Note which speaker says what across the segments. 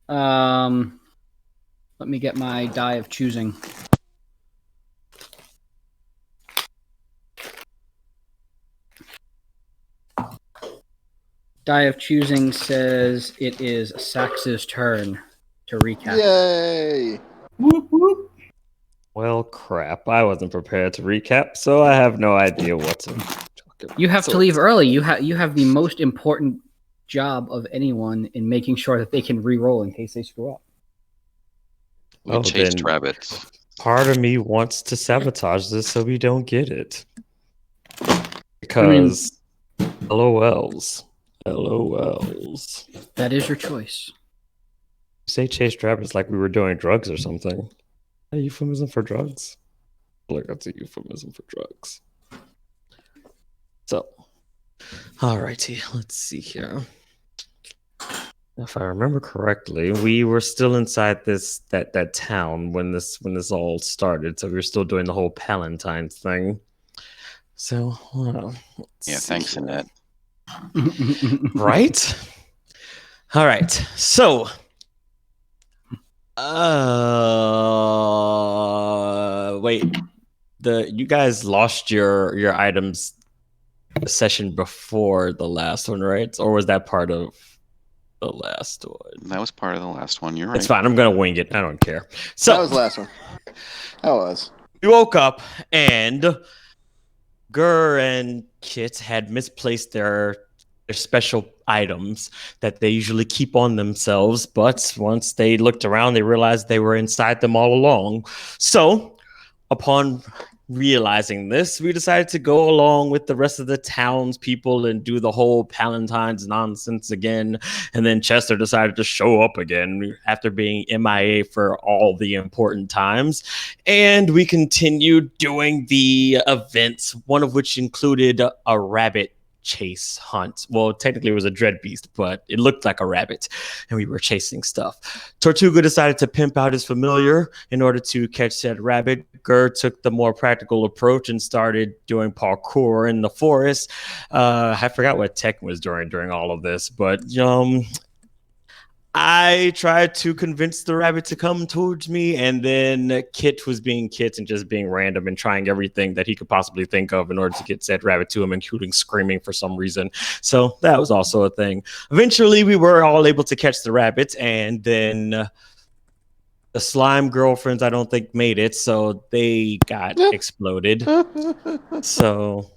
Speaker 1: Let me get my die of choosing. Die of choosing says it is Sax's turn to recap.
Speaker 2: Yay!
Speaker 1: Whoop, whoop.
Speaker 3: Well, crap. I wasn't prepared to recap, so I have no idea what to talk about.
Speaker 1: You have to leave early. You have the most important job of anyone in making sure that they can re-roll in case they screw up.
Speaker 4: We chased rabbits.
Speaker 3: Part of me wants to sabotage this so we don't get it. Because LOLs. LOLs.
Speaker 1: That is your choice.
Speaker 3: You say chased rabbits like we were doing drugs or something. A euphemism for drugs? Like that's a euphemism for drugs. So, alrighty, let's see here. If I remember correctly, we were still inside that town when this all started. So we were still doing the whole Palentines thing. So,
Speaker 4: yeah, thanks, Annette.
Speaker 3: Right? All right. So, wait. You guys lost your items the session before the last one, right? Or was that part of the last one?
Speaker 4: That was part of the last one. You're right.
Speaker 3: It's fine. I'm gonna wing it. I don't care. So
Speaker 2: that was the last one. That was.
Speaker 3: We woke up and Gur and Kit had misplaced their special items that they usually keep on themselves, but once they looked around, they realized they were inside them all along. So, upon realizing this, we decided to go along with the rest of the townspeople and do the whole Palentines nonsense again. And then Chester decided to show up again after being MIA for all the important times. And we continued doing the events, one of which included a rabbit chase hunt. Well, technically it was a dread beast, but it looked like a rabbit and we were chasing stuff. Tortuga decided to pimp out his familiar in order to catch said rabbit. Gur took the more practical approach and started doing parkour in the forest. I forgot what Tech was during all of this, but I tried to convince the rabbit to come towards me, and then Kit was being Kit and just being random and trying everything that he could possibly think of in order to get said rabbit to him, including screaming for some reason. So that was also a thing. Eventually, we were all able to catch the rabbit, and then the slime girlfriends, I don't think, made it, so they got exploded. So,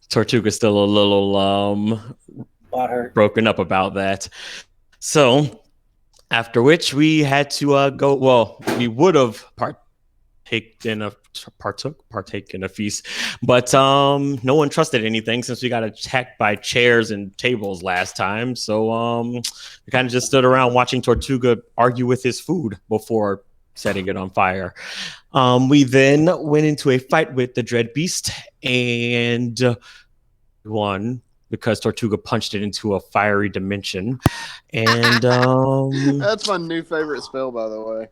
Speaker 3: Tortuga's still a little broken up about that. So after which we had to go. Well, we would have partaken in a feast, but no one trusted anything since we got attacked by chairs and tables last time. So we kind of just stood around watching Tortuga argue with his food before setting it on fire. We then went into a fight with the Dread Beast and won because Tortuga punched it into a fiery dimension. And
Speaker 2: that's my new favorite spell, by the way.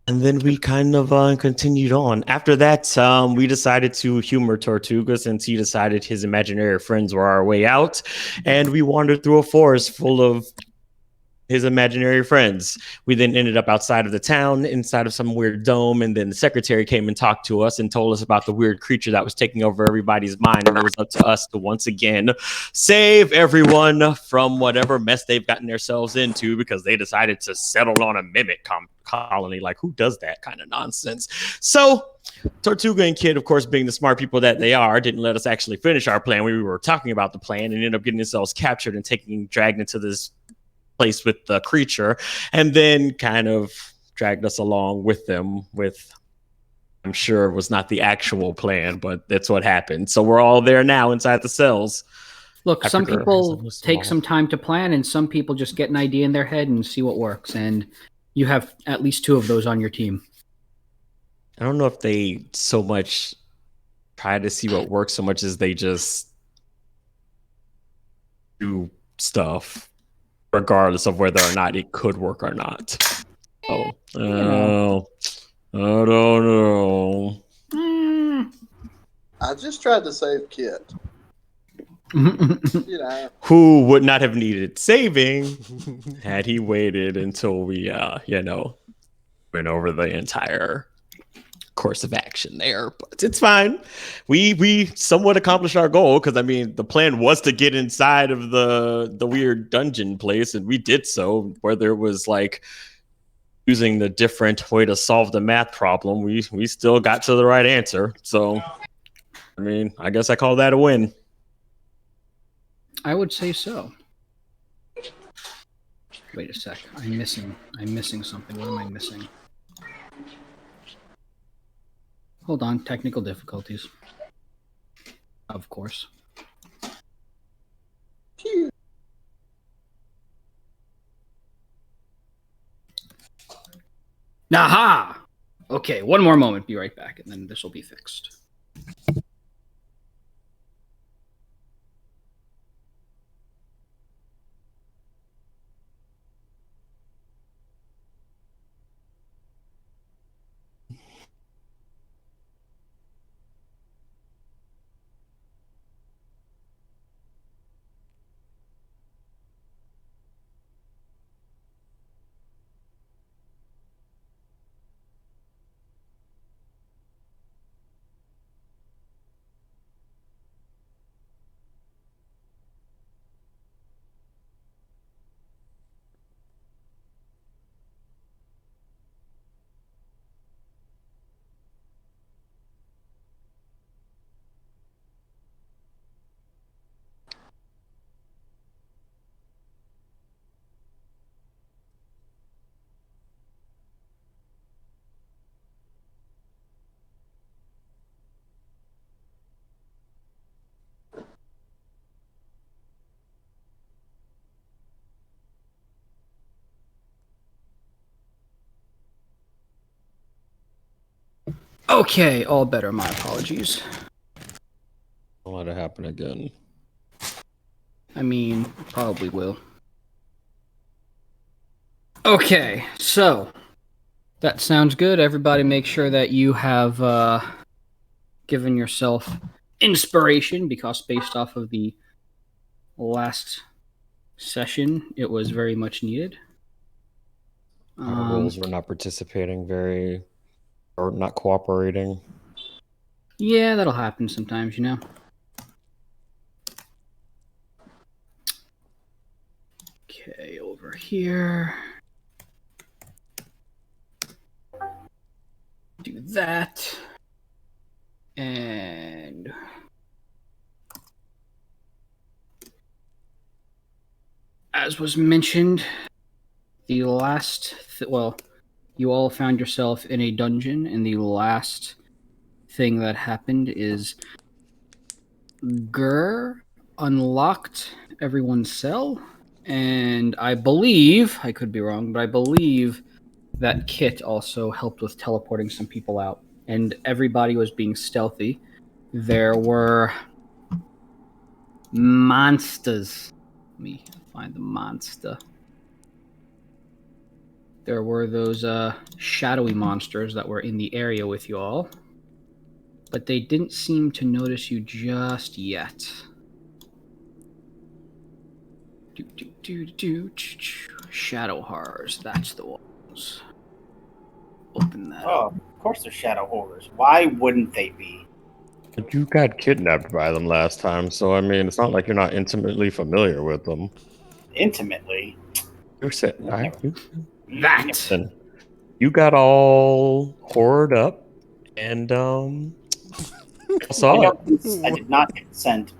Speaker 3: And then we kind of continued on. After that, we decided to humor Tortuga since he decided his imaginary friends were our way out. And we wandered through a forest full of his imaginary friends. We then ended up outside of the town, inside of some weird dome, and then the secretary came and talked to us and told us about the weird creature that was taking over everybody's mind, and it was up to us to once again save everyone from whatever mess they've gotten themselves into because they decided to settle on a mimic colony. Like, who does that kind of nonsense? So Tortuga and Kid, of course, being the smart people that they are, didn't let us actually finish our plan. We were talking about the plan and ended up getting themselves captured and dragged into this place with the creature, and then kind of dragged us along with them with, I'm sure was not the actual plan, but that's what happened. So we're all there now inside the cells.
Speaker 1: Look, some people take some time to plan, and some people just get an idea in their head and see what works, and you have at least 2 of those on your team.
Speaker 3: I don't know if they so much try to see what works so much as they just do stuff regardless of whether or not it could work or not. I don't know.
Speaker 2: I just tried to save Kit.
Speaker 3: who would not have needed saving had he waited until we, went over the entire course of action there. But it's fine. We somewhat accomplished our goal because, I mean, the plan was to get inside of the weird dungeon place, and we did so. Whether it was like using the different way to solve the math problem, we still got to the right answer. So, I mean, I guess I call that a win.
Speaker 1: I would say so. Wait a sec. I'm missing something. What am I missing? Hold on. Technical difficulties. Of course. Aha! Okay, one more moment. Be right back, and then this will be fixed. Okay, all better. My apologies.
Speaker 3: Don't let it happen again.
Speaker 1: I mean, probably will. Okay, so that sounds good. Everybody make sure that you have given yourself inspiration, because based off of the last session, it was very much needed.
Speaker 3: Our roles were not participating or not cooperating.
Speaker 1: Yeah, that'll happen sometimes, you know. Okay, over here. Do that. And as was mentioned, the last, you all found yourself in a dungeon, and the last thing that happened is Gur unlocked everyone's cell, and I believe, I could be wrong, but I believe that Kit also helped with teleporting some people out, and everybody was being stealthy. There were monsters. Let me find the monster. There were those shadowy monsters that were in the area with you all, but they didn't seem to notice you just yet. Shadow horrors, that's the ones. Open that.
Speaker 5: Oh, of course they're shadow horrors. Why wouldn't they be?
Speaker 3: But you got kidnapped by them last time, so I mean, it's not like you're not intimately familiar with them.
Speaker 5: Intimately?
Speaker 3: You're set.
Speaker 1: That!
Speaker 3: You got all horrored up, and I saw it.
Speaker 5: I did not consent.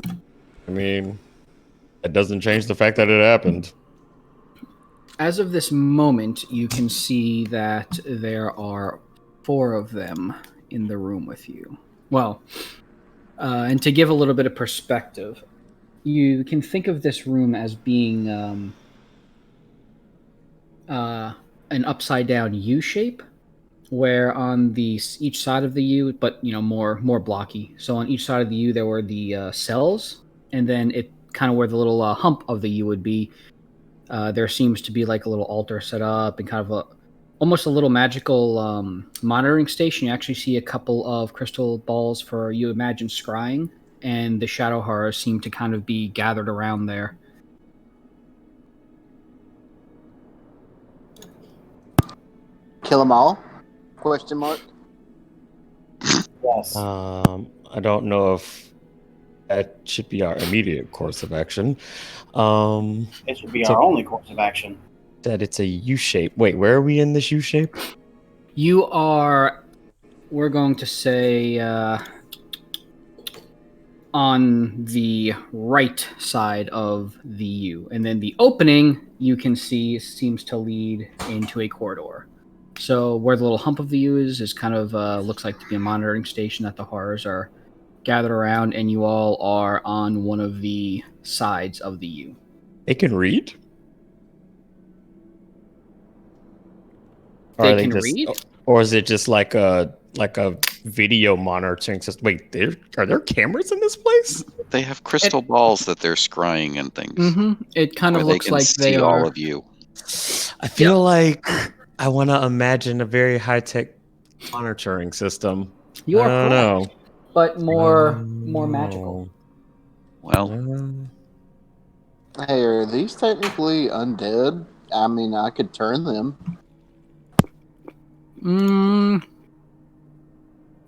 Speaker 3: I mean, it doesn't change the fact that it happened.
Speaker 1: As of this moment, you can see that there are 4 of them in the room with you. Well, and to give a little bit of perspective, you can think of this room as being an upside-down U shape, where on each side of the U, but more blocky. So on each side of the U, there were the cells, and then it kind of where the little hump of the U would be. There seems to be like a little altar set up and kind of almost a little magical monitoring station. You actually see a couple of crystal balls for, you imagine, scrying and the shadow horrors seem to kind of be gathered around there.
Speaker 2: Kill them all? Question mark.
Speaker 5: Yes.
Speaker 3: I don't know if that should be our immediate course of action.
Speaker 5: It should be our only course of action.
Speaker 3: That it's a U shape. Wait, where are we in this U shape?
Speaker 1: You are, we're going to say, on the right side of the U. And then the opening, you can see, seems to lead into a corridor. So where the little hump of the U is kind of looks like to be a monitoring station that the horrors are gathered around, and you all are on one of the sides of the U.
Speaker 3: They can read?
Speaker 1: They can read?
Speaker 3: Or is it just like a video monitoring system? Wait, are there cameras in this place?
Speaker 4: They have crystal balls that they're scrying and things.
Speaker 1: Mm-hmm. It kind of
Speaker 4: where
Speaker 1: looks
Speaker 4: they can
Speaker 1: like
Speaker 4: see
Speaker 1: they
Speaker 4: all
Speaker 1: are.
Speaker 4: of you.
Speaker 3: I feel like I want to imagine a very high-tech monitoring system.
Speaker 1: You are
Speaker 3: I don't
Speaker 1: correct,
Speaker 3: know.
Speaker 1: but more magical.
Speaker 4: Well,
Speaker 2: Hey, are these technically undead? I mean, I could turn them.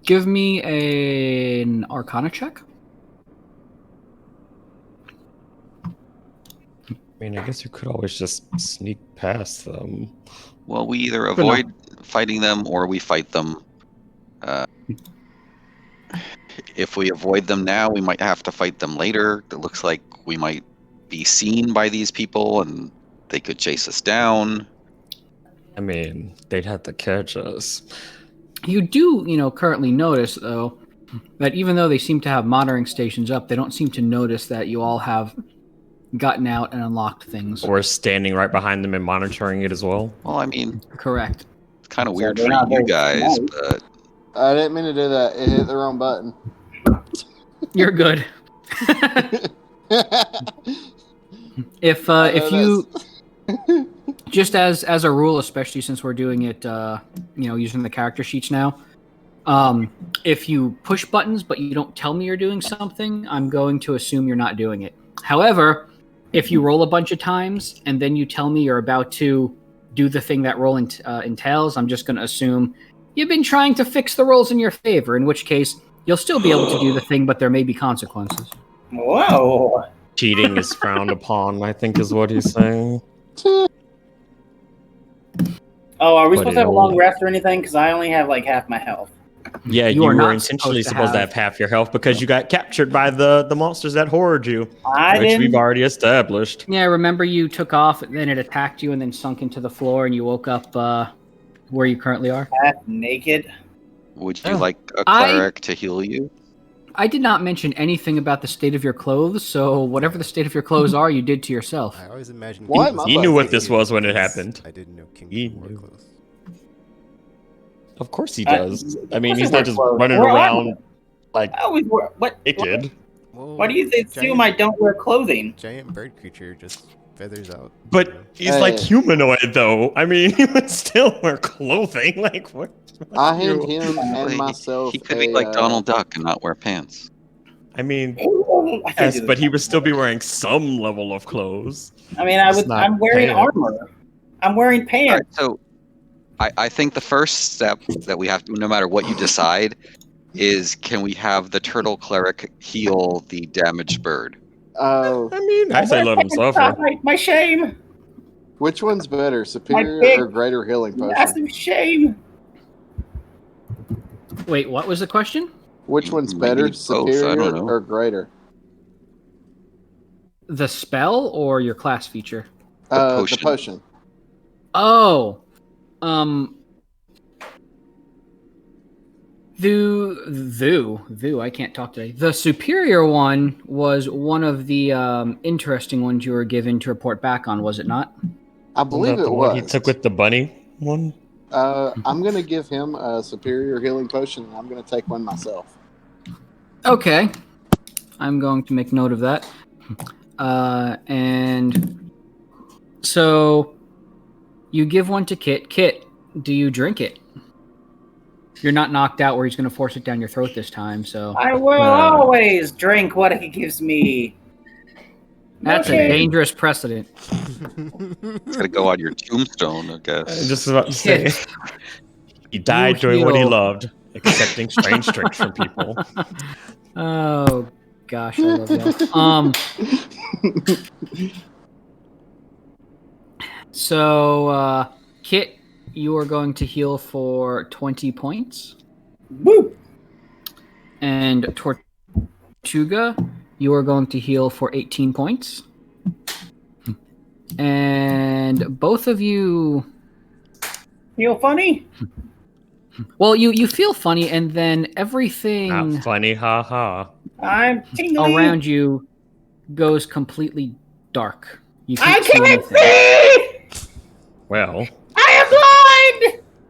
Speaker 1: Give me an Arcana check.
Speaker 3: I mean, I guess you could always just sneak past them.
Speaker 4: well, we either avoid fighting them or we fight them. If we avoid them now, we might have to fight them later. It looks like we might be seen by these people and they could chase us down.
Speaker 3: I mean, they'd have to catch us.
Speaker 1: You do, currently notice, though, that even though they seem to have monitoring stations up, they don't seem to notice that you all have gotten out and unlocked things.
Speaker 3: Or standing right behind them and monitoring it as well.
Speaker 4: Well, I mean,
Speaker 1: Correct.
Speaker 4: it's kind of
Speaker 5: So
Speaker 4: weird
Speaker 5: they're
Speaker 4: for
Speaker 5: not
Speaker 4: you
Speaker 5: very
Speaker 4: guys,
Speaker 5: smart.
Speaker 4: but
Speaker 2: I didn't mean to do that. It hit the wrong button.
Speaker 1: You're good. If you just as a rule, especially since we're doing it, using the character sheets now, if you push buttons but you don't tell me you're doing something, I'm going to assume you're not doing it. However, if you roll a bunch of times and then you tell me you're about to do the thing that rolling entails, I'm just going to assume you've been trying to fix the rolls in your favor, in which case you'll still be able to do the thing, but there may be consequences.
Speaker 5: Whoa.
Speaker 3: Cheating is frowned upon, I think is what he's saying.
Speaker 5: Oh, are we
Speaker 3: But
Speaker 5: supposed to have a
Speaker 3: it'll-
Speaker 5: long rest or anything? Because I only have like half my health.
Speaker 3: Yeah,
Speaker 1: You
Speaker 3: you
Speaker 1: are
Speaker 3: were
Speaker 1: not
Speaker 3: intentionally
Speaker 1: supposed to
Speaker 3: supposed to have half your health because you got captured by the monsters that horrored you,
Speaker 5: I
Speaker 3: which
Speaker 5: didn't.
Speaker 3: we've already established.
Speaker 1: Yeah, remember you took off, and then it attacked you, and then sunk into the floor, and you woke up where you currently are.
Speaker 5: Half naked.
Speaker 4: would you
Speaker 3: Oh.
Speaker 4: like a
Speaker 1: I-
Speaker 4: cleric to heal you?
Speaker 1: I did not mention anything about the state of your clothes, so whatever the state of your clothes are, you did to yourself.
Speaker 6: I always imagined.
Speaker 2: What?
Speaker 6: King was
Speaker 2: He
Speaker 3: knew
Speaker 6: naked
Speaker 3: what this was when it
Speaker 6: because
Speaker 3: happened.
Speaker 6: I didn't know King
Speaker 3: He
Speaker 6: wore
Speaker 3: knew.
Speaker 6: clothes.
Speaker 3: Of course he does. I mean,
Speaker 5: Of course
Speaker 3: he's
Speaker 5: I wear
Speaker 3: not just
Speaker 5: clothes.
Speaker 3: running
Speaker 5: Where
Speaker 3: around
Speaker 5: am
Speaker 3: like
Speaker 5: I always wear what?
Speaker 3: naked.
Speaker 6: Well,
Speaker 5: Why do you assume I don't wear clothing?
Speaker 6: Giant bird creature just feathers out.
Speaker 3: But he's like
Speaker 2: Hey.
Speaker 3: humanoid, though. I mean, he would still wear clothing. Like, what?
Speaker 2: I hand
Speaker 3: you-
Speaker 2: him
Speaker 4: Well,
Speaker 2: and myself
Speaker 4: he could be like Donald Duck and not wear pants.
Speaker 3: I mean,
Speaker 5: I can't
Speaker 3: yes,
Speaker 5: do
Speaker 3: but
Speaker 5: this.
Speaker 3: he would still be wearing some level of clothes.
Speaker 5: I mean,
Speaker 3: It's not
Speaker 5: I'm wearing
Speaker 3: pants.
Speaker 5: armor. I'm wearing
Speaker 4: All
Speaker 5: pants.
Speaker 4: right, so I think the first step that we have to, no matter what you decide, is can we have the turtle cleric heal the damaged bird?
Speaker 2: Oh,
Speaker 3: I mean, I say let him
Speaker 5: Stop
Speaker 3: suffer.
Speaker 5: my shame.
Speaker 2: which one's better, superior
Speaker 5: big-
Speaker 2: or greater healing potion?
Speaker 5: Massive shame.
Speaker 1: Wait, what was the question?
Speaker 2: Which one's
Speaker 4: Maybe
Speaker 2: better,
Speaker 4: both, I don't
Speaker 2: superior
Speaker 4: know.
Speaker 2: or greater?
Speaker 1: The spell or your class feature?
Speaker 2: The
Speaker 4: potion.
Speaker 2: potion.
Speaker 1: Oh, I can't talk today. The superior one was one of the interesting ones you were given to report back on, was it not?
Speaker 2: I believe
Speaker 3: Wasn't that
Speaker 2: it
Speaker 3: the one
Speaker 2: was.
Speaker 3: he took with the bunny one.
Speaker 2: I'm gonna give him a superior healing potion, and I'm gonna take one myself.
Speaker 1: Okay, I'm going to make note of that. And so you give one to Kit. Kit, do you drink it? You're not knocked out where he's going to force it down your throat this time. So
Speaker 5: I will always drink what he gives me.
Speaker 1: that's a dangerous precedent.
Speaker 4: It's gonna go on your tombstone, I guess.
Speaker 3: Just about to say,
Speaker 1: Kit,
Speaker 3: he died doing what he
Speaker 1: heal.
Speaker 3: loved, accepting strange tricks from people.
Speaker 1: Oh gosh, I love that. So Kit, you are going to heal for 20 points.
Speaker 5: Woo!
Speaker 1: And Tortuga, you are going to heal for 18 points. And both of you
Speaker 5: Feel funny?
Speaker 1: well, you feel funny, and then everything
Speaker 3: Not funny, haha.
Speaker 5: I'm tingling.
Speaker 1: around you goes completely dark. You
Speaker 5: I
Speaker 1: can't see
Speaker 5: can't
Speaker 1: anything.
Speaker 5: see!
Speaker 3: Well,
Speaker 5: I am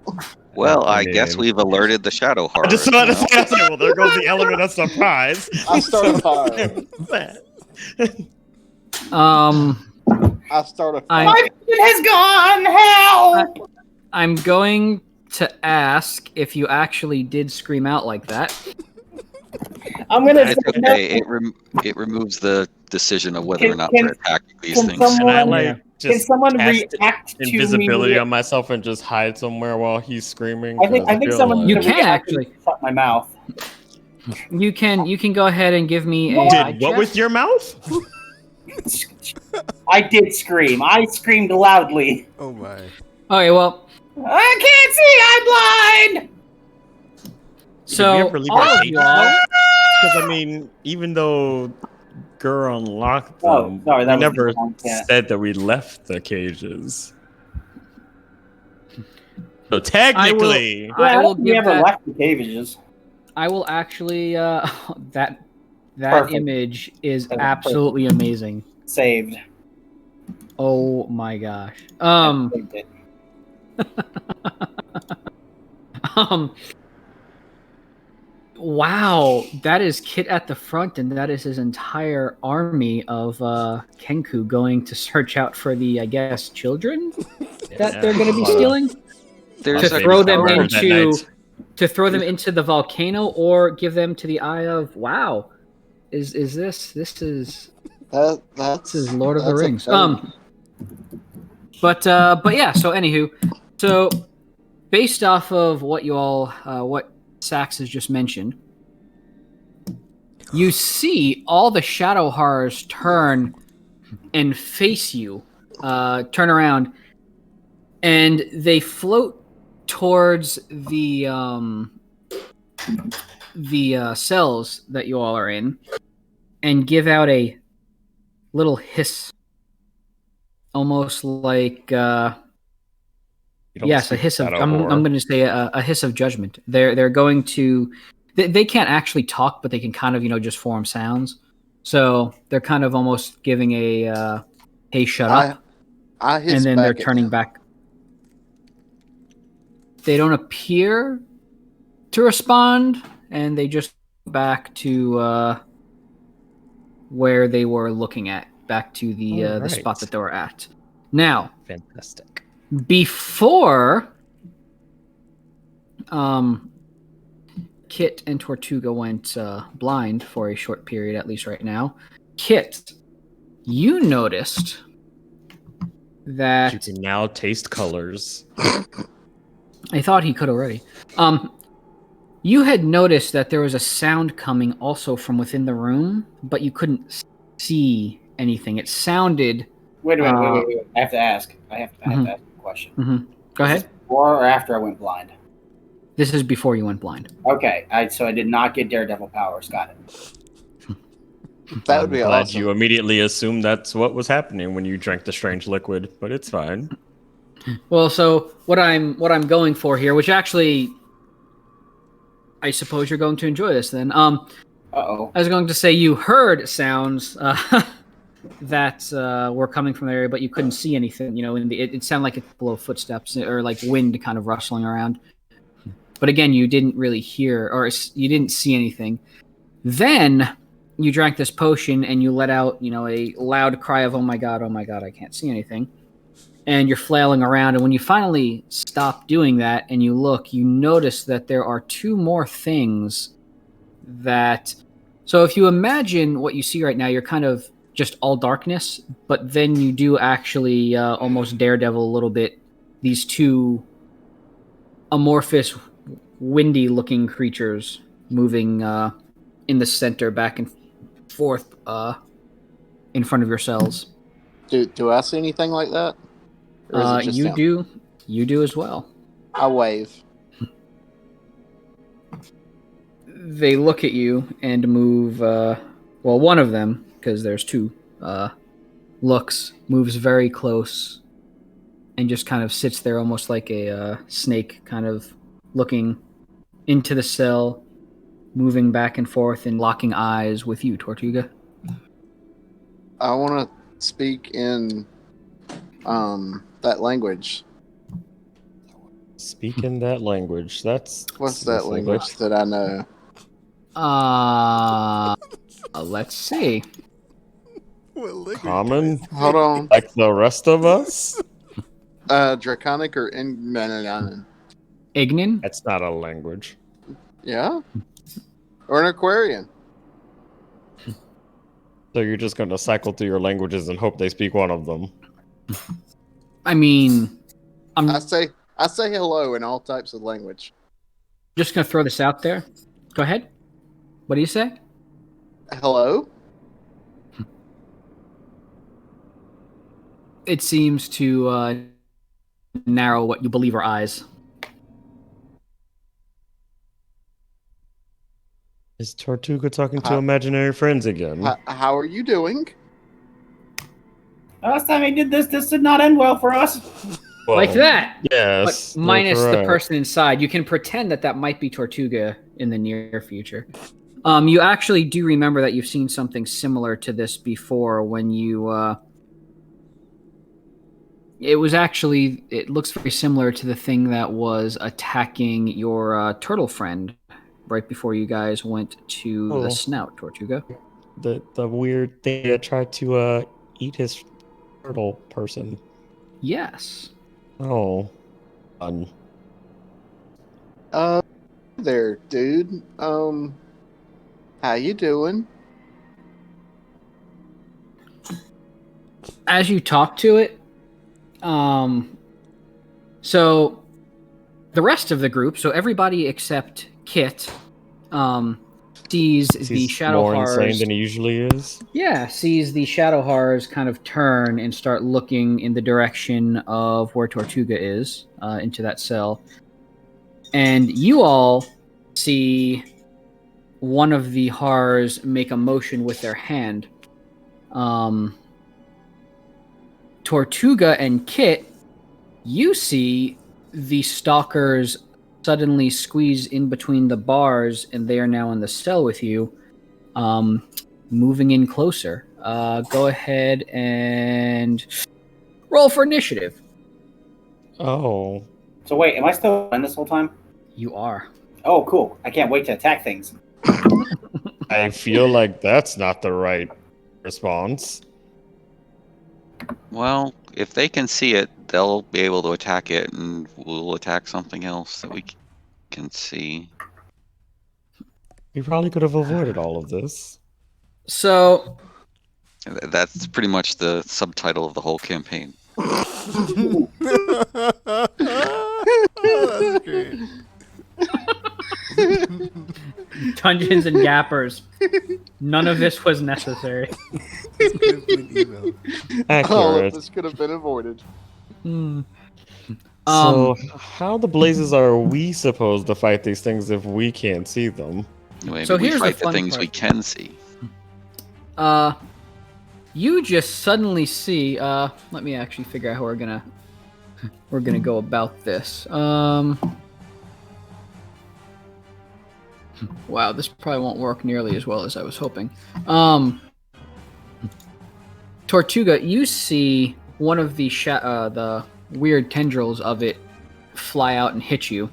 Speaker 5: blind!
Speaker 4: Well, I
Speaker 3: mean-
Speaker 4: guess we've alerted the shadow horror.
Speaker 3: just about to say, well, there goes the element of surprise.
Speaker 2: I start a fire. I start a fire.
Speaker 5: My vision has gone! Help!
Speaker 1: I'm going to ask if you actually did scream out like that.
Speaker 5: I'm gonna.
Speaker 4: It's okay. It removes the decision of whether or not we're attacking these
Speaker 5: can
Speaker 4: things.
Speaker 5: someone-
Speaker 3: And I
Speaker 1: Yeah.
Speaker 5: Can
Speaker 3: just
Speaker 5: someone
Speaker 3: cast
Speaker 5: react to
Speaker 3: invisibility
Speaker 5: me?
Speaker 3: on myself and just hide somewhere while he's screaming.
Speaker 5: I think
Speaker 3: 'cause feel
Speaker 5: someone
Speaker 3: like-
Speaker 1: You
Speaker 5: can
Speaker 1: can
Speaker 5: react
Speaker 1: actually.
Speaker 5: and shut my mouth.
Speaker 1: You can go ahead and give me a
Speaker 3: did
Speaker 1: hide
Speaker 3: what
Speaker 1: check.
Speaker 3: with your mouth?
Speaker 5: I did scream. I screamed loudly.
Speaker 6: Oh my.
Speaker 1: Okay, well,
Speaker 5: I can't see. I'm blind.
Speaker 1: so
Speaker 3: Did we ever leave
Speaker 1: all
Speaker 3: our
Speaker 1: of
Speaker 3: cages,
Speaker 1: y'all,
Speaker 3: though? Because I mean, even though Gur unlocked them,
Speaker 5: Oh, sorry, that
Speaker 3: we
Speaker 5: was
Speaker 3: never
Speaker 5: the wrong cat.
Speaker 3: said that we left the cages. So technically,
Speaker 1: I will
Speaker 5: We
Speaker 1: give
Speaker 5: never
Speaker 1: that.
Speaker 5: left the cages.
Speaker 1: I will actually. That
Speaker 5: Perfect.
Speaker 1: image is
Speaker 5: That was
Speaker 1: absolutely amazing.
Speaker 5: Saved.
Speaker 1: Oh my gosh.
Speaker 5: Saved it.
Speaker 1: Wow, that is Kit at the front, and that is his entire army of Kenku going to search out for the, I guess, children that they're going to be stealing.
Speaker 4: There's
Speaker 1: To
Speaker 4: a
Speaker 1: throw them
Speaker 3: murdered that
Speaker 1: into
Speaker 3: night.
Speaker 1: to throw them into the volcano, or give them to the Eye of Wow. Is this is
Speaker 2: That's
Speaker 1: this is Lord of the
Speaker 2: that's a
Speaker 1: Rings.
Speaker 2: better-
Speaker 1: But yeah. So anywho, so based off of what you all what Sax has just mentioned, you see all the shadow horrors turn and face you, turn around, and they float towards the cells that you all are in, and give out a little hiss, almost like
Speaker 3: You don't
Speaker 1: yes, a
Speaker 3: speak
Speaker 1: hiss of.
Speaker 3: shadow
Speaker 1: I'm
Speaker 3: horror.
Speaker 1: going to say a hiss of judgment. They're going to. They can't actually talk, but they can kind of just form sounds. So they're kind of almost giving a "Hey, shut up,"
Speaker 2: I hiss
Speaker 1: and then
Speaker 2: back
Speaker 1: they're
Speaker 2: at
Speaker 1: turning
Speaker 2: him.
Speaker 1: back. They don't appear to respond, and they just go back to where they were looking at, back to the
Speaker 3: All right.
Speaker 1: spot that they were at. Now,
Speaker 3: Fantastic.
Speaker 1: before Kit and Tortuga went blind for a short period, at least right now, Kit, you noticed that
Speaker 3: You can now taste colors.
Speaker 1: I thought he could already. You had noticed that there was a sound coming also from within the room, but you couldn't see anything. It sounded.
Speaker 5: Wait a minute. Wait. I have to ask. I have to ask a question.
Speaker 1: Go ahead.
Speaker 5: Before or after I went blind?
Speaker 1: This is before you went blind.
Speaker 5: Okay. So I did not get Daredevil powers. Got it.
Speaker 2: That would be
Speaker 3: Glad
Speaker 2: awesome.
Speaker 3: you immediately assumed that's what was happening when you drank the strange liquid, but it's fine.
Speaker 1: Well, so what I'm going for here, which actually, I suppose you're going to enjoy this then.
Speaker 5: Uh-oh.
Speaker 1: I was going to say you heard sounds that were coming from the area, but you couldn't see anything. It sounded like a couple of footsteps or like wind kind of rustling around. But again, you didn't really hear or you didn't see anything. Then you drank this potion and you let out, a loud cry of "Oh my god, I can't see anything." and you're flailing around. And when you finally stop doing that and you look, you notice that there are two more things that. So if you imagine what you see right now, you're kind of just all darkness, but then you do actually almost Daredevil a little bit. These two amorphous, windy-looking creatures moving in the center, back and forth in front of your cells.
Speaker 2: Do I see anything like that? Or is it just him?
Speaker 1: You do as well.
Speaker 2: I wave.
Speaker 1: They look at you and move. One of them, because there's two, moves very close, and just kind of sits there, almost like a snake, kind of looking into the cell, moving back and forth and locking eyes with you, Tortuga.
Speaker 2: I want to speak in that language.
Speaker 3: Speak in that language. That's
Speaker 2: What's that language that I know?
Speaker 1: Let's see.
Speaker 3: Common?
Speaker 2: Hold on.
Speaker 3: Like the rest of us?
Speaker 2: Draconic or Ignan?
Speaker 1: Ignan?
Speaker 3: That's not a language.
Speaker 2: Yeah? Or an Aquarian?
Speaker 3: So you're just going to cycle through your languages and hope they speak one of them.
Speaker 1: I mean,
Speaker 2: I say hello in all types of language.
Speaker 1: Just gonna throw this out there. Go ahead. What do you say?
Speaker 2: Hello?
Speaker 1: It seems to narrow what you believe are eyes.
Speaker 3: Is Tortuga talking to imaginary friends again?
Speaker 2: How are you doing?
Speaker 5: Last time he did this did not end well for us.
Speaker 3: Well,
Speaker 1: Like that.
Speaker 3: Yes.
Speaker 1: But minus
Speaker 3: that's
Speaker 1: the
Speaker 3: right.
Speaker 1: person inside. You can pretend that might be Tortuga in the near future. You actually do remember that you've seen something similar to this before when you... It looks very similar to the thing that was attacking your turtle friend right before you guys went to the snout, Tortuga.
Speaker 3: The weird thing that tried to eat his turtle person.
Speaker 1: Yes.
Speaker 3: Oh. Fun.
Speaker 2: There, dude. How you doing?
Speaker 1: As you talk to it, so the rest of the group, so everybody except Kit, sees the shadow
Speaker 3: more
Speaker 1: horrors.
Speaker 3: insane than he usually is.
Speaker 1: Yeah, sees the shadow horrors kind of turn and start looking in the direction of where Tortuga is, into that cell. And you all see one of the horrors make a motion with their hand. Tortuga and Kit, you see the stalkers suddenly squeeze in between the bars, and they are now in the cell with you, moving in closer. Go ahead and roll for initiative.
Speaker 3: Oh.
Speaker 5: So wait, am I still in this whole time?
Speaker 1: You are.
Speaker 5: Oh, cool. I can't wait to attack things.
Speaker 3: I feel like that's not the right response.
Speaker 4: Well, if they can see it, they'll be able to attack it, and we'll attack something else that we can see.
Speaker 3: We probably could have avoided all of this.
Speaker 1: So
Speaker 4: That's pretty much the subtitle of the whole campaign.
Speaker 6: That's great.
Speaker 1: Dungeons and Gappers. None of this was necessary.
Speaker 6: This could have been email.
Speaker 2: All of
Speaker 3: Accurate.
Speaker 2: this could have been avoided.
Speaker 3: So, how the blazes are we supposed to fight these things if we can't see them?
Speaker 4: Maybe
Speaker 1: So
Speaker 4: we
Speaker 1: here's the
Speaker 4: fight the
Speaker 1: fun
Speaker 4: things
Speaker 1: part.
Speaker 4: we can see.
Speaker 1: You just suddenly see. Let me actually figure out how we're gonna go about this. Wow, this probably won't work nearly as well as I was hoping. Tortuga, you see one of the weird tendrils of it fly out and hit you,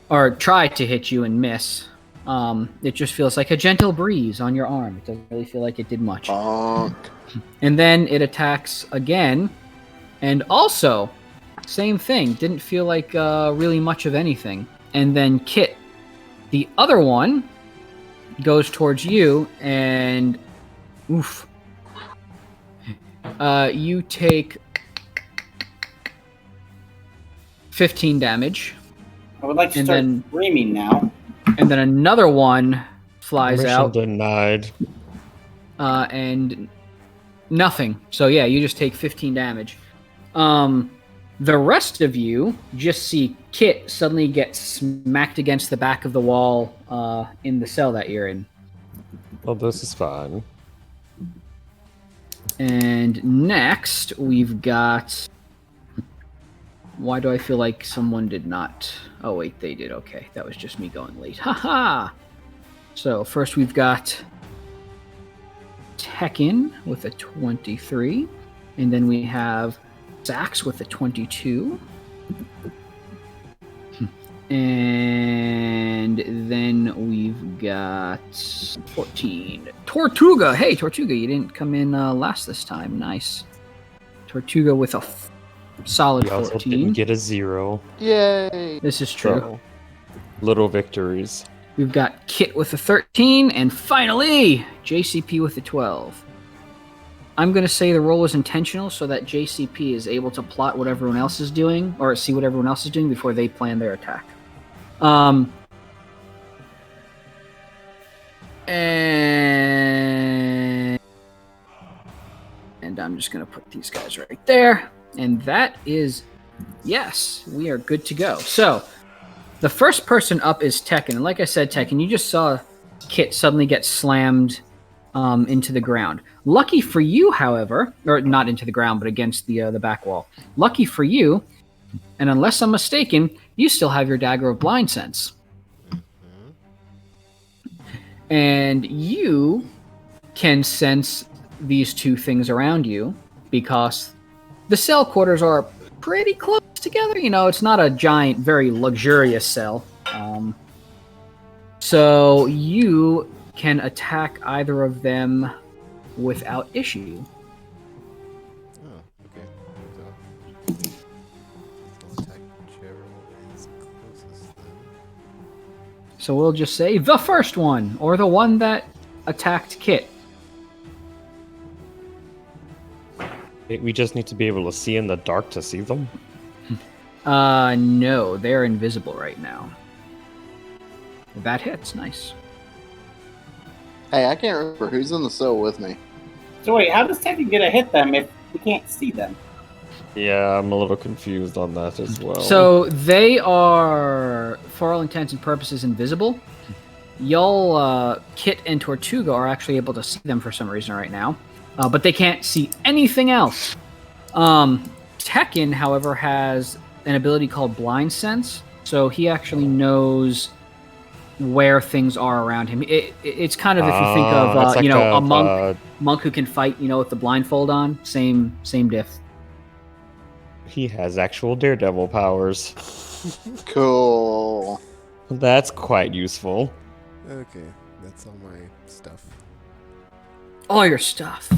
Speaker 1: or try to hit you and miss. It just feels like a gentle breeze on your arm. It doesn't really feel like it did much.
Speaker 2: Bonk.
Speaker 1: And then it attacks again, And also, same thing. Didn't feel like really much of anything. And then Kit, the other one, goes towards you, and oof. You take 15 damage.
Speaker 5: I would like to
Speaker 1: And
Speaker 5: start
Speaker 1: then-
Speaker 5: screaming now.
Speaker 1: And then another one flies
Speaker 3: Mission
Speaker 1: out,
Speaker 3: denied.
Speaker 1: and nothing. So yeah, you just take 15 damage. The rest of you just see Kit suddenly get smacked against the back of the wall in the cell that you're in.
Speaker 3: Well, this is fine.
Speaker 1: And next, we've got... Why do I feel like someone did not... Oh, wait, they did. Okay, that was just me going late. Haha! So, first we've got Tekken with a 23. And then we have Sax with a 22. And then we've got 14. Tortuga! Hey, Tortuga, you didn't come in last this time. Nice. Tortuga with a solid
Speaker 3: We also
Speaker 1: 14.
Speaker 3: didn't get a 0.
Speaker 2: Yay!
Speaker 1: This is true.
Speaker 3: So, little victories.
Speaker 1: We've got Kit with a 13, and finally, JCP with a 12. I'm going to say the roll was intentional so that JCP is able to plot what everyone else is doing, or see what everyone else is doing before they plan their attack. And I'm just going to put these guys right there. And that is, yes, we are good to go. So, the first person up is Tekken. And like I said, Tekken, you just saw Kit suddenly get slammed into the ground. Lucky for you, however, or not into the ground, but against the back wall. Lucky for you, and unless I'm mistaken, you still have your Dagger of Blind Sense. And you can sense these two things around you because the cell quarters are pretty close together. You know, it's not a giant, very luxurious cell. So you can attack either of them without issue.
Speaker 6: Oh, okay. So, attack Gerald is closest then.
Speaker 1: So we'll just say the first one, or the one that attacked Kit.
Speaker 3: We just need to be able to see in the dark to see them.
Speaker 1: No, they're invisible right now. That hits, nice.
Speaker 2: Hey, I can't remember who's in the cell with me.
Speaker 5: So wait, how does Tekken get to hit them if we can't see them?
Speaker 3: Yeah, I'm a little confused on that as well.
Speaker 1: So they are, for all intents and purposes, invisible. Y'all, Kit and Tortuga are actually able to see them for some reason right now, but they can't see anything else. Tekken, however, has an ability called Blind Sense, so he actually knows where things are around him. It's kind of, if you think of
Speaker 3: it's like
Speaker 1: a monk who can fight, with the blindfold on. Same diff.
Speaker 3: he has actual daredevil powers.
Speaker 2: Cool.
Speaker 3: That's quite useful.
Speaker 6: Okay, that's all my stuff.
Speaker 1: All your stuff.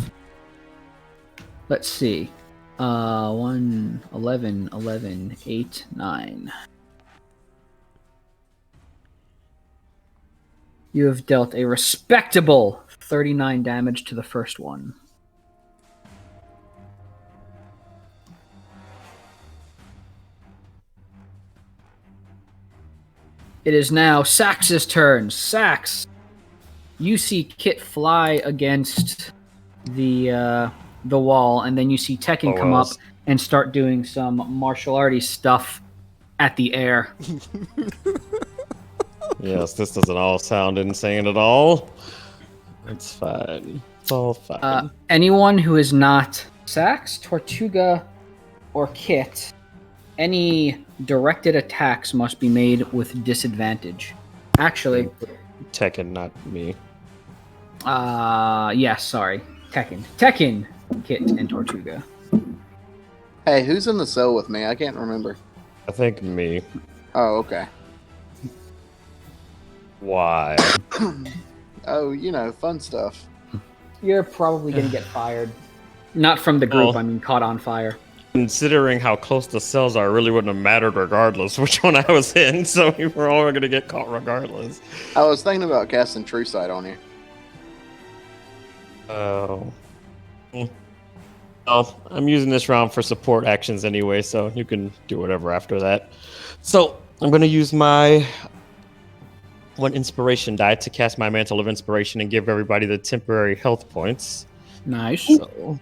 Speaker 1: Let's see. 1, 11, 11, 8, 9. You have dealt a respectable 39 damage to the first one. It is now Sax's turn. Sax, you see Kit fly against the wall, and then you see Tekken come up and start doing some martial arty stuff at the air.
Speaker 3: Yes, this doesn't all sound insane at all. It's fine. It's all fine.
Speaker 1: Anyone who is not Sax, Tortuga, or Kit, any directed attacks must be made with disadvantage. Actually,
Speaker 3: Tekken, not me.
Speaker 1: yes, sorry. Tekken, Kit, and Tortuga.
Speaker 2: Hey, who's in the cell with me? I can't remember.
Speaker 3: I think me.
Speaker 2: Oh, okay.
Speaker 3: Why?
Speaker 2: Oh, fun stuff.
Speaker 1: You're probably going to get fired. Not from the group,
Speaker 3: Oh.
Speaker 1: I mean caught on fire.
Speaker 3: considering how close the cells are, it really wouldn't have mattered regardless which one I was in. So we were all going to get caught regardless.
Speaker 2: I was thinking about casting True Sight on you.
Speaker 3: Oh. Well, I'm using this round for support actions anyway, so you can do whatever after that. So I'm going to use my 1 inspiration die to cast my Mantle of Inspiration and give everybody the temporary health points.
Speaker 1: Nice.
Speaker 3: So,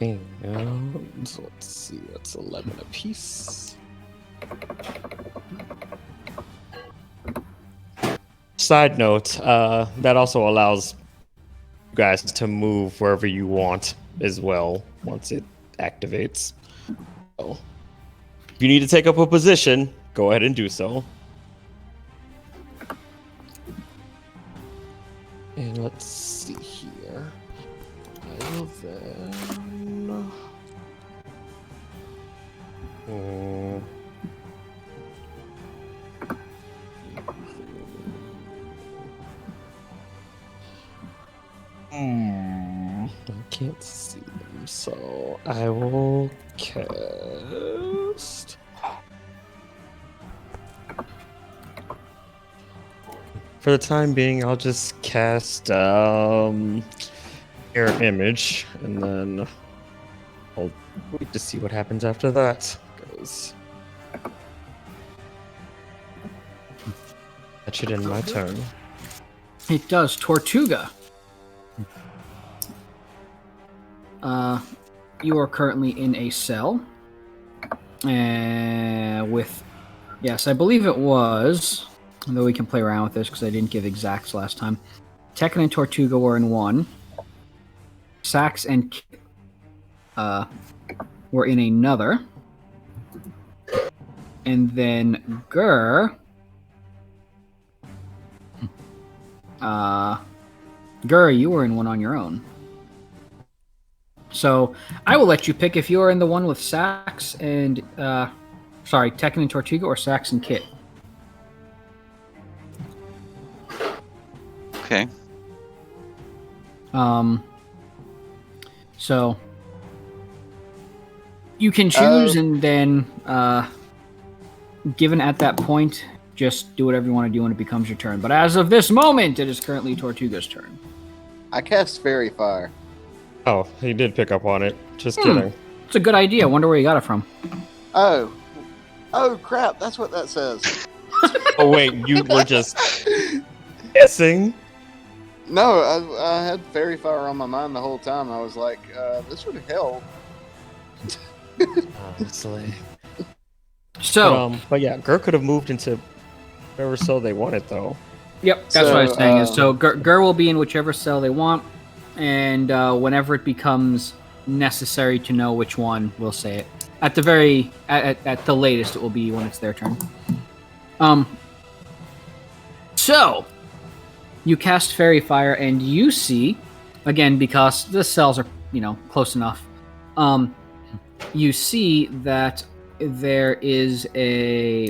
Speaker 3: and let's see, that's 11 apiece. Side note, that also allows you guys to move wherever you want as well once it activates. So, if you need to take up a position, go ahead and do so. And let's see here. I will then... I can't see them, so I will cast... For the time being, I'll just cast Mirror Image, and then I'll wait to see what happens after that. Because that should end my turn.
Speaker 1: It does. Tortuga. You are currently in a cell. With... Yes, I believe it was... Although we can play around with this because I didn't give exacts last time. Tekken and Tortuga were in one. Sax and Kit were in another. And then Gur... Gur, you were in one on your own. So, I will let you pick if you're in the one with Sax and... Tekken and Tortuga or Sax and Kit.
Speaker 4: Okay.
Speaker 1: So you can choose, and then, given at that point, just do whatever you want to do when it becomes your turn. But as of this moment, it is currently Tortuga's turn.
Speaker 2: I cast Fairy Fire.
Speaker 3: Oh, he did pick up on it. Just kidding.
Speaker 1: It's a good idea. Wonder where you got it from.
Speaker 2: Oh crap! That's what that says.
Speaker 3: Oh wait, you were just guessing?
Speaker 2: No, I had Fairy Fire on my mind the whole time. I was like, this would help.
Speaker 3: Honestly.
Speaker 1: So,
Speaker 3: but yeah, Gur could have moved into whatever cell they wanted, though.
Speaker 1: yep, that's what I was saying. So Gur will be in whichever cell they want, and whenever it becomes necessary to know which one, we'll say it. At the latest, it will be when it's their turn. So, you cast Fairy Fire, and you see, again, because the cells are, close enough, you see that there is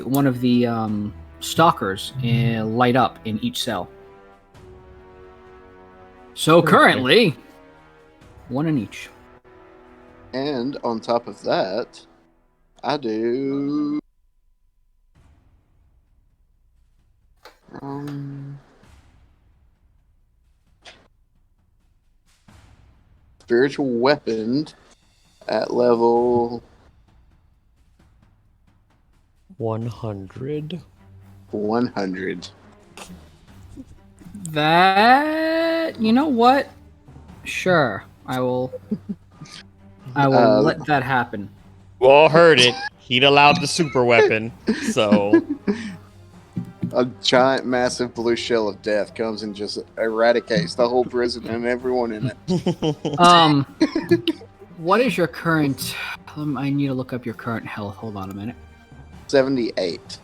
Speaker 1: one of the stalkers light up in each cell. So currently, one in each.
Speaker 2: And on top of that, I do... spiritual weapon at level
Speaker 3: 100.
Speaker 2: 100.
Speaker 1: That, you know what? Sure, I will let that happen.
Speaker 3: You all heard it. He'd allowed the super weapon, so...
Speaker 2: A giant, massive blue shell of death comes and just eradicates the whole prison and everyone in it.
Speaker 1: What is your current... I need to look up your current health. Hold on a minute.
Speaker 2: 78.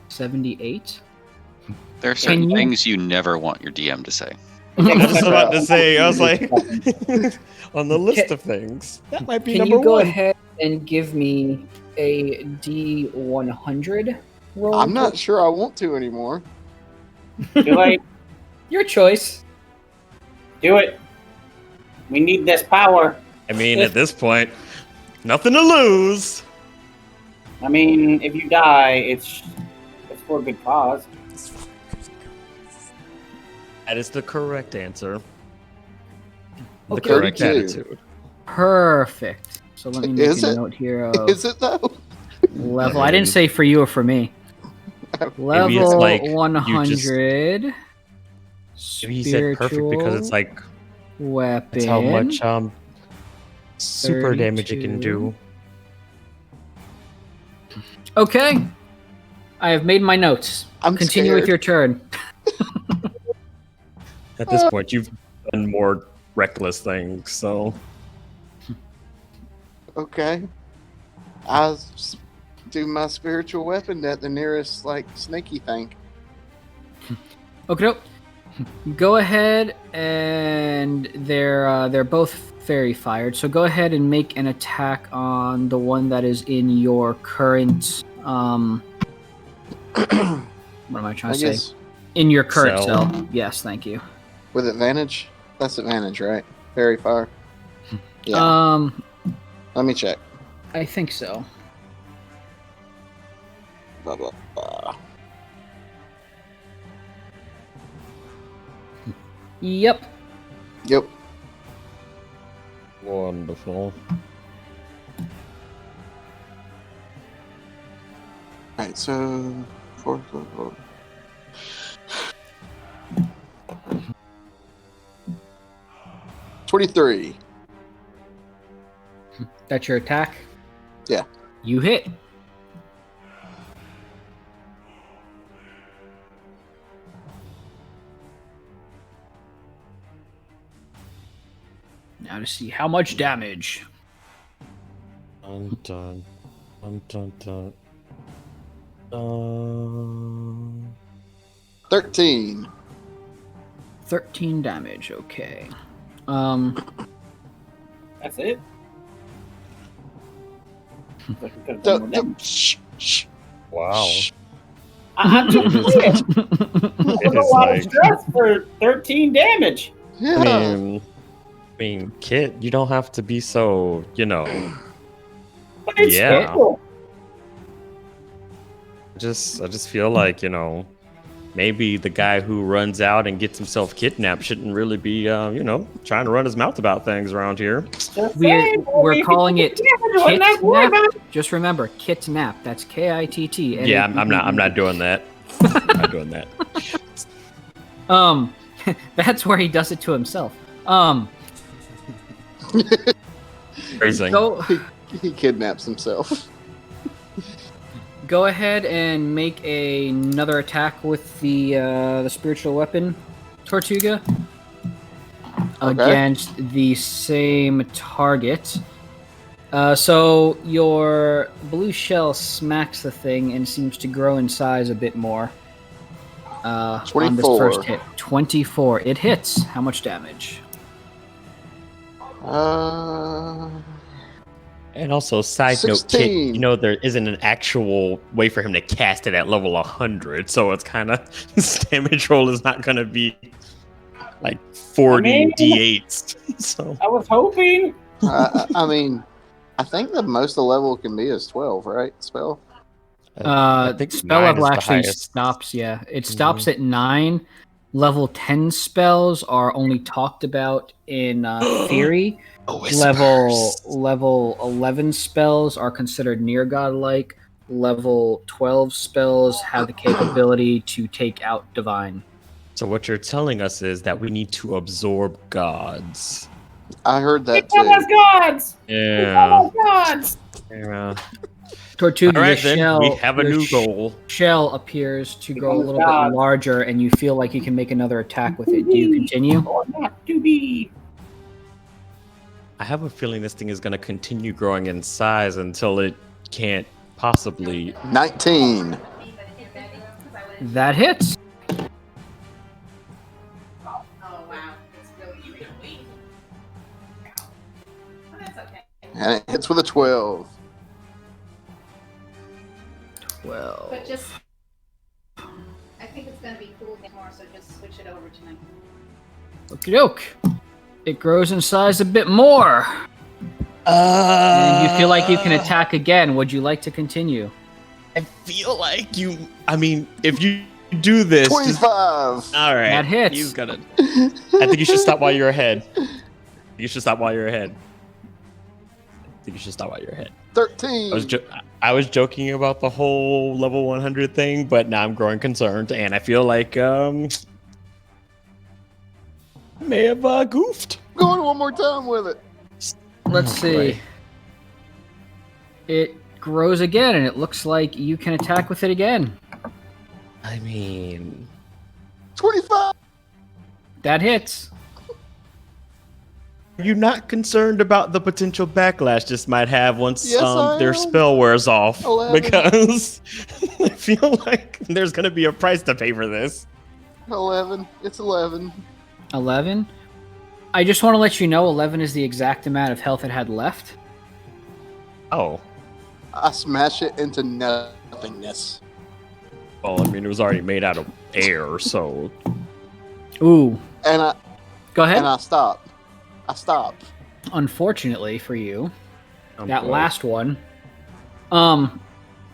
Speaker 1: 78?
Speaker 4: There are certain things you never want your DM to say.
Speaker 3: I was just about to say, I was like, on the list of things, that might be number one.
Speaker 1: Can you go ahead and give me a D100 roll?
Speaker 2: I'm not sure I want to anymore.
Speaker 5: Do it.
Speaker 1: Your choice.
Speaker 5: Do it. We need this power.
Speaker 3: I mean, at this point, nothing to lose.
Speaker 5: I mean, if you die, it's for a good cause.
Speaker 3: That is the correct answer. The
Speaker 1: Okay.
Speaker 3: correct
Speaker 2: 32.
Speaker 3: attitude.
Speaker 1: Perfect. So let me make
Speaker 2: Is
Speaker 1: a
Speaker 2: it?
Speaker 1: note here of
Speaker 2: Is it though?
Speaker 1: level. I didn't say for you or for me.
Speaker 3: Maybe it's
Speaker 1: Level
Speaker 3: like you
Speaker 1: 100.
Speaker 3: Maybe he said perfect because it's like
Speaker 1: weapon.
Speaker 3: that's how much super damage it can
Speaker 1: 32.
Speaker 3: do.
Speaker 1: Okay. I have made my notes.
Speaker 2: I'm
Speaker 1: Continue
Speaker 2: scared.
Speaker 1: with your turn.
Speaker 3: At this point, you've done more reckless things, so
Speaker 2: Okay. I'll do my spiritual weapon at the nearest like snaky thing.
Speaker 1: Okay. Go ahead, and they're both fairy fired. So go ahead and make an attack on the one that is in your current. What am I trying to say?
Speaker 2: guess
Speaker 1: In your current
Speaker 3: Cell.
Speaker 1: cell. Yes, thank you.
Speaker 2: with advantage. That's advantage, right? Fairy fire. Yeah. Let me check.
Speaker 1: I think so.
Speaker 2: Blah blah blah.
Speaker 1: Yep.
Speaker 2: Yep.
Speaker 3: wonderful.
Speaker 2: Alright, so 4. 23.
Speaker 1: That's your attack?
Speaker 2: Yeah.
Speaker 1: You hit. Now to see how much damage.
Speaker 3: Dun, dun, dun, dun, dun.
Speaker 2: 13.
Speaker 1: 13 damage, okay.
Speaker 5: That's it. Like we could've done more damage.
Speaker 2: Shh, shh.
Speaker 3: Wow.
Speaker 5: I'm just
Speaker 3: It is-
Speaker 5: saying.
Speaker 3: It
Speaker 5: That's a
Speaker 3: is
Speaker 5: lot of
Speaker 3: like,
Speaker 5: stress for 13 damage.
Speaker 2: Yeah.
Speaker 3: I mean, Kit, you don't have to be so,
Speaker 5: But it's
Speaker 3: Yeah.
Speaker 5: cool.
Speaker 3: I just feel like, maybe the guy who runs out and gets himself kidnapped shouldn't really be, trying to run his mouth about things around here.
Speaker 5: Just saying,
Speaker 1: We're
Speaker 5: if
Speaker 1: calling
Speaker 5: you
Speaker 1: it
Speaker 5: get damage, wasn't that worried about
Speaker 1: Kitnap. Just remember, Kitnap. That's Kitt.
Speaker 3: Yeah, I'm not doing that. I'm not doing that.
Speaker 1: That's where he does it to himself.
Speaker 3: Phrasing.
Speaker 2: He kidnaps himself.
Speaker 1: Go ahead and make another attack with the spiritual weapon, Tortuga, against the same target. So your blue shell smacks the thing and seems to grow in size a bit more. On this
Speaker 2: 24.
Speaker 1: first hit, 24. It hits. How much damage?
Speaker 3: And also, side note,
Speaker 2: 16.
Speaker 3: Kit, there isn't an actual way for him to cast it at level 100, so it's kind of his damage roll is not going to be like 40 d8s. So
Speaker 5: I was hoping.
Speaker 2: I mean, I think the most the level can be is 12, right? Spell.
Speaker 3: I think
Speaker 1: Spell
Speaker 3: 9
Speaker 1: level
Speaker 3: is the
Speaker 1: actually
Speaker 3: highest.
Speaker 1: stops. Yeah, it stops at 9. Level 10 spells are only talked about in theory. Level 11 spells are considered near godlike. Level 12 spells have the capability to take out divine.
Speaker 3: So what you're telling us is that we need to absorb gods.
Speaker 2: I heard that
Speaker 5: Become us
Speaker 2: too.
Speaker 5: gods.
Speaker 3: Yeah.
Speaker 5: Become us gods.
Speaker 3: Yeah.
Speaker 1: Tortuga,
Speaker 3: All
Speaker 1: your
Speaker 3: right, then
Speaker 1: shell,
Speaker 3: we have a
Speaker 1: your
Speaker 3: new goal.
Speaker 1: shell appears to grow a
Speaker 5: Become
Speaker 1: little
Speaker 5: God.
Speaker 1: bit larger, and you feel like you can make another attack with it. Do you continue?
Speaker 5: Or not to be.
Speaker 3: I have a feeling this thing is going to continue growing in size until it can't possibly.
Speaker 2: 19.
Speaker 1: That hits.
Speaker 7: Oh wow, it's really weak. Well, that's okay.
Speaker 2: And it hits with a 12.
Speaker 1: 12.
Speaker 7: But just, I think it's gonna be cool more, so just switch it over tonight.
Speaker 1: Okie doke. It grows in size a bit more. And you feel like you can attack again. Would you like to continue?
Speaker 3: I feel like you. I mean, if you do this,
Speaker 2: 25.
Speaker 3: all right,
Speaker 1: That hits.
Speaker 3: You got it. I think you should stop while you're ahead. You should stop while you're ahead. I think you should stop while you're ahead.
Speaker 2: 13.
Speaker 3: I was joking about the whole level 100 thing, but now I'm growing concerned, and I feel like I may have goofed.
Speaker 2: Going one more time with it.
Speaker 1: Let's see.
Speaker 3: Right.
Speaker 1: It grows again, and it looks like you can attack with it again.
Speaker 3: I mean,
Speaker 2: 25.
Speaker 1: That hits.
Speaker 3: are you not concerned about the potential backlash this might have once
Speaker 2: Yes, I
Speaker 3: their
Speaker 2: am.
Speaker 3: spell wears off?
Speaker 2: 11.
Speaker 3: Because I feel like there's going to be a price to pay for this.
Speaker 2: 11. It's 11.
Speaker 1: 11. I just want to let you know 11 is the exact amount of health it had left.
Speaker 3: Oh.
Speaker 2: I smash it into nothingness.
Speaker 3: Well, I mean, it was already made out of air, so...
Speaker 1: Ooh.
Speaker 2: And
Speaker 1: Go ahead.
Speaker 2: I stop. I stop.
Speaker 1: Unfortunately for you,
Speaker 3: Oh,
Speaker 1: that
Speaker 3: boy.
Speaker 1: last one.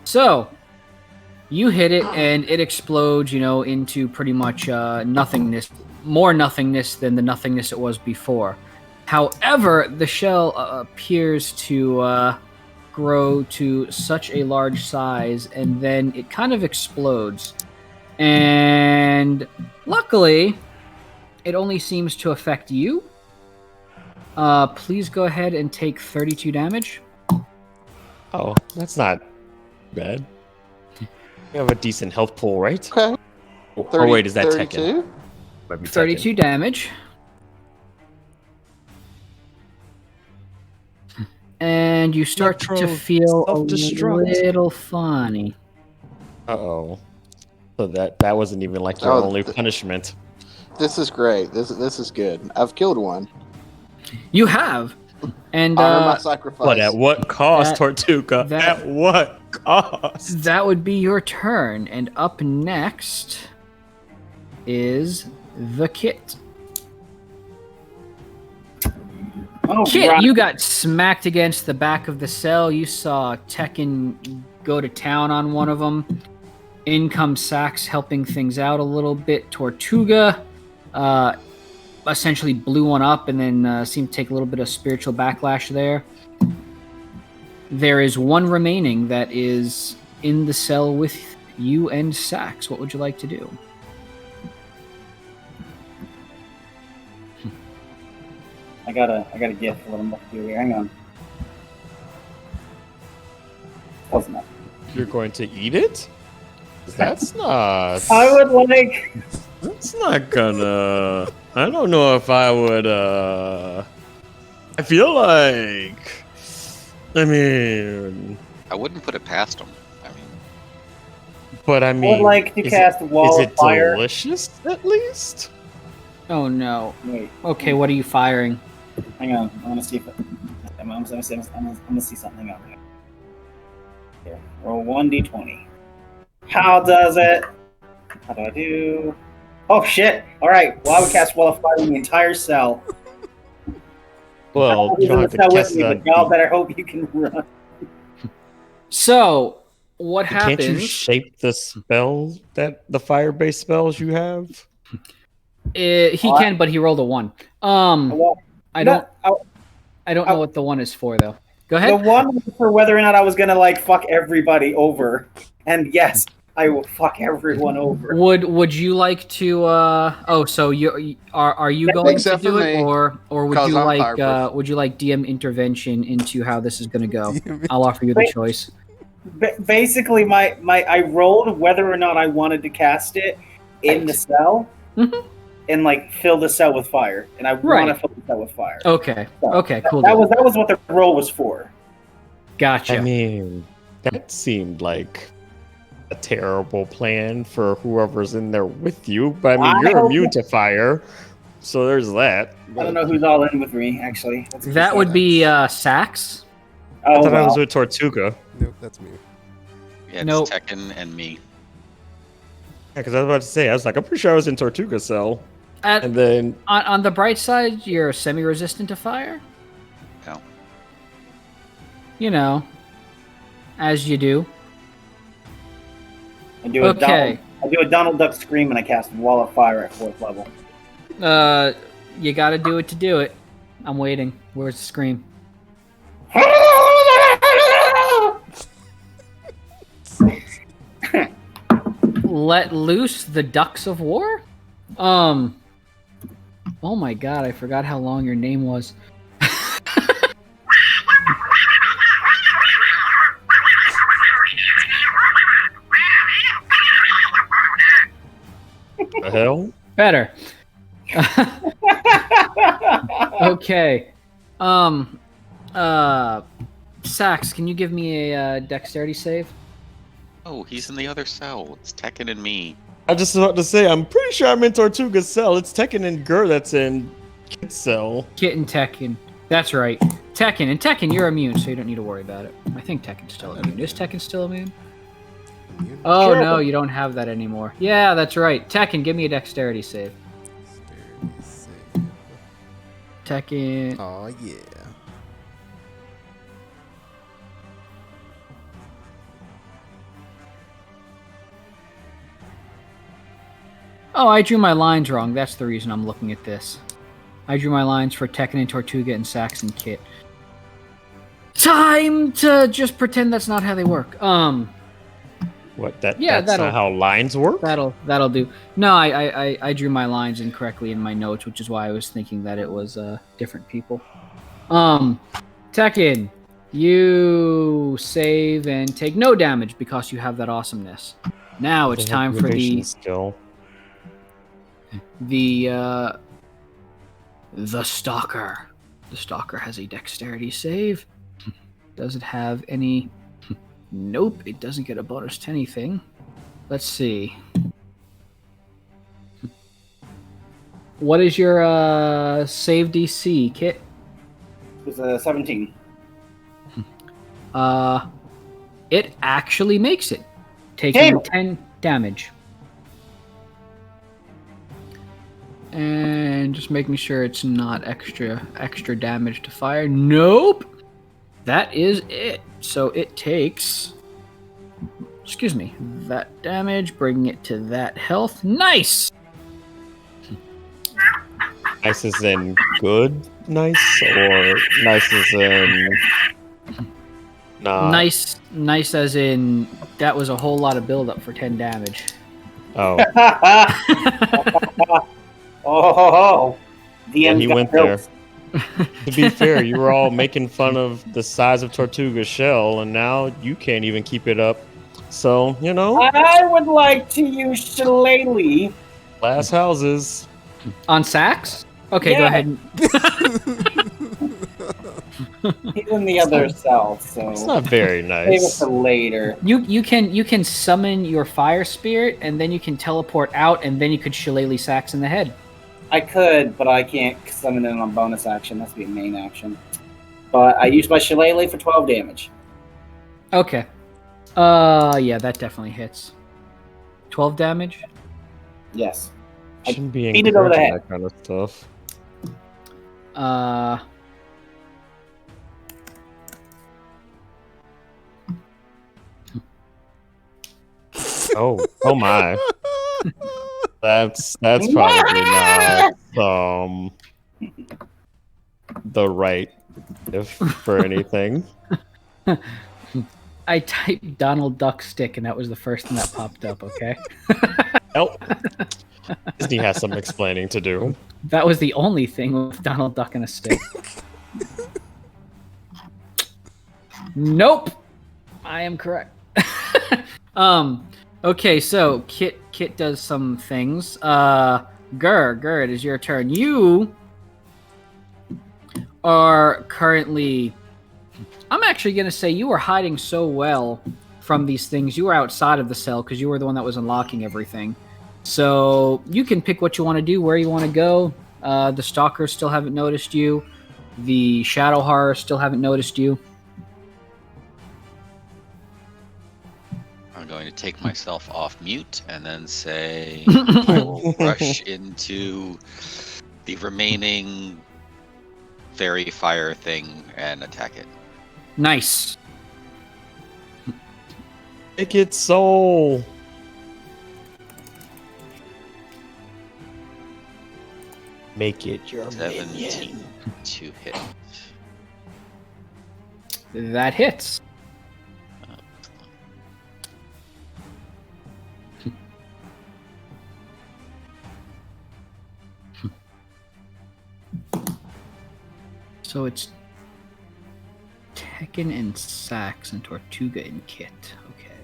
Speaker 1: So you hit it and it explodes, into pretty much nothingness, more nothingness than the nothingness it was before. However, the shell appears to grow to such a large size, and then it kind of explodes. And luckily, it only seems to affect you. Please go ahead and take 32 damage.
Speaker 3: Oh, that's not bad. You have a decent health pool, right?
Speaker 2: Okay.
Speaker 3: Or wait, is that Tekken?
Speaker 2: 32?
Speaker 3: Might be Tekken.
Speaker 1: 32 damage. And you start to
Speaker 3: Electro
Speaker 1: feel a
Speaker 3: self-destruct.
Speaker 1: little funny.
Speaker 3: Uh-oh. So that wasn't even like your
Speaker 2: Oh,
Speaker 3: only punishment.
Speaker 2: This is great. This is good. I've killed one.
Speaker 1: You have. And
Speaker 2: Honor my sacrifice.
Speaker 3: But at what cost,
Speaker 1: that-
Speaker 3: Tortuga?
Speaker 1: that-
Speaker 3: At what cost?
Speaker 1: that would be your turn. And up next is the Kit.
Speaker 5: Oh,
Speaker 1: Kit,
Speaker 5: right.
Speaker 1: you got smacked against the back of the cell. You saw Tekken go to town on one of them. In comes Sax helping things out a little bit. Tortuga essentially blew one up and then seemed to take a little bit of spiritual backlash there. There is one remaining that is in the cell with you and Sax. What would you like to do?
Speaker 5: I got a gift for what I'm about to do here. Hang on. Close enough.
Speaker 3: You're going to eat it? That's not...
Speaker 5: I would like.
Speaker 3: That's not gonna... I don't know if I would, I feel like... I mean...
Speaker 4: I wouldn't put it past them. I mean,
Speaker 3: But I
Speaker 5: I would
Speaker 3: mean...
Speaker 5: like to cast Wall
Speaker 3: Is
Speaker 5: of
Speaker 3: it
Speaker 5: Fire.
Speaker 3: delicious, at least?
Speaker 1: Oh no.
Speaker 5: Wait,
Speaker 1: Okay, what are you firing?
Speaker 5: hang on. I want to see if I'm gonna see something. Hang on. Here, roll 1d20. How does it? How do I do? Oh shit! All right. Well, I would cast Wall of Fire in the entire cell.
Speaker 3: Well, you don't have to
Speaker 5: Cell with
Speaker 3: cast
Speaker 5: me,
Speaker 3: that.
Speaker 5: but y'all better hope you can run.
Speaker 1: So, what happens?
Speaker 3: Can't you shape the spell that the fire-based spells you have?
Speaker 1: He can, but he rolled a 1.
Speaker 5: Well,
Speaker 1: I don't
Speaker 5: no,
Speaker 1: know what the 1 is for though. Go
Speaker 5: the
Speaker 1: ahead.
Speaker 5: one was for whether or not I was gonna fuck everybody over, and yes, I will fuck everyone over.
Speaker 1: Would you like to? So you are you going
Speaker 2: Except
Speaker 1: to do
Speaker 2: for
Speaker 1: it,
Speaker 2: me,
Speaker 1: or would
Speaker 2: 'cause
Speaker 1: you
Speaker 2: I'm
Speaker 1: like
Speaker 2: fireproof.
Speaker 1: would you like DM intervention into how this is going to go? I'll offer you the
Speaker 5: Wait.
Speaker 1: choice.
Speaker 5: Basically, I rolled whether or not I wanted to cast it in the cell,
Speaker 1: Mhm.
Speaker 5: and fill the cell with fire, and I want
Speaker 1: Right.
Speaker 5: to fill the cell with fire.
Speaker 1: Okay. Okay. Cool.
Speaker 5: That was what the roll was for.
Speaker 1: Gotcha.
Speaker 3: I mean, that seemed like a terrible plan for whoever's in there with you. But I mean,
Speaker 5: I
Speaker 3: you're
Speaker 5: hope-
Speaker 3: immune to fire, so there's that.
Speaker 5: I don't know who's all in with me, actually.
Speaker 1: that would be Sax.
Speaker 5: Oh,
Speaker 3: I thought I was
Speaker 5: well.
Speaker 3: with Tortuga.
Speaker 6: Nope, that's me.
Speaker 4: yeah, it's
Speaker 1: Nope.
Speaker 4: Tekken and me.
Speaker 3: Yeah, because I was about to say, I was like, I'm pretty sure I was in Tortuga's cell.
Speaker 1: At,
Speaker 3: And then,
Speaker 1: on the bright side, you're semi-resistant to fire.
Speaker 4: No.
Speaker 1: you know, as you do.
Speaker 5: I do
Speaker 1: Okay.
Speaker 5: I do a Donald Duck scream and I cast Wall of Fire at 4th level.
Speaker 1: You gotta do it to do it. I'm waiting. Where's the scream? Let loose the ducks of war? Oh my god, I forgot how long your name was.
Speaker 3: The hell?
Speaker 1: Better. Okay. Sax, can you give me a dexterity save?
Speaker 4: Oh, he's in the other cell. It's Tekken and me.
Speaker 3: I just about to say, I'm pretty sure I'm in Tortuga's cell. It's Tekken and Gur that's in Kit's cell.
Speaker 1: Kit and Tekken. That's right. Tekken. And Tekken, you're immune, so you don't need to worry about it. I think Tekken's still immune. Is Tekken still immune? Oh,
Speaker 6: Sure.
Speaker 1: no, you don't have that anymore. Yeah, that's right. Tekken, give me a dexterity save.
Speaker 6: Dexterity save.
Speaker 1: Tekken.
Speaker 6: Oh yeah.
Speaker 1: Oh, I drew my lines wrong. That's the reason I'm looking at this. I drew my lines for Tekken and Tortuga and Sax and Kit. Time to just pretend that's not how they work.
Speaker 3: What?
Speaker 1: Yeah,
Speaker 3: that's not how lines work?
Speaker 1: That'll do. No, I drew my lines incorrectly in my notes, which is why I was thinking that it was different people. Tekken, you save and take no damage because you have that awesomeness. Now it's time for the
Speaker 3: skill.
Speaker 1: the Stalker. The Stalker has a dexterity save. Does it have any? Nope, it doesn't get a bonus to anything. Let's see. What is your save DC, Kit?
Speaker 5: It was 17.
Speaker 1: It actually makes it, taking
Speaker 5: Damn.
Speaker 1: 10 damage. And just making sure it's not extra damage to fire. Nope. That is it. So it takes, excuse me, that damage, bringing it to that health. Nice.
Speaker 3: Nice as in good nice, or nice as in nah?
Speaker 1: Nice as in that was a whole lot of buildup for 10 damage.
Speaker 3: Oh,
Speaker 5: Oh, the
Speaker 3: yeah,
Speaker 5: end
Speaker 3: he
Speaker 5: got
Speaker 3: went
Speaker 5: built.
Speaker 3: there. To be fair, you were all making fun of the size of Tortuga's shell, and now you can't even keep it up. So, you know,
Speaker 5: I would like to use Shillelagh.
Speaker 3: glass houses.
Speaker 1: On Sax? Okay, go
Speaker 5: Yeah.
Speaker 1: ahead.
Speaker 5: He's in the other cell, so
Speaker 3: It's not very
Speaker 5: save it
Speaker 3: nice.
Speaker 5: for later.
Speaker 1: You can summon your fire spirit, and then you can teleport out, and then you could shillelagh Sax in the head.
Speaker 5: I could, but I can't summon it on bonus action. That's be a main action. But I used my Shillelagh for 12 damage.
Speaker 1: Okay. Yeah, that definitely hits. 12 damage?
Speaker 5: Yes.
Speaker 3: Shouldn't be
Speaker 5: beat it over the
Speaker 3: encouraging
Speaker 5: head.
Speaker 3: that kind of stuff. Oh my. That's probably not the right if for anything.
Speaker 1: I typed Donald Duck stick, and that was the first thing that popped up, okay?
Speaker 3: Oh, Disney has some explaining to do.
Speaker 1: That was the only thing with Donald Duck and a stick. Nope. I am correct. Okay, so Kit does some things. Gur, it is your turn. You are currently, I'm actually going to say you were hiding so well from these things. You were outside of the cell because you were the one that was unlocking everything. So you can pick what you want to do, where you want to go. The Stalkers still haven't noticed you. The Shadow Horror still haven't noticed you.
Speaker 4: I'm going to take myself off mute and then say I will rush into the remaining fairy fire thing and attack it.
Speaker 1: Nice.
Speaker 3: Make it soul. Make it your
Speaker 4: 17 to hit.
Speaker 1: That hits. So it's Tekken and Sax and Tortuga and Kit. Okay.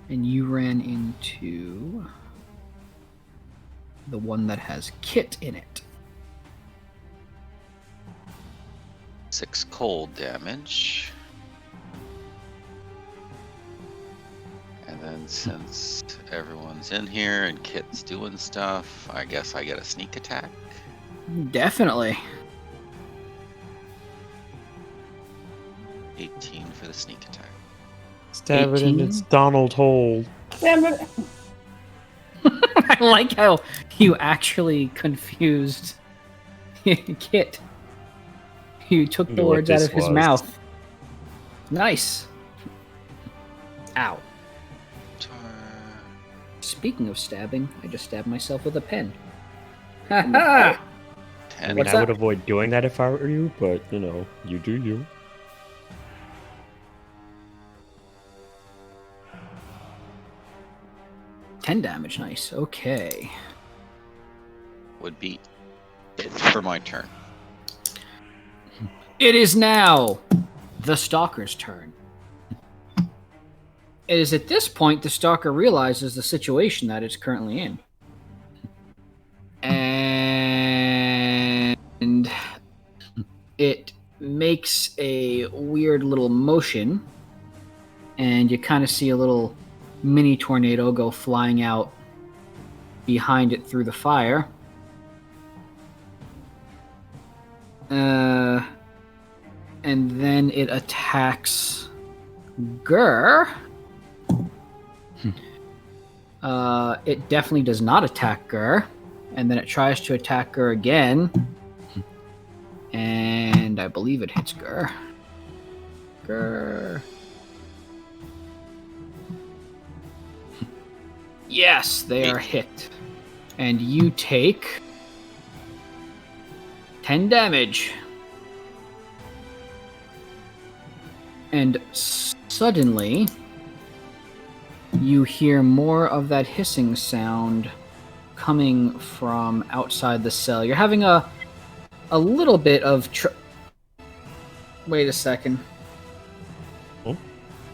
Speaker 1: And you ran into the one that has Kit in it.
Speaker 4: 6 cold damage. And then since everyone's in here and Kit's doing stuff, I guess I get a sneak attack.
Speaker 1: Definitely.
Speaker 4: 18 for the sneak attack.
Speaker 3: Stab it in
Speaker 1: 18?
Speaker 3: its Donald hole.
Speaker 5: Damn it.
Speaker 1: I like how you actually confused Kit. You took the
Speaker 3: Knew what
Speaker 1: words out
Speaker 3: this
Speaker 1: of his
Speaker 3: was.
Speaker 1: mouth. Nice. Ow. Speaking of stabbing, I just stabbed myself with a pen. Ha ha!
Speaker 4: 10.
Speaker 3: I mean,
Speaker 1: What's
Speaker 3: I
Speaker 1: that?
Speaker 3: would avoid doing that if I were you, but you know, you do you.
Speaker 1: $10 damage, nice. Okay.
Speaker 4: Would be it for my turn.
Speaker 1: It is now the Stalker's turn. It is at this point the Stalker realizes the situation that it's currently in. And it makes a weird little motion, and you kind of see a little mini tornado go flying out behind it through the fire. And then it attacks Gur. It definitely does not attack Gur. And then it tries to attack Gur again. And I believe it hits Gur. Gur. Yes, they are hit. And you take 10 damage. And suddenly, you hear more of that hissing sound coming from outside the cell. You're having a little bit of wait a second.
Speaker 3: Oh?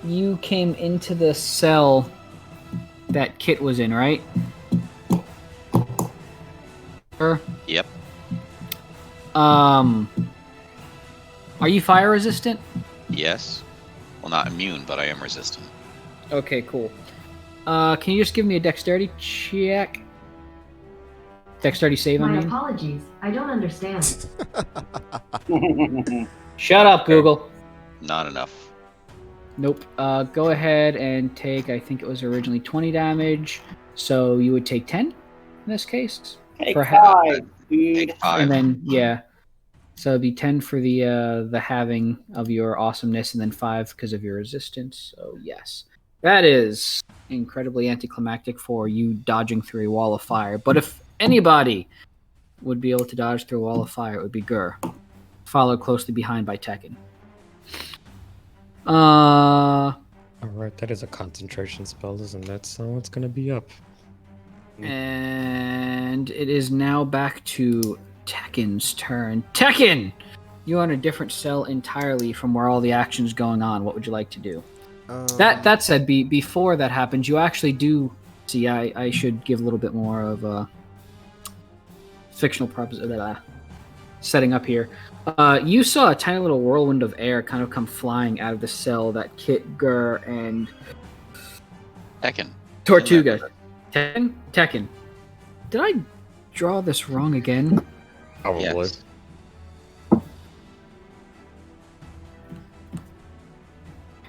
Speaker 1: You came into the cell that Kit was in, right?
Speaker 4: Yep.
Speaker 1: Are you fire resistant?
Speaker 4: Yes. Well, not immune, but I am resistant.
Speaker 1: Okay, cool. Can you just give me a dexterity check? Dexterity save, I
Speaker 8: My
Speaker 1: mean.
Speaker 8: apologies. I don't understand.
Speaker 1: Shut up, Google.
Speaker 4: Not enough.
Speaker 1: Nope. Go ahead and take, I think it was originally 20 damage, so you would take 10 in this case.
Speaker 5: Take
Speaker 1: For
Speaker 5: 5, dude.
Speaker 4: Take 5.
Speaker 1: And then, yeah. So it'd be 10 for the halving of your awesomeness, and then 5 because of your resistance. So yes. That is incredibly anticlimactic for you dodging through a wall of fire. But if anybody would be able to dodge through a wall of fire, it would be Gur, followed closely behind by Tekken.
Speaker 3: Alright, that is a concentration spell, isn't that? So it's gonna be up.
Speaker 1: And it is now back to Tekken's turn. Tekken! You're on a different cell entirely from where all the action's going on. What would you like to do? That said, before that happens, you actually do see. I should give a little bit more of a fictional setting up here. You saw a tiny little whirlwind of air kind of come flying out of the cell that Kit, Gur, and
Speaker 4: Tekken.
Speaker 1: Tortuga. Tekken. Did I draw this wrong again?
Speaker 3: Probably.
Speaker 4: Yes.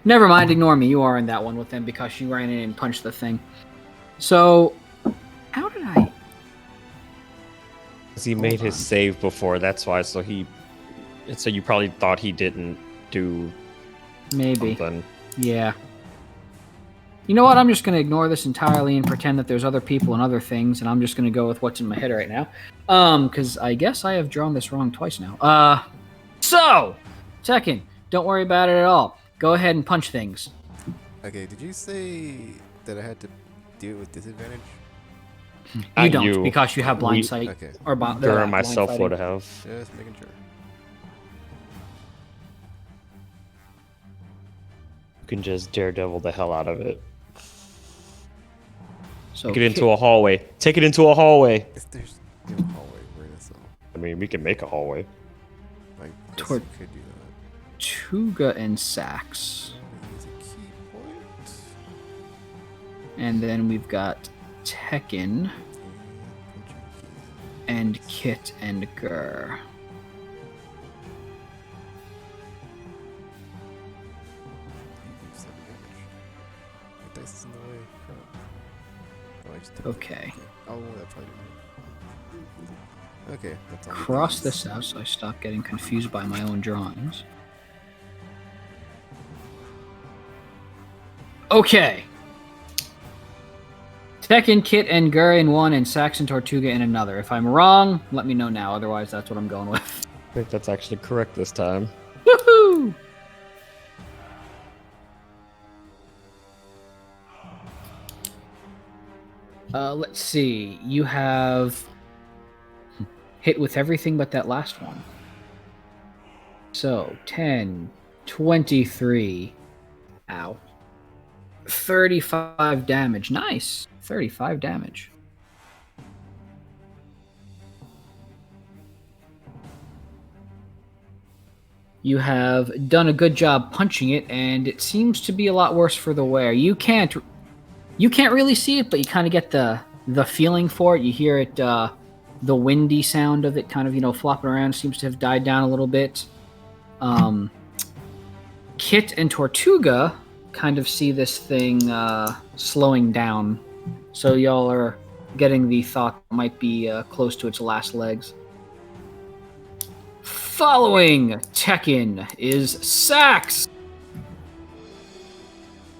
Speaker 1: Never mind, ignore me. You are in that one with them because you ran in and punched the thing. So, how did I?
Speaker 3: 'Cause he made his save before, that's why. So you probably thought he didn't do
Speaker 1: Maybe.
Speaker 3: something.
Speaker 1: Yeah. You know what? I'm just going to ignore this entirely and pretend that there's other people and other things, and I'm just going to go with what's in my head right now. Because I guess I have drawn this wrong twice now. So, Tekken, don't worry about it at all. Go ahead and punch things.
Speaker 6: Okay, did you say that I had to deal with disadvantage?
Speaker 1: You don't, because you have blind sight.
Speaker 6: Okay,
Speaker 1: Or
Speaker 3: Dur and myself would have.
Speaker 6: just making sure.
Speaker 3: You can just daredevil the hell out of it.
Speaker 1: So
Speaker 3: Take it into a hallway. Take it into a hallway.
Speaker 6: If there's no hallway, where is it?
Speaker 3: I mean, we can make a hallway.
Speaker 6: Like,
Speaker 1: Toward-
Speaker 6: could do that.
Speaker 1: Tuga and Sax.
Speaker 6: Use a key point.
Speaker 1: And then we've got Tekken and Kit and Gur.
Speaker 6: My dice is in the way. Crap. Oh, I just did
Speaker 1: Okay.
Speaker 6: that. Oh, that probably didn't. Okay, that's all.
Speaker 1: Cross this out so I stop getting confused by my own drawings. Okay. Tekken, Kit, and Gur in one, and Sax and Tortuga in another. If I'm wrong, let me know now. Otherwise, that's what I'm going with.
Speaker 3: I think that's actually correct this time.
Speaker 1: Woohoo! Let's see. You have hit with everything but that last one. So, 10, 23. Ow. 35 damage. Nice. 35 damage. You have done a good job punching it, and it seems to be a lot worse for the wear. You can't really see it, but you kind of get the feeling for it. You hear it, the windy sound of it kind of, flopping around seems to have died down a little bit. Kit and Tortuga kind of see this thing slowing down. So y'all are getting the thought it might be close to its last legs. Following Tekken is Sax.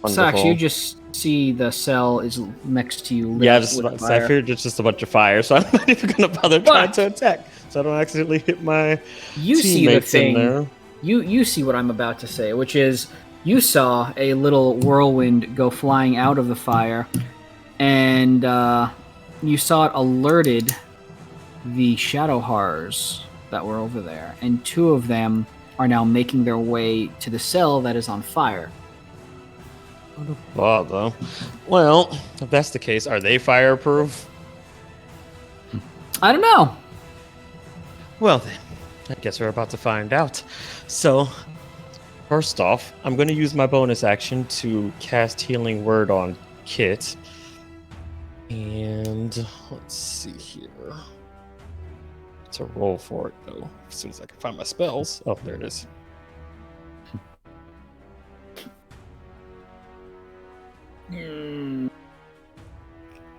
Speaker 3: Wonderful.
Speaker 1: Sax, you just see the cell is next to you.
Speaker 3: Yeah,
Speaker 1: with
Speaker 3: I figured it's just a bunch of fire, so I'm not even gonna bother trying to attack, so I don't accidentally hit my
Speaker 1: you see the
Speaker 3: teammates in
Speaker 1: thing.
Speaker 3: there.
Speaker 1: You see what I'm about to say, which is you saw a little whirlwind go flying out of the fire, and you saw it alerted the shadow horrors that were over there, and 2 of them are now making their way to the cell that is on fire.
Speaker 3: Oh, though. Well, if that's the case, are they fireproof?
Speaker 1: I don't know.
Speaker 3: Well then, I guess we're about to find out. So, first off, I'm going to use my bonus action to cast Healing Word on Kit. And let's see here. To roll for it, though, as soon as I can find my spells. Oh, there it is.
Speaker 1: Mm.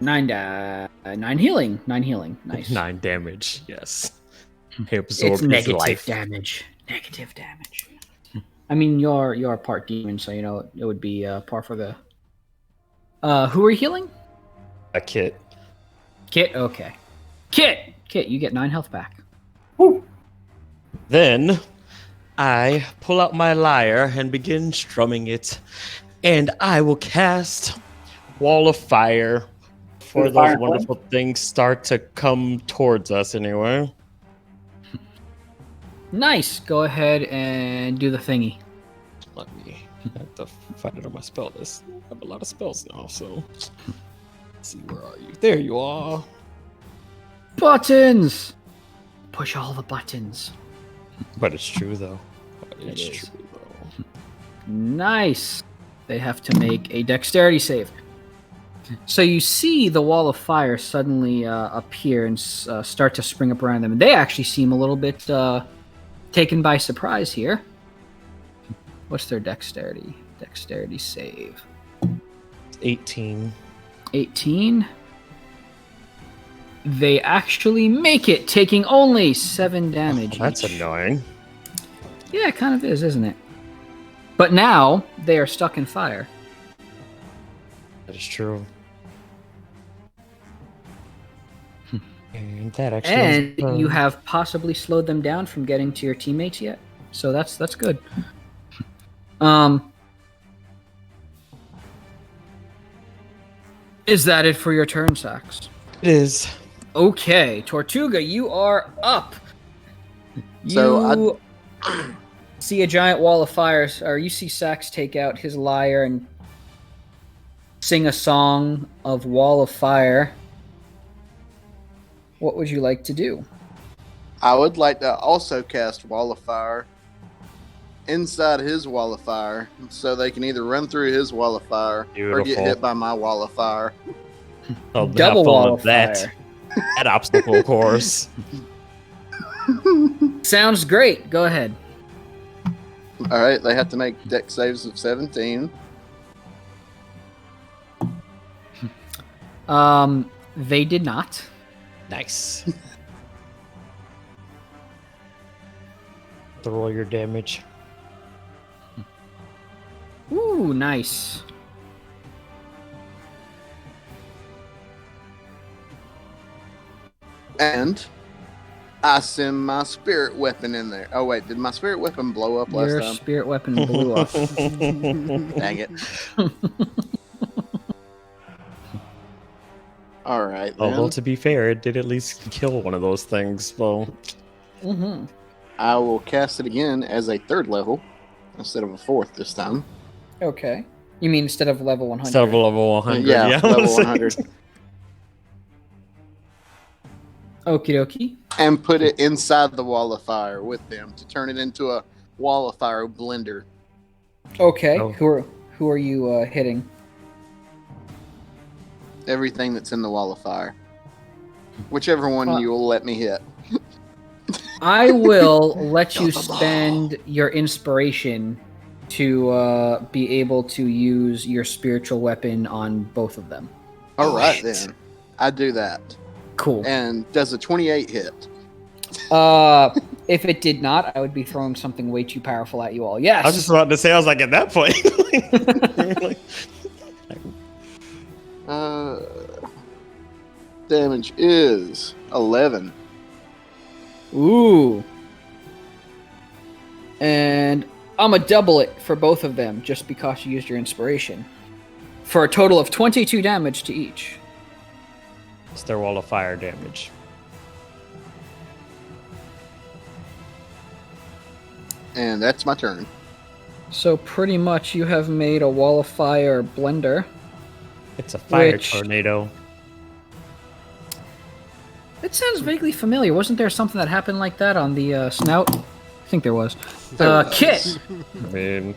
Speaker 1: 9 healing. 9 healing. Nice.
Speaker 3: 9 damage, yes. He absorbed
Speaker 1: It's
Speaker 3: his
Speaker 1: negative
Speaker 3: life.
Speaker 1: damage. Negative damage. I mean, you're part demon, so it would be par for the. Who are you healing?
Speaker 3: A Kit.
Speaker 1: Kit. Okay. Kit, you get 9 health back.
Speaker 5: Woo.
Speaker 3: Then I pull out my lyre and begin strumming it, and I will cast Wall of Fire before
Speaker 5: Is the fire
Speaker 3: those wonderful things start to come towards us anyway.
Speaker 1: Nice. Go ahead and do the thingy.
Speaker 3: Let me have to find it on my spell list. I have a lot of spells now, so let's see, where are you? There you are.
Speaker 1: Buttons. Push all the buttons.
Speaker 3: But it's true though.
Speaker 1: It is.
Speaker 3: True though.
Speaker 1: Nice. They have to make a dexterity save. So you see the wall of fire suddenly appear and start to spring up around them. They actually seem a little bit taken by surprise here. What's their dexterity? Dexterity save.
Speaker 3: 18.
Speaker 1: 18. They actually make it, taking only 7 damage.
Speaker 3: That's
Speaker 1: each.
Speaker 3: annoying.
Speaker 1: Yeah, it kind of is, isn't it? But now they are stuck in fire.
Speaker 3: That is true. And that actually.
Speaker 1: And you have possibly slowed them down from getting to your teammates yet. So that's good. Is that it for your turn, Sax?
Speaker 3: It is.
Speaker 1: Okay, Tortuga, you are up.
Speaker 2: So
Speaker 1: You see a giant wall of fire, or you see Sax take out his lyre and sing a song of wall of fire. What would you like to do?
Speaker 2: I would like to also cast Wall of Fire inside his Wall of Fire, so they can either run through his Wall of Fire or get
Speaker 3: Beautiful.
Speaker 2: hit by my Wall of Fire.
Speaker 3: I'll have
Speaker 1: Double
Speaker 3: fun
Speaker 1: wall
Speaker 3: with
Speaker 1: of
Speaker 3: that.
Speaker 1: fire.
Speaker 3: That obstacle course.
Speaker 1: Sounds great. Go ahead.
Speaker 2: All right, they have to make dex saves of 17.
Speaker 1: They did not.
Speaker 3: Nice. Roll your damage.
Speaker 1: Ooh, nice.
Speaker 2: And I send my spirit weapon in there. Oh, wait, did my spirit weapon blow up last
Speaker 1: Your
Speaker 2: time?
Speaker 1: spirit weapon blew up.
Speaker 2: Dang it. All right, then.
Speaker 3: Although, to be fair, it did at least kill one of those things. Well,
Speaker 1: Mm-hmm.
Speaker 2: I will cast it again as a 3rd level instead of a 4th this time.
Speaker 1: Okay. You mean instead of level 100?
Speaker 3: instead of level 100.
Speaker 2: Yeah, level 100.
Speaker 1: Okie dokie.
Speaker 2: And put it inside the Wall of Fire with them to turn it into a Wall of Fire blender.
Speaker 1: Okay.
Speaker 3: Oh.
Speaker 1: Who are you hitting?
Speaker 2: Everything that's in the Wall of Fire. Whichever one you will let me hit.
Speaker 1: I will let you spend your inspiration to be able to use your spiritual weapon on both of them.
Speaker 2: All right, then. I do that.
Speaker 1: Cool.
Speaker 2: And does a 28 hit?
Speaker 1: If it did not, I would be throwing something way too powerful at you all. Yes.
Speaker 3: I was just about to say, I was like, at that point.
Speaker 2: Damage is 11.
Speaker 1: Ooh. And I'm going to double it for both of them just because you used your inspiration. For a total of 22 damage to each.
Speaker 3: It's their wall of fire damage.
Speaker 2: And that's my turn.
Speaker 1: So pretty much you have made a wall of fire blender.
Speaker 3: It's a fire
Speaker 1: Which-
Speaker 3: tornado.
Speaker 1: It sounds vaguely familiar. Wasn't there something that happened like that on the snout? I think there was.
Speaker 2: There was.
Speaker 1: Kit!
Speaker 3: I mean,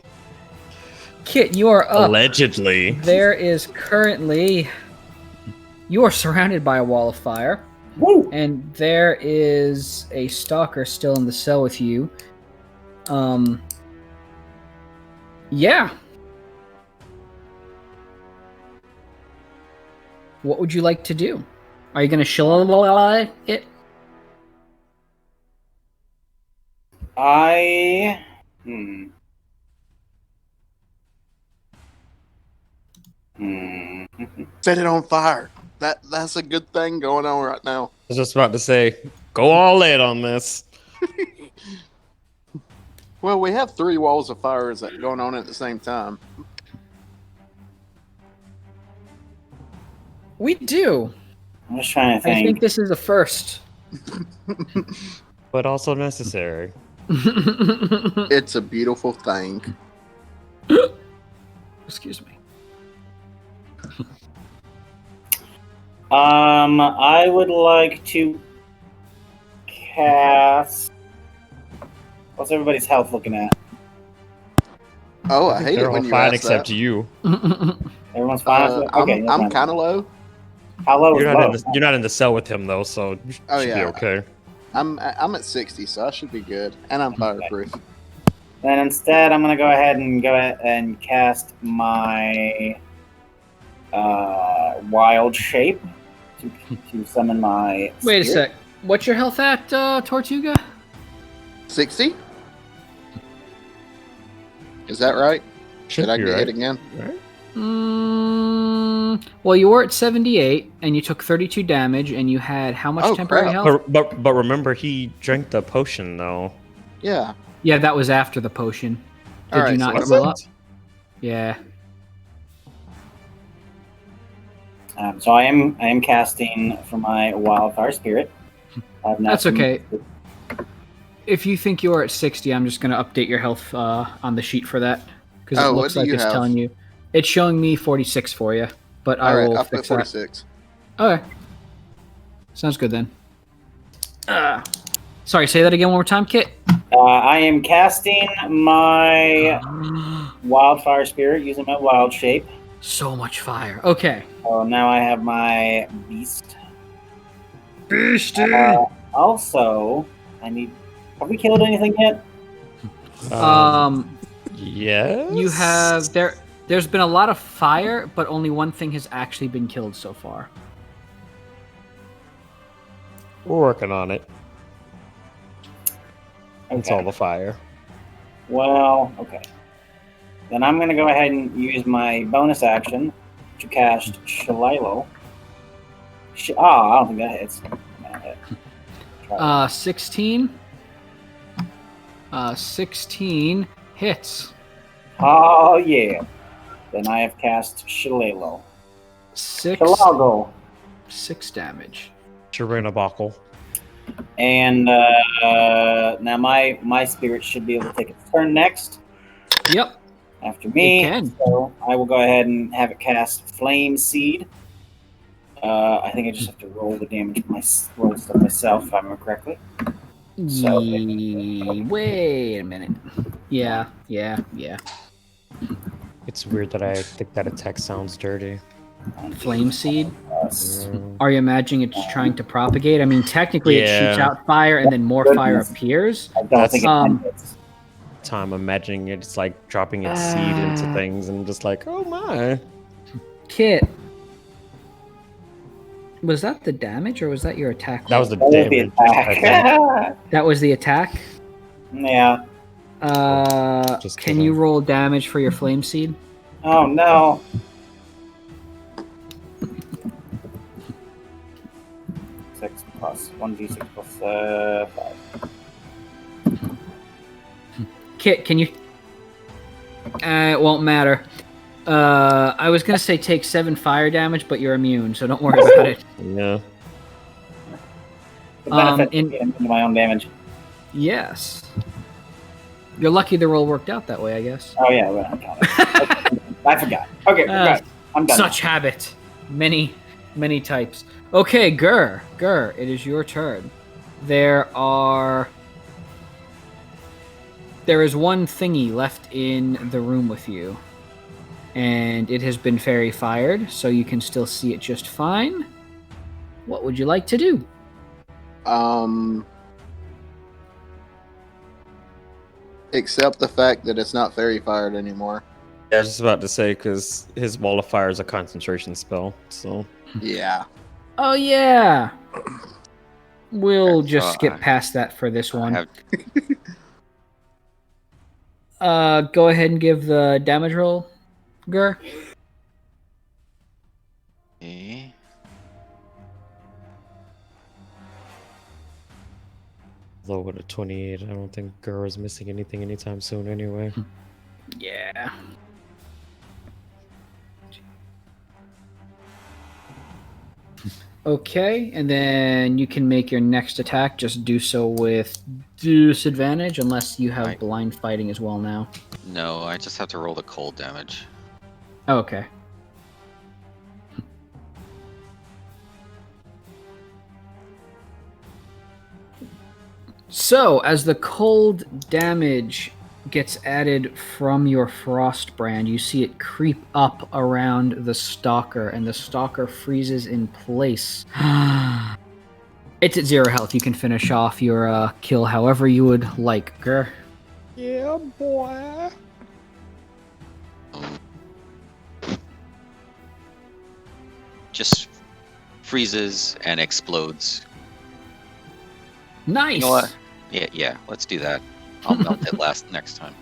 Speaker 1: Kit, you are up.
Speaker 3: allegedly.
Speaker 1: There is currently... You are surrounded by a wall of fire.
Speaker 5: Woo!
Speaker 1: And there is a stalker still in the cell with you. Yeah. What would you like to do? Are you going to shill it?
Speaker 2: Set it on fire. That's a good thing going on right now.
Speaker 3: I was just about to say, go all in on this.
Speaker 2: Well, we have 3 walls of fires that going on at the same time.
Speaker 1: We do.
Speaker 5: I'm just trying to
Speaker 1: I think
Speaker 5: think.
Speaker 1: this is a first.
Speaker 3: But also necessary.
Speaker 2: It's a beautiful thing.
Speaker 1: Excuse me.
Speaker 5: I would like to cast. What's everybody's health looking at?
Speaker 2: Oh, I hate
Speaker 3: They're
Speaker 2: it
Speaker 3: all
Speaker 2: when you
Speaker 3: fine
Speaker 2: ask
Speaker 3: except
Speaker 2: that.
Speaker 3: you.
Speaker 5: Everyone's fine. Okay,
Speaker 2: I'm kind of low.
Speaker 5: How low is
Speaker 3: You're not,
Speaker 5: low?
Speaker 3: you're not in the cell with him though, so you
Speaker 2: Oh,
Speaker 3: should be
Speaker 2: yeah.
Speaker 3: okay.
Speaker 2: I'm at 60, so I should be good. And I'm fireproof.
Speaker 5: Then instead, I'm gonna go ahead and cast my wild shape to summon my.
Speaker 1: Wait a
Speaker 5: spirit.
Speaker 1: sec. What's your health at, Tortuga?
Speaker 2: 60? Is that right? Did I
Speaker 3: be
Speaker 2: get
Speaker 3: right.
Speaker 2: hit again?
Speaker 3: Right?
Speaker 1: Well, you were at 78, and you took 32 damage, and you had how much
Speaker 2: Oh,
Speaker 1: temporary
Speaker 2: crap.
Speaker 1: health?
Speaker 3: But remember, he drank the potion though.
Speaker 2: Yeah.
Speaker 1: Yeah, that was after the potion. Did
Speaker 2: Alright,
Speaker 1: you
Speaker 2: so
Speaker 1: not
Speaker 2: what's
Speaker 1: roll
Speaker 2: it?
Speaker 1: up? Yeah.
Speaker 5: So I am casting for my wildfire spirit.
Speaker 1: That's okay. If you think you're at 60, I'm just going to update your health on the sheet for that. Because it
Speaker 2: Oh, what
Speaker 1: looks
Speaker 2: do
Speaker 1: like
Speaker 2: you
Speaker 1: it's
Speaker 2: have?
Speaker 1: telling you. It's showing me 46 for you, but I
Speaker 2: Alright,
Speaker 1: will
Speaker 2: I put
Speaker 1: fix that.
Speaker 2: 46.
Speaker 1: Okay. Sounds good then. Sorry, say that again one more time, Kit.
Speaker 5: I am casting my wildfire spirit using my wild shape.
Speaker 1: So much fire. Okay.
Speaker 5: So now I have my beast.
Speaker 1: Beastie!
Speaker 5: Also, I need. Have we killed anything yet?
Speaker 3: Yes.
Speaker 1: You have there's been a lot of fire, but only one thing has actually been killed so far.
Speaker 3: We're working on it. It's
Speaker 5: Okay.
Speaker 3: all the fire.
Speaker 5: Well, okay. Then I'm going to go ahead and use my bonus action to cast Shillelagh. I don't think that hits. That hit. Try that.
Speaker 1: 16. 16 hits.
Speaker 5: Oh, yeah. Then I have cast Shillelagh.
Speaker 1: 6
Speaker 5: Shillelagh.
Speaker 1: damage.
Speaker 3: Sharina Buckle.
Speaker 5: And now my spirit should be able to take its turn next
Speaker 1: Yep.
Speaker 5: after me.
Speaker 1: It can.
Speaker 5: So I will go ahead and have it cast Flame Seed. I think I just have to roll the damage roll stuff myself, if I remember correctly. So-
Speaker 1: Wait a minute. Yeah.
Speaker 3: It's weird that I think that attack sounds dirty.
Speaker 1: Flame seed.
Speaker 5: Plus-
Speaker 1: Are you imagining it's trying to propagate? I mean, technically it shoots
Speaker 3: Yeah.
Speaker 1: out fire and then more fire appears.
Speaker 5: I don't
Speaker 3: That's-
Speaker 5: think it hits.
Speaker 3: Time imagining it's like dropping its seed into things and just like, oh my.
Speaker 1: Kit. Was that the damage or was that your attack?
Speaker 3: That was the
Speaker 5: That was the
Speaker 3: damage. I think.
Speaker 5: attack.
Speaker 1: That was the attack?
Speaker 5: Yeah.
Speaker 3: Just
Speaker 1: Can
Speaker 3: kidding.
Speaker 1: you roll damage for your flame seed?
Speaker 5: Oh no. Six plus 1d6 plus 5.
Speaker 1: Kit, can you... it won't matter. I was going to say take 7 fire damage, but you're immune, so don't worry about it.
Speaker 3: Yeah.
Speaker 5: The benefit
Speaker 1: in-
Speaker 5: of getting into my own damage.
Speaker 1: Yes. You're lucky the roll worked out that way, I guess.
Speaker 5: Oh yeah, well, I got it. I forgot. Okay, forgot. I'm done.
Speaker 1: Such habit. Many types. Okay, Gur, it is your turn. There is one thingy left in the room with you. And it has been fairy fired, so you can still see it just fine. What would you like to do?
Speaker 2: Except the fact that it's not fairy fired anymore.
Speaker 3: Yeah, I was just about to say, because his wall of fire is a concentration spell, so.
Speaker 2: Yeah.
Speaker 1: Oh, yeah. We'll
Speaker 4: Okay,
Speaker 1: just
Speaker 4: so
Speaker 1: skip
Speaker 4: I-
Speaker 1: past that for this
Speaker 4: I
Speaker 1: one.
Speaker 4: have
Speaker 1: Go ahead and give the damage roll, Gur.
Speaker 4: okay.
Speaker 3: Low with a 28. I don't think Gur is missing anything anytime soon anyway.
Speaker 1: Yeah. Okay, and then you can make your next attack. Just do so with disadvantage, unless you have
Speaker 4: Right.
Speaker 1: blind fighting as well now.
Speaker 4: No, I just have to roll the cold damage.
Speaker 1: Oh, okay. So, as the cold damage gets added from your frost brand, you see it creep up around the Stalker, and the Stalker freezes in place. It's at 0 health. You can finish off your kill however you would like, Gur.
Speaker 3: Yeah, boy.
Speaker 4: just freezes and explodes.
Speaker 1: Nice.
Speaker 4: You know what? Yeah, let's do that. I'll melt it next time.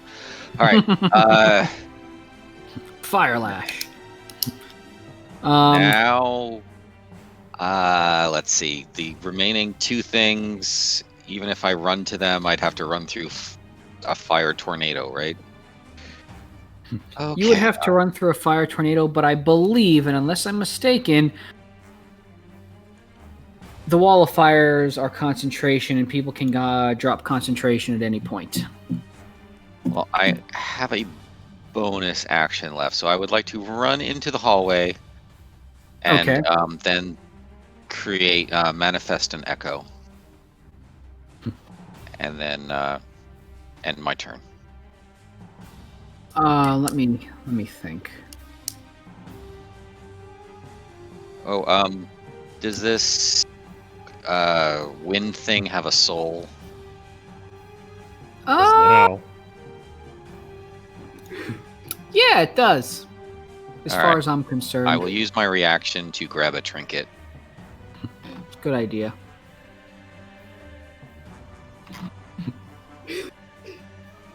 Speaker 4: All right.
Speaker 1: Fire lash.
Speaker 4: Now, let's see. The remaining 2 things, even if I run to them, I'd have to run through a fire tornado, right? Okay.
Speaker 1: You would have to run through a fire tornado, but I believe, and unless I'm mistaken, the wall of fires are concentration, and people can drop concentration at any point.
Speaker 4: Well, I have a bonus action left, so I would like to run into the hallway and then create manifest an echo, and then end my turn.
Speaker 1: Let me think.
Speaker 4: Does this wind thing have a soul?
Speaker 3: Now.
Speaker 1: Yeah, it does. As
Speaker 4: All
Speaker 1: far
Speaker 4: right.
Speaker 1: as I'm concerned.
Speaker 4: I will use my reaction to grab a trinket.
Speaker 1: Good idea.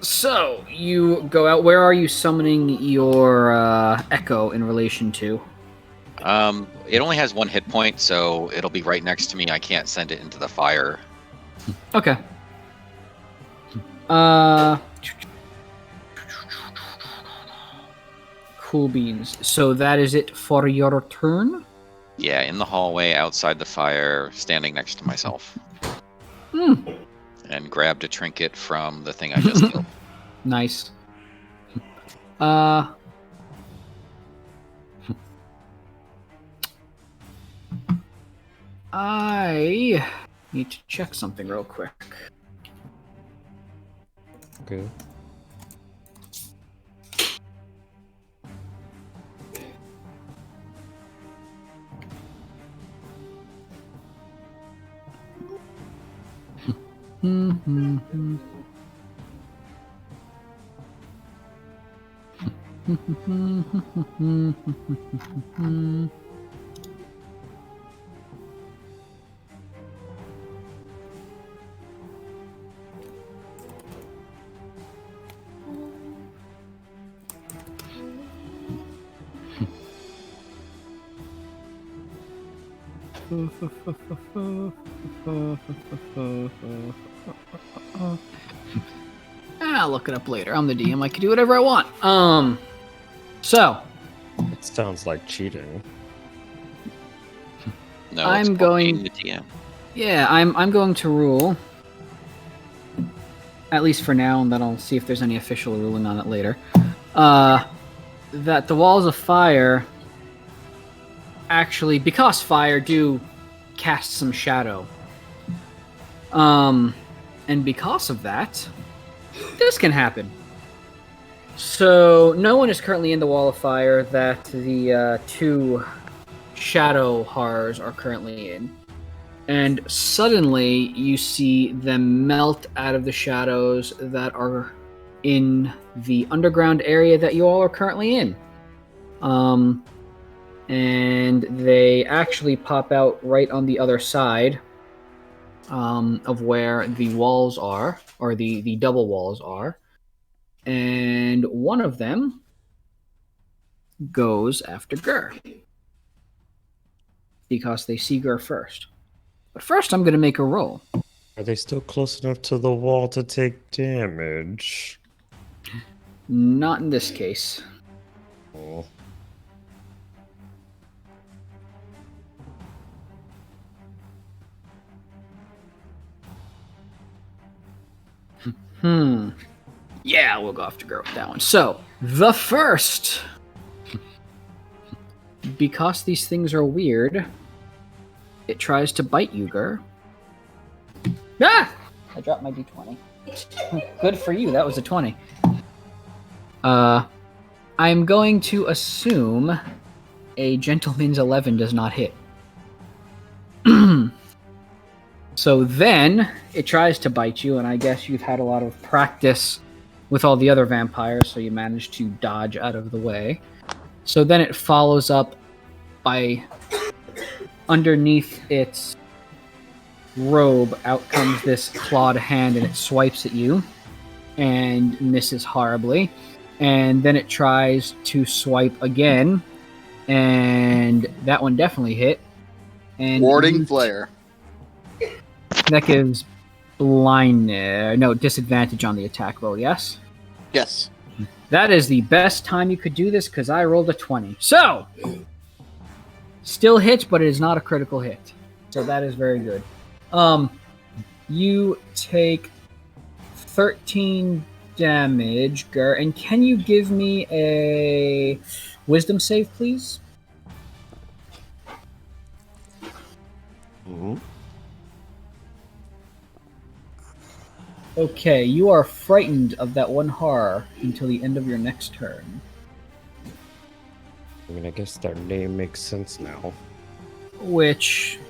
Speaker 1: So, you go out. Where are you summoning your echo in relation to?
Speaker 4: It only has 1 hit point, so it'll be right next to me. I can't send it into the fire.
Speaker 1: Okay. Cool beans. So that is it for your turn?
Speaker 4: Yeah, in the hallway outside the fire, standing next to myself. And grabbed a trinket from the thing I just killed.
Speaker 1: Nice. I need to check something real quick.
Speaker 3: Okay.
Speaker 1: I'll look it up later. I'm the DM. I can do whatever I want. So
Speaker 3: It sounds like cheating.
Speaker 4: No,
Speaker 1: I'm
Speaker 4: it's called
Speaker 1: going-
Speaker 4: being the DM.
Speaker 1: yeah, I'm going to rule, at least for now, and then I'll see if there's any official ruling on it later. That the walls of fire actually, because fire do cast some shadow. And because of that, this can happen. So no one is currently in the wall of fire that the 2 shadow horrors are currently in. And suddenly you see them melt out of the shadows that are in the underground area that you all are currently in. And they actually pop out right on the other side of where the walls are, or the double walls are. And one of them goes after Gur, because they see Gur first. But first, I'm going to make a roll.
Speaker 3: Are they still close enough to the wall to take damage?
Speaker 1: Not in this case.
Speaker 3: Oh.
Speaker 1: Yeah, we'll go after Gur with that one. So, the first. Because these things are weird, it tries to bite you, Gur. Ah! I dropped my d20. Good for you, that was a 20. I'm going to assume a gentleman's 11 does not hit. So then it tries to bite you, and I guess you've had a lot of practice with all the other vampires, so you managed to dodge out of the way. So then it follows up by underneath its robe, out comes this clawed hand, and it swipes at you and misses horribly. And then it tries to swipe again, and that one definitely hit. And
Speaker 2: Warding flare.
Speaker 1: that gives disadvantage on the attack roll, yes?
Speaker 2: Yes.
Speaker 1: That is the best time you could do this because I rolled a 20. So, still hits, but it is not a critical hit. So that is very good. You take 13 damage, Gur, and can you give me a wisdom save, please?
Speaker 3: Mhm.
Speaker 1: Okay, you are frightened of that one horror until the end of your next turn.
Speaker 3: I mean, I guess their name makes sense now.
Speaker 1: Which,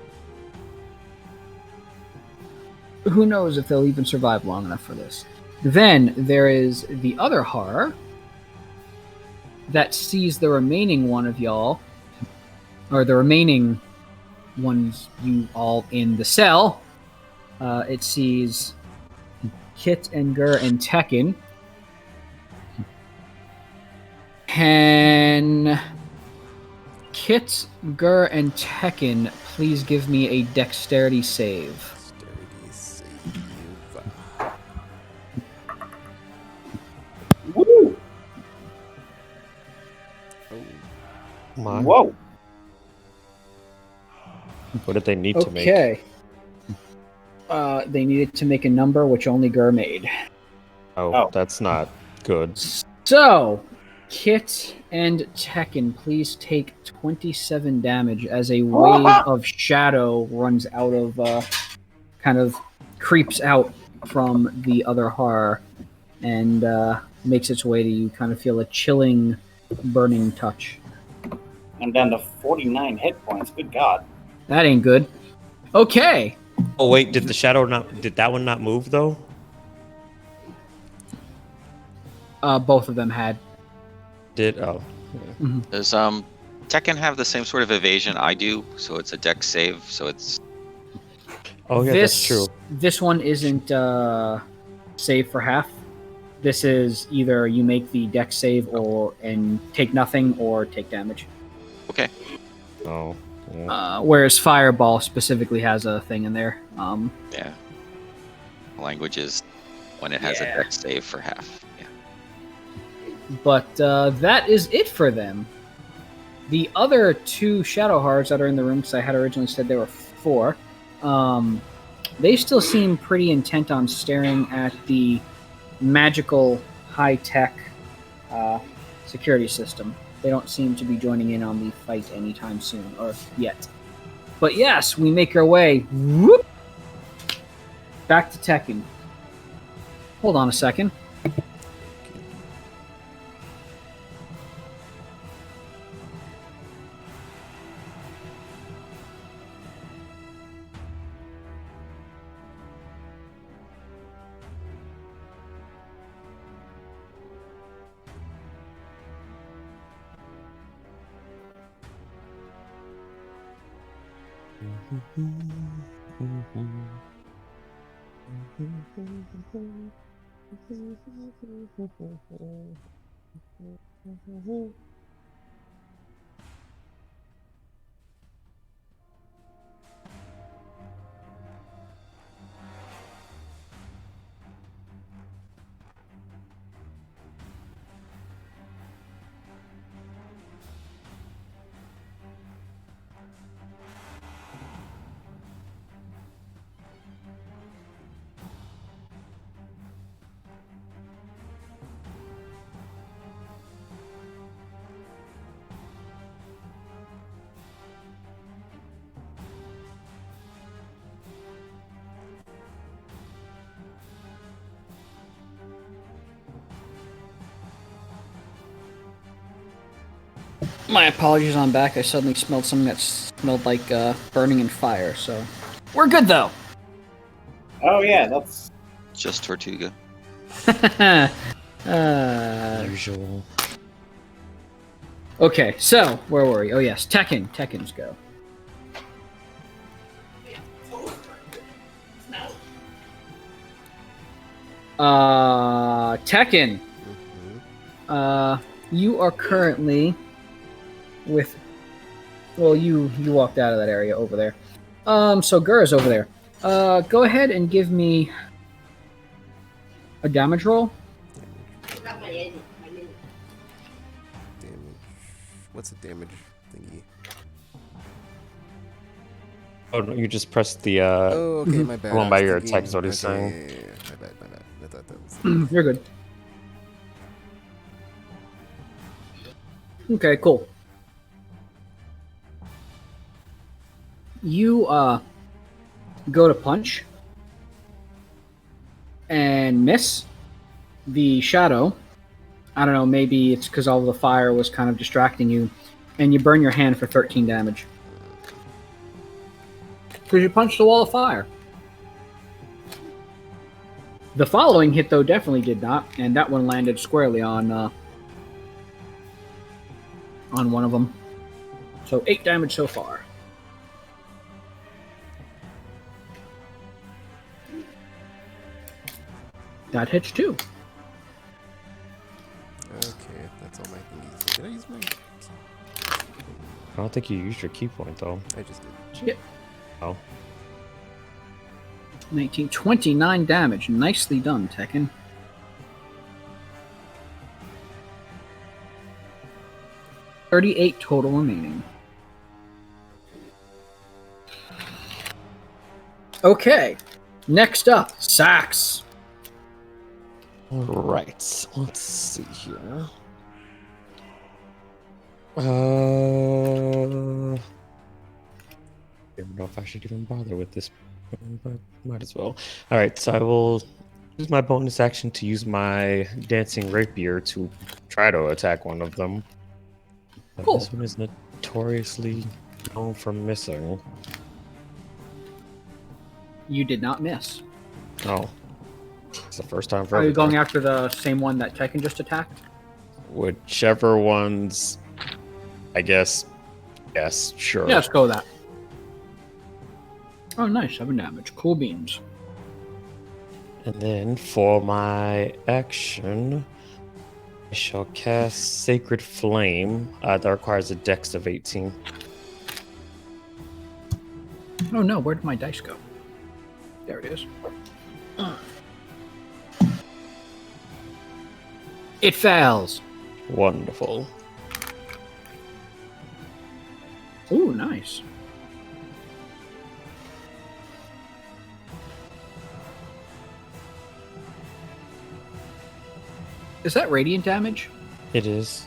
Speaker 1: who knows if they'll even survive long enough for this. Then there is the other horror that sees the remaining one of y'all, or the remaining ones you all in the cell. It sees Kit and Gur and Tekken. Can Kit, Gur, and Tekken please give me a dexterity save?
Speaker 6: Dexterity save.
Speaker 5: Woo!
Speaker 3: My.
Speaker 5: Whoa!
Speaker 3: What did they need to make?
Speaker 1: Okay. They needed to make a number which only Gur made.
Speaker 3: Oh, that's not good.
Speaker 1: So, Kit and Tekken, please take 27 damage as a wave of shadow runs out of, kind of creeps out from the other horror and makes its way to you. Kind of feel a chilling, burning touch.
Speaker 5: I'm down to 49 hit points. Good God.
Speaker 1: That ain't good. Okay.
Speaker 3: Oh wait, did that one not move though?
Speaker 1: Both of them had.
Speaker 3: Oh. Yeah.
Speaker 4: Does Tekken have the same sort of evasion I do? So it's a dex save. So it's
Speaker 3: Oh yeah, that's true.
Speaker 1: This one isn't save for half. This is either you make the dex save and take nothing or take damage.
Speaker 4: okay.
Speaker 3: Oh. Yeah.
Speaker 1: Whereas Fireball specifically has a thing in there.
Speaker 4: Yeah. Language is when it has a dex save for half. Yeah.
Speaker 1: But that is it for them. The other two Shadow Horrors that are in the room, because I had originally said there were 4, they still seem pretty intent on staring at the magical, high-tech security system. They don't seem to be joining in on the fight anytime soon, or yet. But yes, we make our way back to Tekken. Hold on a second. My apologies, I'm back. I suddenly smelled something that smelled like burning and fire, so... We're good, though!
Speaker 5: Oh, yeah, that's...
Speaker 4: Just Tortuga.
Speaker 3: Usual.
Speaker 1: Okay, so, where were we? Oh, yes, Tekken. Tekken's go. Tekken.
Speaker 6: Mhm.
Speaker 1: You are currently with. Well, you walked out of that area over there. So Gur's over there. Go ahead and give me a damage roll.
Speaker 6: Damage. What's the damage thingy?
Speaker 3: Oh no, you just pressed the
Speaker 6: Oh, okay, my bad.
Speaker 3: one
Speaker 6: I
Speaker 3: by
Speaker 6: was
Speaker 3: your
Speaker 6: thinking-
Speaker 3: attack is what he's saying.
Speaker 6: yeah. My bad. I thought that was.
Speaker 1: You're good. Okay, cool. You go to punch and miss the shadow. I don't know, maybe it's because all the fire was kind of distracting you, and you burn your hand for 13 damage. Because you punched the wall of fire. The following hit, though, definitely did not, and that one landed squarely on one of them. So 8 damage so far. That hits too.
Speaker 6: Okay, that's all my thingies. Did I use my?
Speaker 3: I don't think you used your key point though.
Speaker 6: I just did.
Speaker 1: Yep.
Speaker 3: Oh.
Speaker 1: 19, 29 damage. Nicely done, Tekken. $38 total remaining. Okay. Next up, Sax.
Speaker 3: All right. Let's see here. I don't know if I should even bother with this, but might as well. All right, so I will use my bonus action to use my dancing rapier to try to attack one of them. But
Speaker 1: Cool.
Speaker 3: This one is notoriously known for missing.
Speaker 1: You did not miss.
Speaker 3: Oh, it's the first time for
Speaker 1: Are you
Speaker 3: everything.
Speaker 1: going after the same one that Tekken just attacked?
Speaker 3: Whichever ones, I guess. Yes, sure.
Speaker 1: Yeah, let's go with that. Oh, nice. 7 damage. Cool beans.
Speaker 3: And then for my action, I shall cast Sacred Flame. That requires a dex of 18.
Speaker 1: Oh no, where did my dice go? There it is. It fails.
Speaker 3: Wonderful.
Speaker 1: Ooh, nice. Is that radiant damage?
Speaker 3: It is.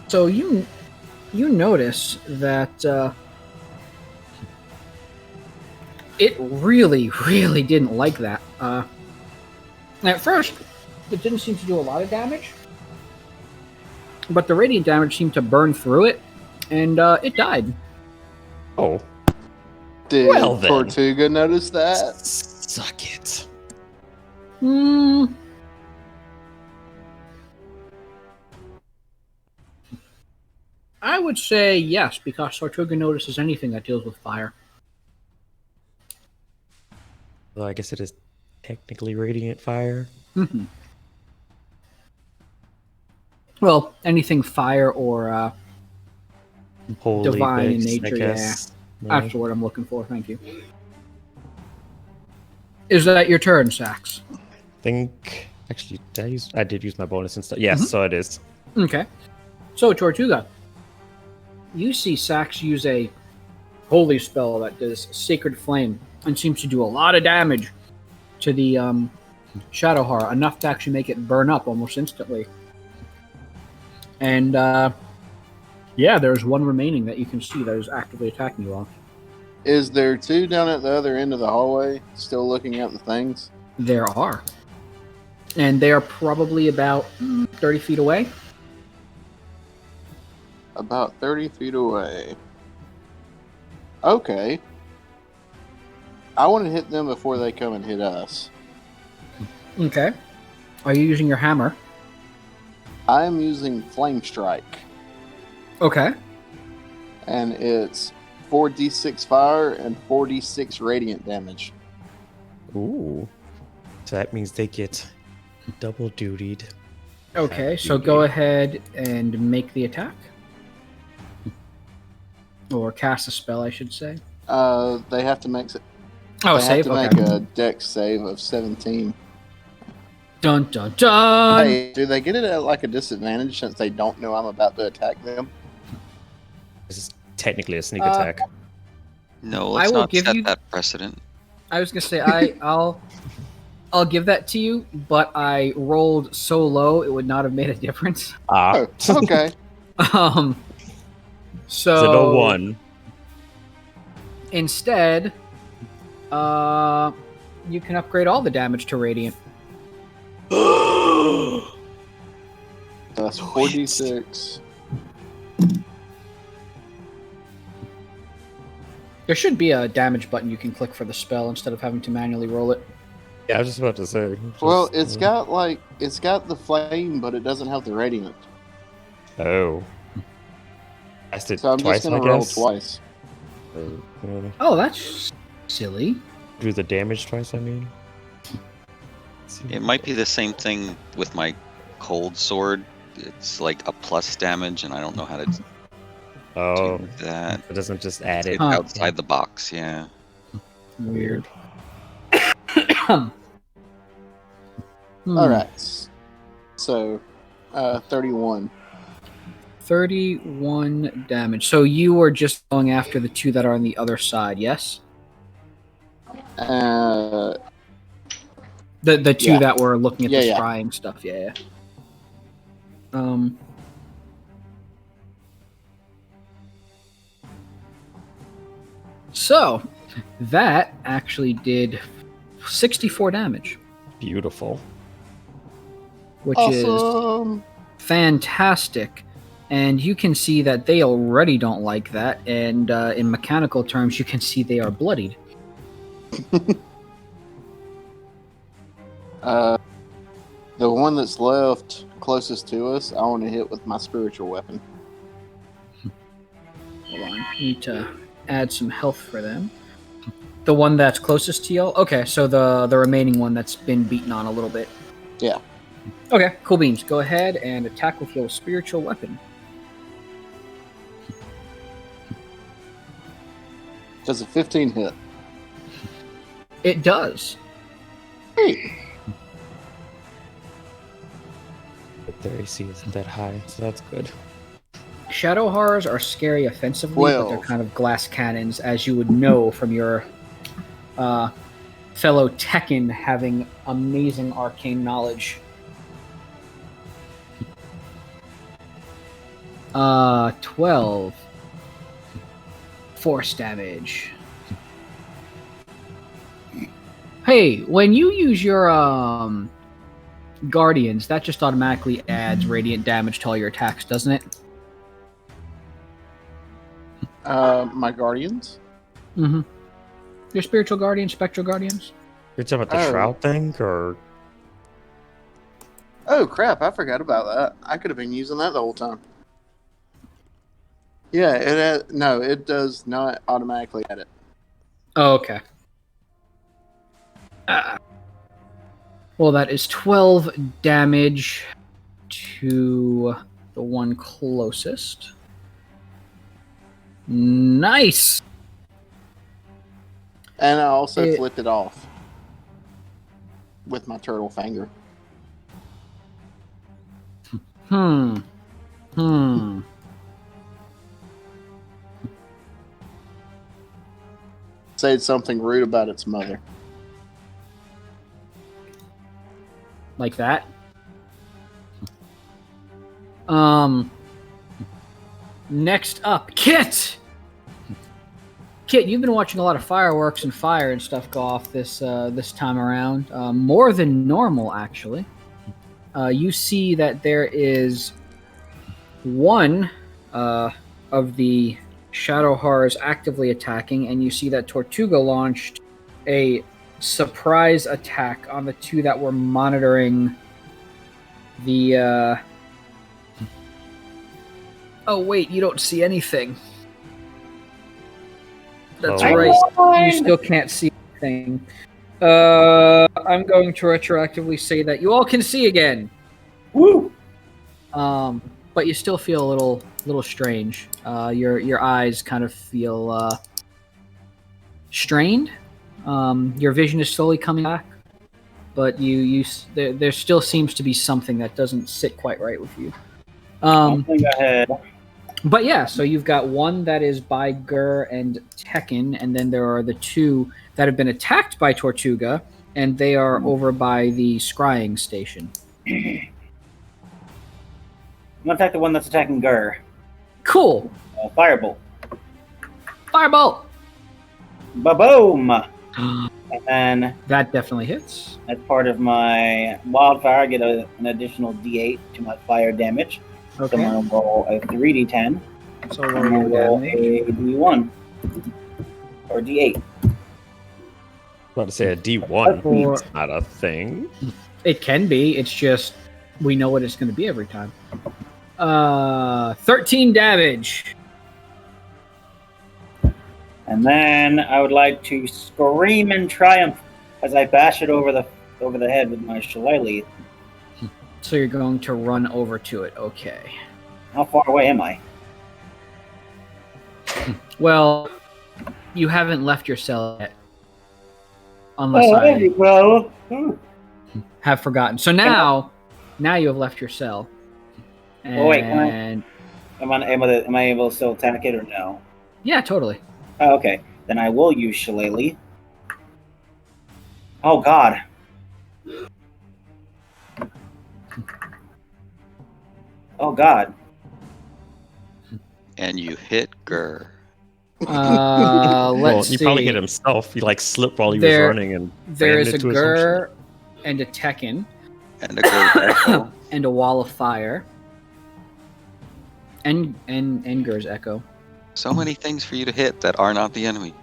Speaker 1: So you notice that it really didn't like that. At first, it didn't seem to do a lot of damage, but the radiant damage seemed to burn through it, and it died.
Speaker 3: Oh,
Speaker 2: Did
Speaker 3: Well, then.
Speaker 2: Tortuga notice that?
Speaker 3: suck it.
Speaker 1: I would say yes, because Tortuga notices anything that deals with fire.
Speaker 3: Well, I guess it is technically radiant fire.
Speaker 1: Mhm. Well, anything fire or
Speaker 3: Holy
Speaker 1: Divine in
Speaker 3: based,
Speaker 1: nature,
Speaker 3: I guess.
Speaker 1: that's the word I'm looking for. Thank you. Is that your turn, Sax?
Speaker 3: Think actually, I did use my bonus and stuff. Yes, so it is.
Speaker 1: Okay. So, Tortuga, you see Sax use a holy spell that does Sacred Flame and seems to do a lot of damage to the Shadow Horror, enough to actually make it burn up almost instantly. And, yeah, there's one remaining that you can see that is actively attacking you all.
Speaker 2: Is there two down at the other end of the hallway still looking at the things?
Speaker 1: There are. And they are probably about 30 feet away.
Speaker 2: About 30 feet away. Okay. I want to hit them before they come and hit us.
Speaker 1: Okay. Are you using your hammer?
Speaker 2: I am using Flame Strike,
Speaker 1: Okay.
Speaker 2: and it's 4d6 fire and 4d6 radiant damage.
Speaker 3: Ooh. So that means they get double dutied.
Speaker 1: Okay, so go ahead and make the attack. Or cast a spell, I should say.
Speaker 2: They have to make.
Speaker 1: Oh,
Speaker 2: they
Speaker 1: save?
Speaker 2: have to
Speaker 1: Okay.
Speaker 2: make a Dex save of 17.
Speaker 1: Dun dun dun!
Speaker 2: Hey, do they get it at like a disadvantage since they don't know I'm about to attack them?
Speaker 3: This is technically a sneak attack.
Speaker 4: No,
Speaker 1: I
Speaker 4: let's
Speaker 1: will
Speaker 4: not
Speaker 1: give
Speaker 4: set
Speaker 1: you-
Speaker 4: that precedent.
Speaker 1: I was gonna say I'll give that to you, but I rolled so low it would not have made a difference.
Speaker 2: Oh, okay.
Speaker 1: So
Speaker 3: Is it a 1?
Speaker 1: Instead, you can upgrade all the damage to radiant.
Speaker 2: That's 4d6.
Speaker 1: There should be a damage button you can click for the spell instead of having to manually roll it.
Speaker 3: Yeah, I was just about to say.
Speaker 2: Well, it's got the flame, but it doesn't have the radiant.
Speaker 3: Oh. Cast it
Speaker 2: So I'm
Speaker 3: twice,
Speaker 2: just gonna
Speaker 3: I
Speaker 2: roll
Speaker 3: guess?
Speaker 2: twice.
Speaker 1: Oh, that's silly.
Speaker 3: Do the damage twice, I mean.
Speaker 4: It might be the same thing with my cold sword. It's like a plus damage, and I don't know how to do that.
Speaker 3: It doesn't just add it.
Speaker 4: It's outside the box, yeah.
Speaker 1: Weird.
Speaker 2: All right. So, 31.
Speaker 1: 31 damage. So you are just going after the two that are on the other side, yes?
Speaker 2: Uh,
Speaker 1: The two
Speaker 2: Yeah.
Speaker 1: that were looking at the
Speaker 2: Yeah.
Speaker 1: scrying stuff, yeah. So that actually did 64 damage,
Speaker 3: Beautiful.
Speaker 1: which is
Speaker 2: awesome.
Speaker 1: fantastic. And you can see that they already don't like that. And in mechanical terms, you can see they are bloodied.
Speaker 2: The one that's left closest to us, I want to hit with my spiritual weapon.
Speaker 1: Hold on. I need to add some health for them. The one that's closest to y'all? Okay, so the remaining one that's been beaten on a little bit.
Speaker 2: Yeah.
Speaker 1: Okay, cool beans. Go ahead and attack with your spiritual weapon.
Speaker 2: Does a 15 hit?
Speaker 1: It does.
Speaker 2: Hey.
Speaker 3: But their AC isn't that high, so that's good.
Speaker 1: Shadow horrors are scary offensively, but they're
Speaker 2: 12.
Speaker 1: kind of glass cannons, as you would know from your fellow Tekken having amazing arcane knowledge. 12 force damage. Hey, when you use your guardians, that just automatically adds radiant damage to all your attacks, doesn't it?
Speaker 2: My guardians?
Speaker 1: Mm-hmm. Your spiritual guardians, spectral guardians?
Speaker 3: You're talking about the
Speaker 2: Oh.
Speaker 3: shroud thing, or
Speaker 2: Oh crap! I forgot about that. I could have been using that the whole time. Yeah, it does not automatically add it.
Speaker 1: Oh, okay. Well, that is 12 damage to the one closest. Nice!
Speaker 2: And I also
Speaker 1: It-
Speaker 2: flipped it off with my turtle finger.
Speaker 1: Hmm.
Speaker 2: Said something rude about its mother.
Speaker 1: Like that. Next up, Kit! Kit, you've been watching a lot of fireworks and fire and stuff go off this time around. More than normal, actually. You see that there is one of the Shadow Horrors actively attacking, and you see that Tortuga launched a surprise attack on the two that were monitoring the oh wait, you don't see anything. That's
Speaker 3: Oh.
Speaker 1: right. You still can't see anything. I'm going to retroactively say that you all can see again.
Speaker 5: Woo!
Speaker 1: But you still feel a little strange. Your eyes kind of feel strained. Your vision is slowly coming back, but there still seems to be something that doesn't sit quite right with you.
Speaker 5: Something ahead.
Speaker 1: But yeah, so you've got one that is by Gur and Tekken, and then there are the two that have been attacked by Tortuga, and they are over by the scrying station.
Speaker 5: I'm gonna attack the one that's attacking Gur.
Speaker 1: Cool.
Speaker 5: Firebolt.
Speaker 1: Firebolt.
Speaker 5: Ba-boom! And then,
Speaker 1: That definitely hits.
Speaker 5: as part of my wildfire, I get an additional D8 to my fire damage. So
Speaker 1: Okay.
Speaker 5: I'm gonna roll a 3d10.
Speaker 1: So
Speaker 5: I'm
Speaker 1: roll
Speaker 5: gonna
Speaker 1: your
Speaker 5: roll
Speaker 1: damage.
Speaker 5: a D1 or D8.
Speaker 3: About to say a D1.
Speaker 1: Or-
Speaker 3: It's not a thing.
Speaker 1: It can be. It's just we know what it's going to be every time. 13 damage.
Speaker 5: And then I would like to scream in triumph as I bash it over the head with my shillelagh.
Speaker 1: So you're going to run over to it. Okay.
Speaker 5: How far away am I?
Speaker 1: Well, you haven't left your cell yet. Unless I
Speaker 5: well.
Speaker 1: have forgotten. So now you have left your cell. And
Speaker 5: Oh, wait, am I able to still attack it or no?
Speaker 1: yeah, totally.
Speaker 5: Oh, okay. Then I will use shillelagh. Oh God. Oh God.
Speaker 4: And you hit Gur.
Speaker 1: Let's
Speaker 3: Well,
Speaker 1: see.
Speaker 3: he probably hit himself. He like slipped while he
Speaker 1: There-
Speaker 3: was running and
Speaker 1: There
Speaker 3: ran
Speaker 1: is a
Speaker 3: into it or some shit.
Speaker 1: Gur and a Tekken
Speaker 4: And a Gur echo.
Speaker 1: and a wall of fire. And Gur's echo.
Speaker 4: So many things for you to hit that are not the enemy.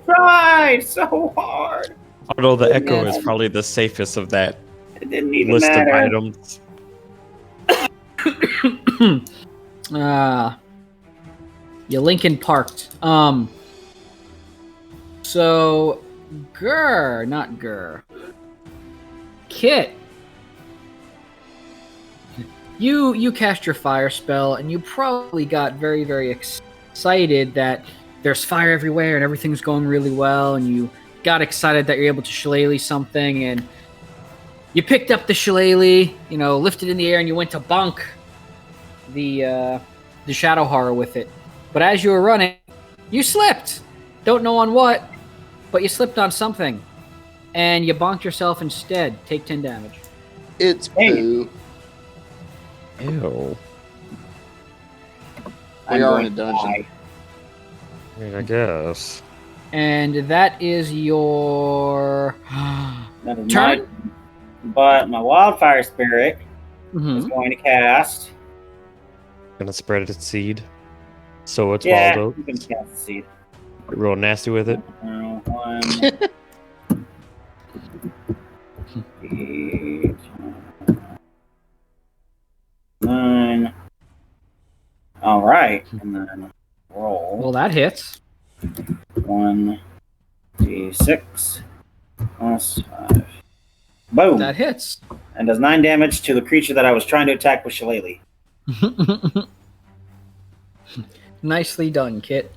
Speaker 5: Tried so hard.
Speaker 3: Although the echo
Speaker 1: Yes.
Speaker 3: is probably the safest of that
Speaker 5: It didn't even
Speaker 3: list
Speaker 5: matter.
Speaker 3: of items.
Speaker 1: You Lincoln parked. So not Gur. Kit. You cast your fire spell, and you probably got very, very excited that there's fire everywhere and everything's going really well, and you got excited that you're able to shillelagh something, and you picked up the shillelagh, lifted in the air, and you went to bonk the shadow horror with it. But as you were running, you slipped. Don't know on what, but you slipped on something, and you bonked yourself instead. Take 10 damage.
Speaker 2: It's
Speaker 5: Hey.
Speaker 2: poo.
Speaker 3: Ew.
Speaker 2: We are in a dungeon.
Speaker 5: Die.
Speaker 3: I mean, I guess.
Speaker 1: And that is your
Speaker 5: That is
Speaker 1: turn.
Speaker 5: not- But my wildfire spirit is
Speaker 1: Mhm.
Speaker 5: going to cast.
Speaker 3: Gonna spread its seed. So it's
Speaker 5: Yeah,
Speaker 3: Waldo.
Speaker 5: you can cast the seed.
Speaker 3: Real nasty with it.
Speaker 5: 1, 8, 9. All right, and then roll.
Speaker 1: Well, that hits.
Speaker 5: 1d6 plus 5. Boom!
Speaker 1: That hits.
Speaker 5: And does 9 damage to the creature that I was trying to attack with shillelagh.
Speaker 1: Nicely done, Kit.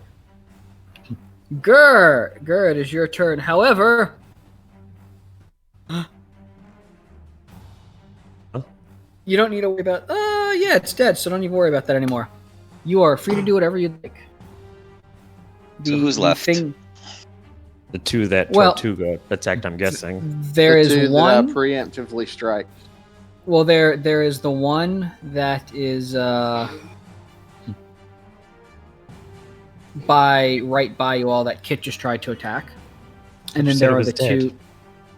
Speaker 1: Gur, it is your turn. However, you don't need to worry about. Yeah, it's dead, so don't even worry about that anymore. You are free to do whatever you'd like.
Speaker 4: So who's left?
Speaker 3: The two that
Speaker 1: Well-
Speaker 3: Tortuga attacked, I'm guessing.
Speaker 1: There
Speaker 2: The
Speaker 1: is
Speaker 2: two
Speaker 1: one.
Speaker 2: that I preemptively strike.
Speaker 1: Well, there is the one that is right by you all that Kit just tried to attack, and then
Speaker 3: You said
Speaker 1: there
Speaker 3: it
Speaker 1: are
Speaker 3: was
Speaker 1: the
Speaker 3: dead.
Speaker 1: two.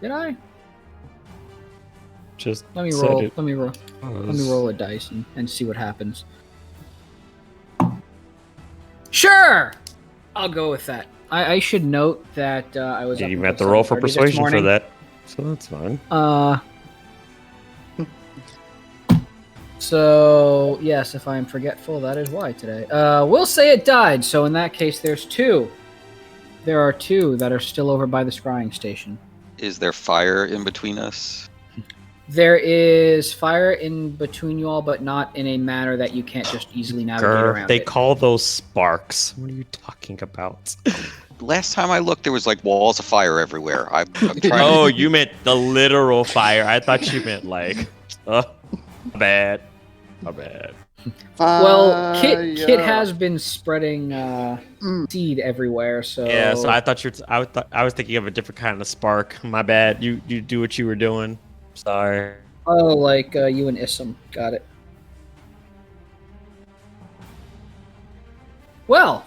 Speaker 1: Did I?
Speaker 3: Just
Speaker 1: Let me
Speaker 3: said
Speaker 1: roll.
Speaker 3: it
Speaker 1: Let me roll.
Speaker 3: was.
Speaker 1: Let me roll a dice and see what happens. Sure, I'll go with that. I should note that I was.
Speaker 3: You
Speaker 1: up
Speaker 3: even have to
Speaker 1: until
Speaker 3: roll for
Speaker 1: 7:30 this
Speaker 3: persuasion for
Speaker 1: morning.
Speaker 3: that. So that's fine.
Speaker 1: So, yes, if I am forgetful, that is why today. We'll say it died, so in that case, there's two. There are two that are still over by the scrying station.
Speaker 4: Is there fire in between us?
Speaker 1: There is fire in between you all, but not in a manner that you can't just easily navigate around
Speaker 3: They
Speaker 1: it.
Speaker 3: call those sparks. What are you talking about?
Speaker 4: Last time I looked, there was like walls of fire everywhere. I'm trying
Speaker 3: Oh, you meant the literal fire. I thought you meant like, my bad.
Speaker 1: Well, Kit has been spreading seed everywhere, so
Speaker 3: Yeah, so I thought I was thinking of a different kind of spark. My bad. You do what you were doing. Sorry.
Speaker 1: Oh, like you and Issam. Got it. Well,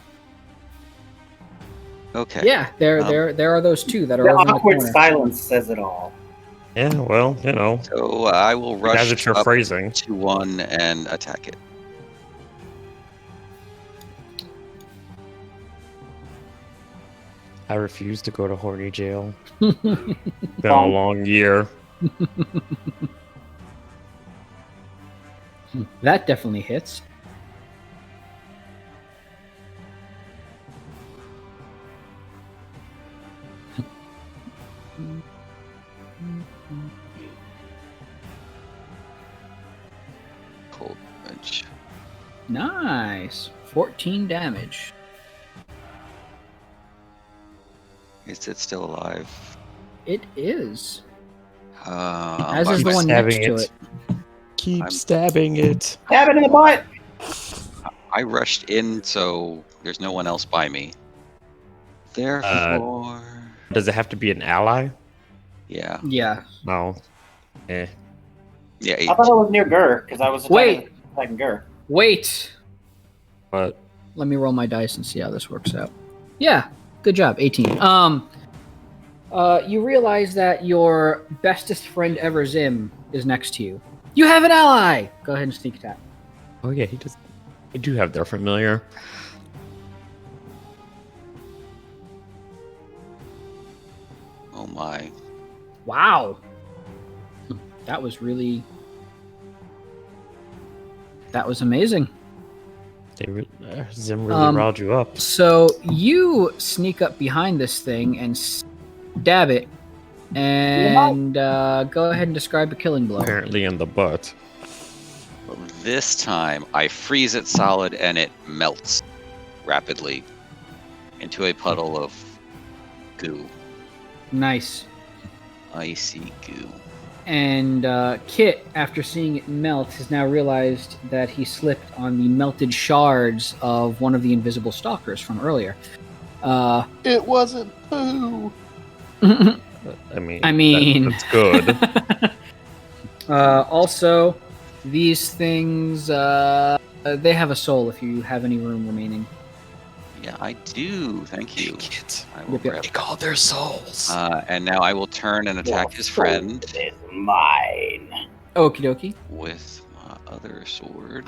Speaker 4: Okay.
Speaker 1: yeah, there are those two that are
Speaker 5: The
Speaker 1: over in the
Speaker 5: awkward
Speaker 1: corner.
Speaker 5: silence says it all.
Speaker 3: Yeah, well, you know,
Speaker 4: So I will rush
Speaker 3: as it's your
Speaker 4: up
Speaker 3: phrasing.
Speaker 4: to one and attack it.
Speaker 3: I refuse to go to horny jail. Been a long year.
Speaker 1: That definitely hits.
Speaker 4: Cold damage.
Speaker 1: Nice. 14 damage.
Speaker 4: Is it still alive?
Speaker 1: It is.
Speaker 4: I'm
Speaker 1: As
Speaker 4: by
Speaker 1: is the one
Speaker 3: stabbing
Speaker 1: next to
Speaker 3: it.
Speaker 1: it.
Speaker 3: Keep
Speaker 4: I'm-
Speaker 3: stabbing it.
Speaker 5: Stab it in the butt!
Speaker 4: I rushed in, so there's no one else by me. Therefore,
Speaker 3: Does it have to be an ally?
Speaker 4: yeah,
Speaker 1: Yeah.
Speaker 3: No. Eh.
Speaker 4: yeah.
Speaker 5: I thought it was near Gur, because I was
Speaker 1: Wait.
Speaker 5: attacking Gur.
Speaker 1: Wait.
Speaker 3: But
Speaker 1: Let me roll my dice and see how this works out. Yeah. Good job. 18. You realize that your bestest friend ever, Zim, is next to you. You have an ally! Go ahead and sneak attack.
Speaker 3: oh yeah, he does. I do have their familiar.
Speaker 4: Oh my.
Speaker 1: Wow. That was amazing.
Speaker 3: Zim really riled you up.
Speaker 1: So you sneak up behind this thing and stab it, and go ahead and describe a killing blow.
Speaker 3: Apparently in the butt.
Speaker 4: This time, I freeze it solid and it melts rapidly into a puddle of goo.
Speaker 1: Nice.
Speaker 4: Icy goo.
Speaker 1: And Kit, after seeing it melt, has now realized that he slipped on the melted shards of one of the invisible stalkers from earlier.
Speaker 2: It wasn't poo.
Speaker 3: I mean, that's good.
Speaker 1: Also, these things, they have a soul if you have any room remaining.
Speaker 4: Yeah, I do. Thank you. I will
Speaker 1: Yep, yep.
Speaker 4: grab
Speaker 3: They call their souls.
Speaker 4: and now I will turn and attack his friend
Speaker 5: Is mine.
Speaker 1: Okie dokie.
Speaker 4: with my other sword.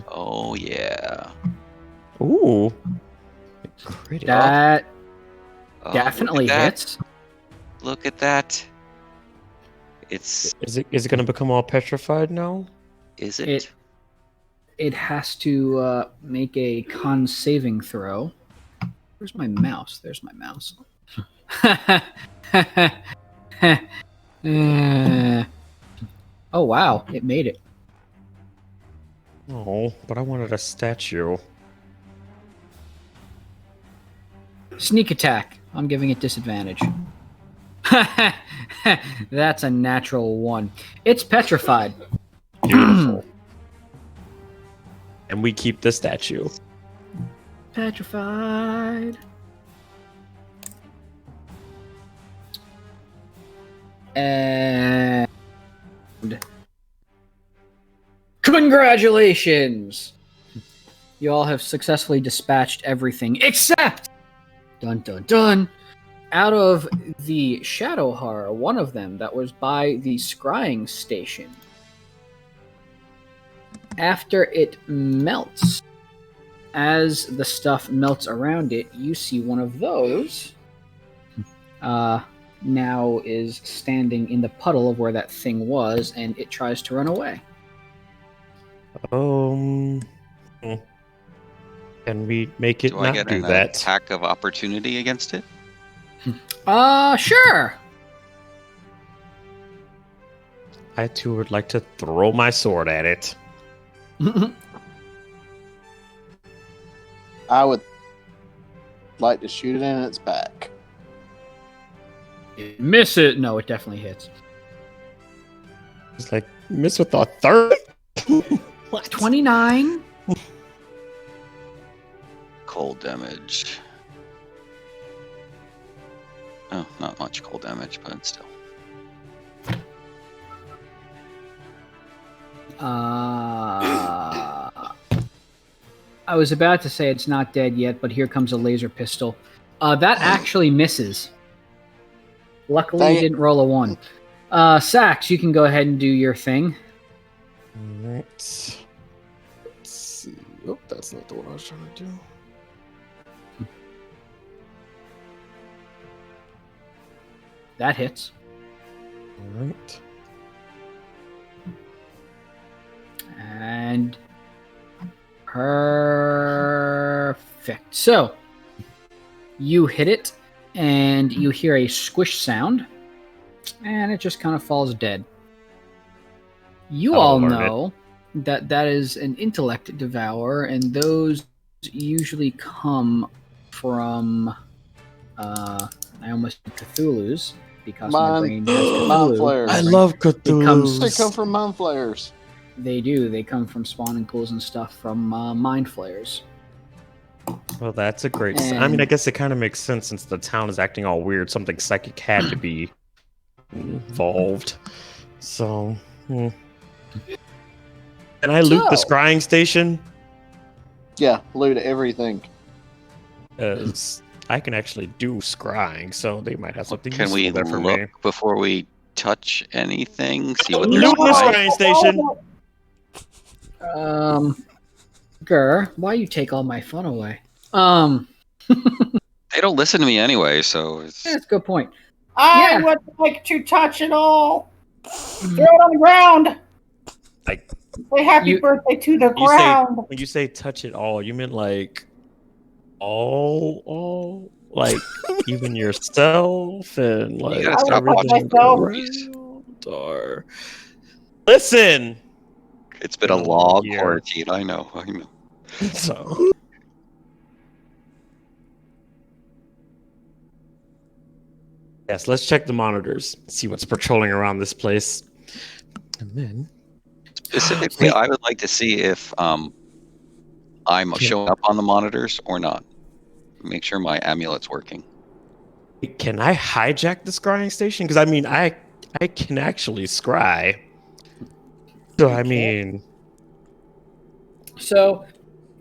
Speaker 4: Oh yeah.
Speaker 3: Ooh. Crit.
Speaker 1: That
Speaker 4: Oh,
Speaker 1: definitely
Speaker 4: look at that.
Speaker 1: hits.
Speaker 4: Look at that. It's
Speaker 3: Is it gonna become all petrified now?
Speaker 4: is it?
Speaker 1: It has to make a con saving throw. Where's my mouse? There's my mouse. Oh wow, it made it.
Speaker 3: Oh, but I wanted a statue.
Speaker 1: Sneak attack. I'm giving it disadvantage. That's a natural 1. It's petrified.
Speaker 3: Beautiful. And we keep the statue.
Speaker 1: Petrified. And congratulations! You all have successfully dispatched everything except dun dun dun. Out of the shadow horror, one of them that was by the scrying station. After it melts, as the stuff melts around it, you see one of those now is standing in the puddle of where that thing was, and it tries to run away.
Speaker 3: Hmm. Can we make it
Speaker 4: Do I
Speaker 3: not
Speaker 4: get
Speaker 3: do
Speaker 4: an
Speaker 3: that?
Speaker 4: attack of opportunity against it?
Speaker 1: Sure.
Speaker 3: I too would like to throw my sword at it.
Speaker 2: I would like to shoot it in its back.
Speaker 1: Miss it. No, it definitely hits.
Speaker 3: It's like miss with a third. What?
Speaker 1: 29.
Speaker 4: Cold damage. Oh, not much cold damage, but still.
Speaker 1: I was about to say it's not dead yet, but here comes a laser pistol. That actually misses. Luckily,
Speaker 2: Dang
Speaker 1: you
Speaker 2: it.
Speaker 1: didn't roll a 1. Sax, you can go ahead and do your thing.
Speaker 6: Alright. Let's see. Oh, that's not the one I was trying to do.
Speaker 1: That hits.
Speaker 6: Alright.
Speaker 1: And perfect. So you hit it, and you hear a squish sound, and it just kind of falls dead. You
Speaker 3: I'll
Speaker 1: all
Speaker 3: learn
Speaker 1: know that that is an intellect devourer, and those usually come from I almost said Cthulhu's because my brain has
Speaker 2: Mind
Speaker 1: Cthulhu.
Speaker 2: flayers.
Speaker 3: I
Speaker 1: My brain-
Speaker 3: love
Speaker 2: They
Speaker 3: Cthulhu.
Speaker 2: come from mind flayers.
Speaker 1: They do. They come from spawning pools and stuff from mind flayers.
Speaker 3: Well, that's a great. I mean,
Speaker 1: And-
Speaker 3: I guess it kind of makes sense since the town is acting all weird. Something psychic had to be involved. So, can I loot the
Speaker 1: So-
Speaker 3: scrying station?
Speaker 2: Yeah, loot everything.
Speaker 3: As I can actually do scrying, so they might have something
Speaker 4: Can
Speaker 3: useful
Speaker 4: we
Speaker 3: there for
Speaker 4: look
Speaker 3: me.
Speaker 4: before we touch anything? See what
Speaker 3: Loot
Speaker 4: there's
Speaker 3: the scrying station.
Speaker 1: Grr, why you take all my fun away?
Speaker 4: They don't listen to me anyway, so it's...
Speaker 1: That's a good point.
Speaker 5: I
Speaker 1: Yeah.
Speaker 5: would like to touch it all. Throw it on the ground.
Speaker 3: Like
Speaker 5: Say happy
Speaker 1: You-
Speaker 5: birthday to the
Speaker 3: you say,
Speaker 5: ground.
Speaker 3: when you say touch it all, you meant like all, like even yourself and like
Speaker 4: gotta
Speaker 5: stop
Speaker 3: everything
Speaker 5: watching myself.
Speaker 3: around, or listen.
Speaker 4: It's been a
Speaker 3: Been a
Speaker 4: long
Speaker 3: long year.
Speaker 4: quarantine. I know.
Speaker 3: So yes, let's check the monitors, see what's patrolling around this place, and then
Speaker 4: Specifically,
Speaker 3: Wait.
Speaker 4: I would like to see if I'm showing up on the monitors or not. Make sure my amulet's working.
Speaker 3: can I hijack the scrying station? Because I mean, I can actually scry. So I mean,
Speaker 1: So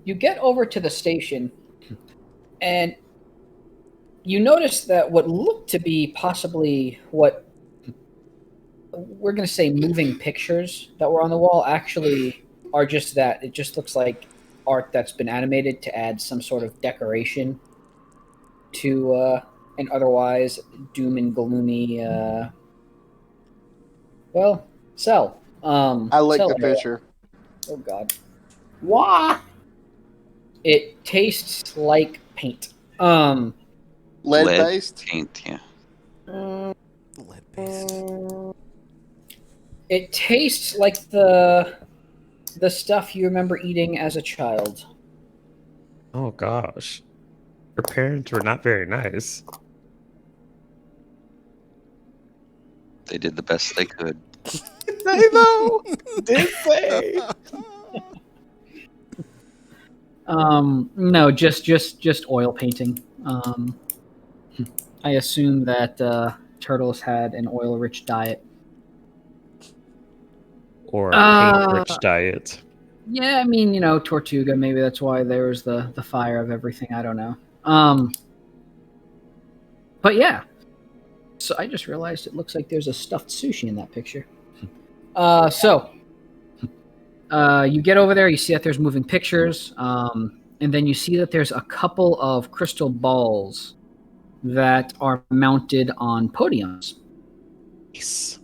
Speaker 1: you get over to the station, and you notice that what looked to be possibly what we're going to say moving pictures that were on the wall actually are just that. It just looks like art that's been animated to add some sort of decoration to an otherwise doom and gloomy cell.
Speaker 2: I like
Speaker 1: cell
Speaker 2: the
Speaker 1: area.
Speaker 2: picture.
Speaker 1: Oh god.
Speaker 5: Why?
Speaker 1: It tastes like paint.
Speaker 2: Lead based.
Speaker 4: Paint, yeah.
Speaker 6: Lead based.
Speaker 1: It tastes like the stuff you remember eating as a child.
Speaker 3: oh gosh, your parents were not very nice.
Speaker 4: They did the best they could.
Speaker 3: They though did they?
Speaker 1: No, just oil painting. I assume that turtles had an oil-rich diet.
Speaker 3: Or a paint-rich diet.
Speaker 1: Yeah, I mean, Tortuga. Maybe that's why there was the fire of everything. I don't know. But yeah. So I just realized it looks like there's a stuffed sushi in that picture. So you get over there, you see that there's moving pictures, and then you see that there's a couple of crystal balls that are mounted on podiums.
Speaker 3: Nice.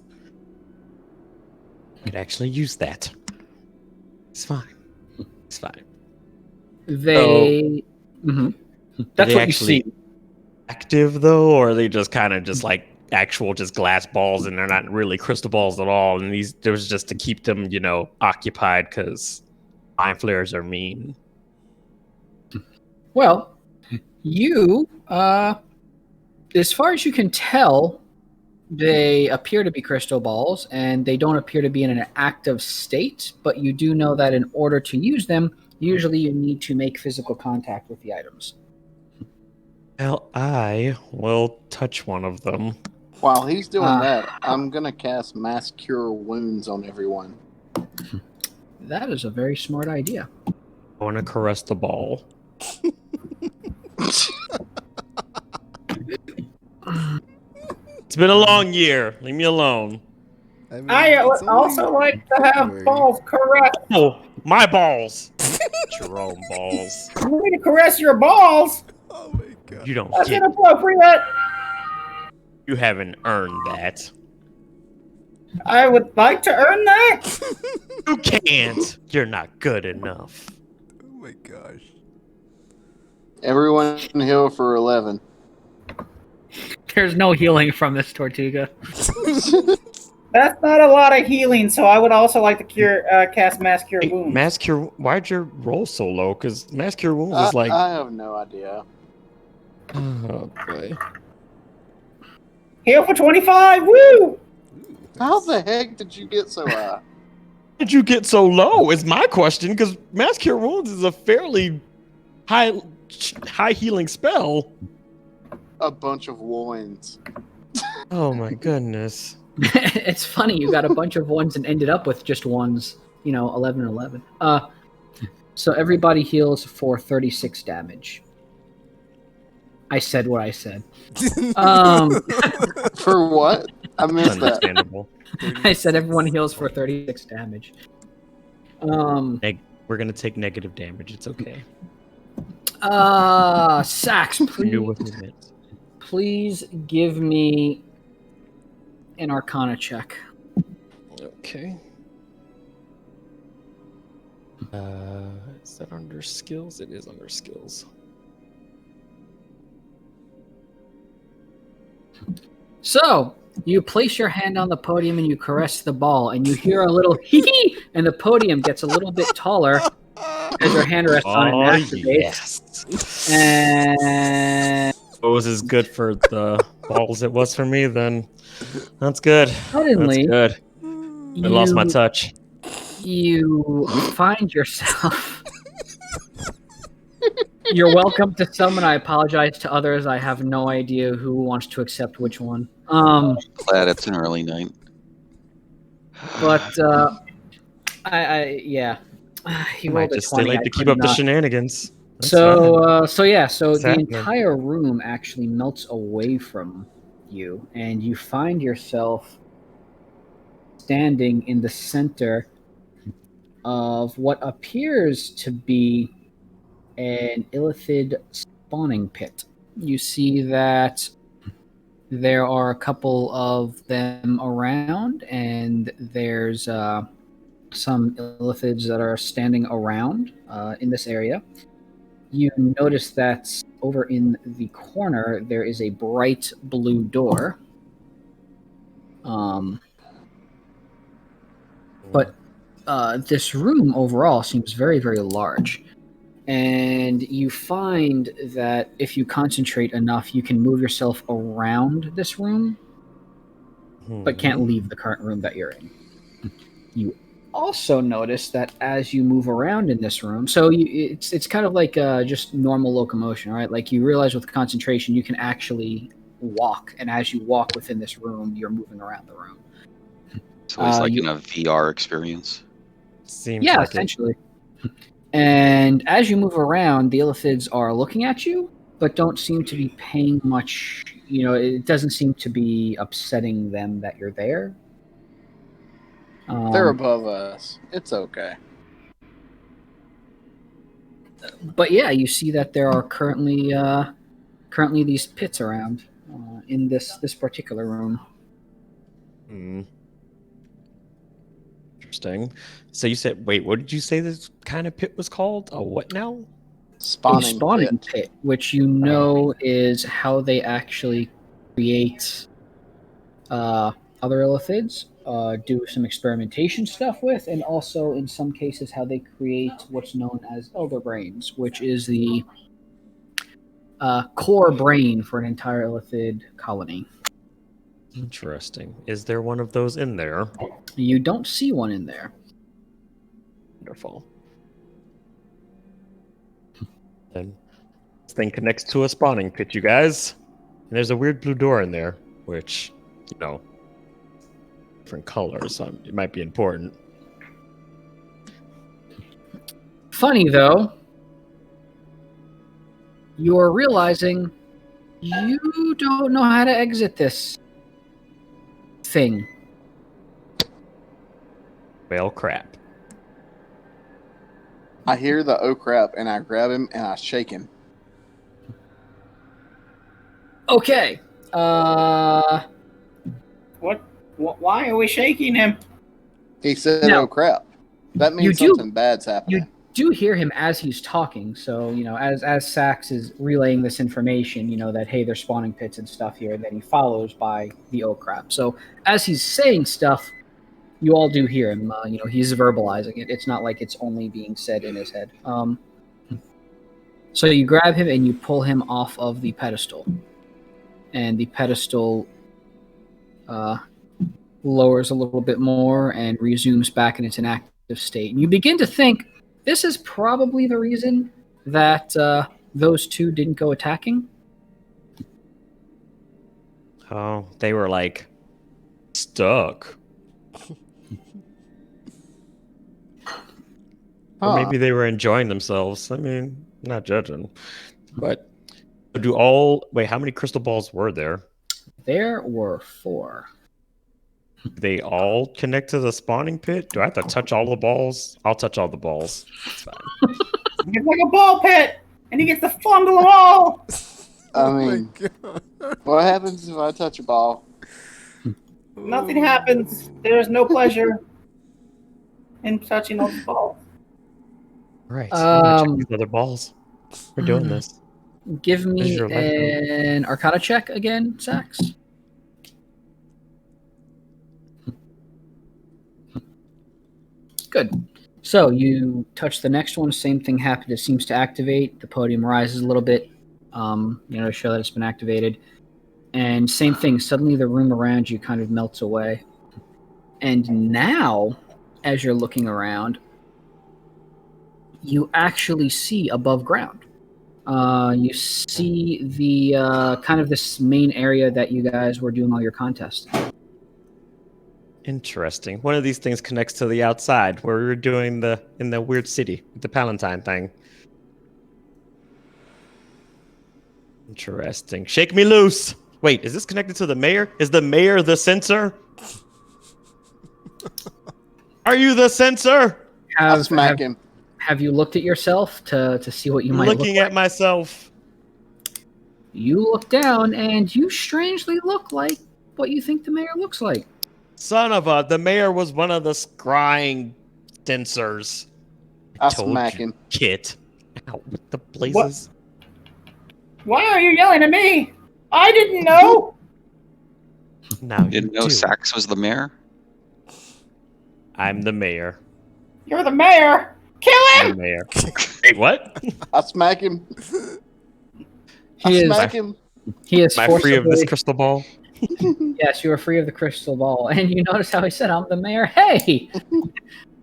Speaker 3: Could actually use that. It's fine. It's fine.
Speaker 1: They. Mhm. That's
Speaker 3: they
Speaker 1: what you
Speaker 3: actually
Speaker 1: see.
Speaker 3: Active though, or are they just kind of just like actual just glass balls, and they're not really crystal balls at all? And these there was just to keep them, occupied because mind flares are mean.
Speaker 1: Well, you, as far as you can tell, they appear to be crystal balls, and they don't appear to be in an active state. But you do know that in order to use them, usually you need to make physical contact with the items.
Speaker 3: Well, I will touch one of them.
Speaker 2: While he's doing
Speaker 1: Uh,
Speaker 2: that, I'm gonna cast Mass Cure Wounds on everyone.
Speaker 1: That is a very smart idea.
Speaker 3: I want to caress the ball. It's been a long year. Leave me alone.
Speaker 6: I mean,
Speaker 5: I
Speaker 6: it's
Speaker 5: would also
Speaker 6: only
Speaker 5: like to have
Speaker 6: February.
Speaker 5: balls caressed.
Speaker 3: Oh, my balls. Your own balls.
Speaker 5: I'm going to caress your balls.
Speaker 6: Oh my god.
Speaker 3: You don't
Speaker 5: That's
Speaker 3: get.
Speaker 5: inappropriate.
Speaker 3: You haven't earned that.
Speaker 5: I would like to earn that.
Speaker 3: You can't. You're not good enough.
Speaker 6: Oh my gosh.
Speaker 2: Everyone heal for 11.
Speaker 1: There's no healing from this Tortuga.
Speaker 5: That's not a lot of healing, so I would also like to cast Mass Cure
Speaker 3: Hey,
Speaker 5: Wounds.
Speaker 3: Mass Cure. Why'd your roll so low? Because Mass Cure Wounds is like.
Speaker 2: I have no idea.
Speaker 3: Oh boy.
Speaker 5: Heal for 25. Woo!
Speaker 2: How the heck did you get so high?
Speaker 3: Did you get so low? Is my question, because Mass Cure Wounds is a fairly high healing spell.
Speaker 2: A bunch of wounds.
Speaker 3: Oh my goodness.
Speaker 1: It's funny, you got a bunch of ones and ended up with just ones, 11 and 11. So everybody heals for 36 damage. I said what I said.
Speaker 2: For what? I missed that.
Speaker 3: Understandable.
Speaker 1: I said everyone heals for 36 damage.
Speaker 3: We're gonna take negative damage. It's okay.
Speaker 1: Sax, please give me an Arcana check.
Speaker 3: Okay. Is that under skills? It is under skills.
Speaker 1: So, you place your hand on the podium and you caress the ball, and you hear a little hee, and the podium gets a little bit taller as your hand rests on it and activates.
Speaker 3: Yes.
Speaker 1: And
Speaker 3: If it was as good for the balls it was for me, then that's good.
Speaker 1: suddenly,
Speaker 3: That's good. I lost my touch.
Speaker 1: You find yourself. You're welcome to some, and I apologize to others. I have no idea who wants to accept which one.
Speaker 4: Glad it's an early night.
Speaker 1: But yeah, he
Speaker 3: I
Speaker 1: rolled
Speaker 3: might
Speaker 1: a
Speaker 3: just
Speaker 1: 20.
Speaker 3: stay late
Speaker 1: I
Speaker 3: to keep
Speaker 1: could
Speaker 3: up the
Speaker 1: not.
Speaker 3: shenanigans. That's
Speaker 1: So
Speaker 3: fine.
Speaker 1: the
Speaker 3: happening?
Speaker 1: entire room actually melts away from you, and you find yourself standing in the center of what appears to be an illithid spawning pit. You see that there are a couple of them around, and there's some illithids that are standing around in this area. You notice that over in the corner there is a bright blue door. But this room overall seems very, very large. And you find that if you concentrate enough, you can move yourself around this room, but can't leave the current room that you're in. You also notice that as you move around in this room, so it's kind of like just normal locomotion, right? Like you realize with concentration, you can actually walk, and as you walk within this room, you're moving around the room.
Speaker 4: So it's like in a VR experience.
Speaker 3: Seems
Speaker 1: Yeah,
Speaker 3: like
Speaker 1: essentially. And as you move around, the illithids are looking at you, but don't seem to be paying much. It doesn't seem to be upsetting them that you're there.
Speaker 2: They're above us. It's okay.
Speaker 1: But yeah, you see that there are currently these pits around in this particular room.
Speaker 3: Interesting. So you said, wait, what did you say this kind of pit was called? A what now?
Speaker 1: A
Speaker 2: Spawning
Speaker 1: spawning
Speaker 2: pit.
Speaker 1: pit, which you know is how they actually create other illithids, do some experimentation stuff with, and also in some cases how they create what's known as elder brains, which is the core brain for an entire illithid colony.
Speaker 3: Interesting. Is there one of those in there?
Speaker 1: You don't see one in there.
Speaker 3: Wonderful. And this thing connects to a spawning pit, you guys. And there's a weird blue door in there, which, you know, different colors. So it might be important.
Speaker 1: Funny though, you're realizing you don't know how to exit this thing.
Speaker 3: Well, crap.
Speaker 2: I hear the oh crap, and I grab him and I shake him.
Speaker 1: Okay.
Speaker 5: What? Why are we shaking him?
Speaker 2: He said,
Speaker 1: Now,
Speaker 2: "Oh crap!" That
Speaker 1: you
Speaker 2: means
Speaker 1: do-
Speaker 2: something bad's happening.
Speaker 1: You do hear him as he's talking, so you know, as Sax is relaying this information, you know that hey, there's spawning pits and stuff here. Then he follows by the oh crap. So as he's saying stuff, you all do hear him. You know, he's verbalizing it. It's not like it's only being said in his head. So you grab him and you pull him off of the pedestal, and the pedestal lowers a little bit more and resumes back in its inactive state. And you begin to think this is probably the reason that those two didn't go attacking.
Speaker 3: Oh, they were like stuck. Or maybe they were enjoying themselves. I mean, not judging. But how many crystal balls were there?
Speaker 1: There were 4.
Speaker 3: They all connect to the spawning pit? Do I have to touch all the balls? I'll touch all the balls. It's fine.
Speaker 5: It's like a ball pit, and he gets to fondle them all.
Speaker 2: I mean, what happens if I touch a ball?
Speaker 5: Nothing happens. There is no pleasure in touching those balls.
Speaker 3: Right. I'm gonna check
Speaker 1: Um,
Speaker 3: these other balls. We're doing this.
Speaker 1: Give me
Speaker 3: Is your life
Speaker 1: an Arcana check again, Sax. Good. So you touch the next one. Same thing happened. It seems to activate. The podium rises a little bit, to show that it's been activated. And same thing. Suddenly, the room around you kind of melts away. And now, as you're looking around, you actually see above ground. You see the kind of this main area that you guys were doing all your contests.
Speaker 3: Interesting. One of these things connects to the outside where we were doing in the weird city, the Palentine thing. Interesting. Shake me loose. Wait, is this connected to the mayor? Is the mayor the censor? Are you the censor?
Speaker 2: I smack him.
Speaker 1: Have you looked at yourself to see what you might look
Speaker 3: Looking
Speaker 1: like?
Speaker 3: at myself.
Speaker 1: You look down, and you strangely look like what you think the mayor looks like.
Speaker 3: Son of a, the mayor was one of the scrying censors.
Speaker 2: I
Speaker 3: Told
Speaker 2: smack
Speaker 3: you,
Speaker 2: him.
Speaker 3: Kit. Ow, with the blazes.
Speaker 5: Why are you yelling at me? I didn't know.
Speaker 3: Now
Speaker 4: You didn't know
Speaker 3: do.
Speaker 4: Sax was the mayor?
Speaker 3: I'm the mayor.
Speaker 5: You're the mayor. Kill
Speaker 3: I'm
Speaker 5: him.
Speaker 3: the mayor. Wait, what?
Speaker 2: I smack him.
Speaker 1: He is.
Speaker 2: Smack him.
Speaker 1: He is
Speaker 3: Am I free of this
Speaker 1: forcibly.
Speaker 3: crystal ball?
Speaker 1: Yes, you are free of the crystal ball, and you notice how he said, "I'm the mayor." Hey,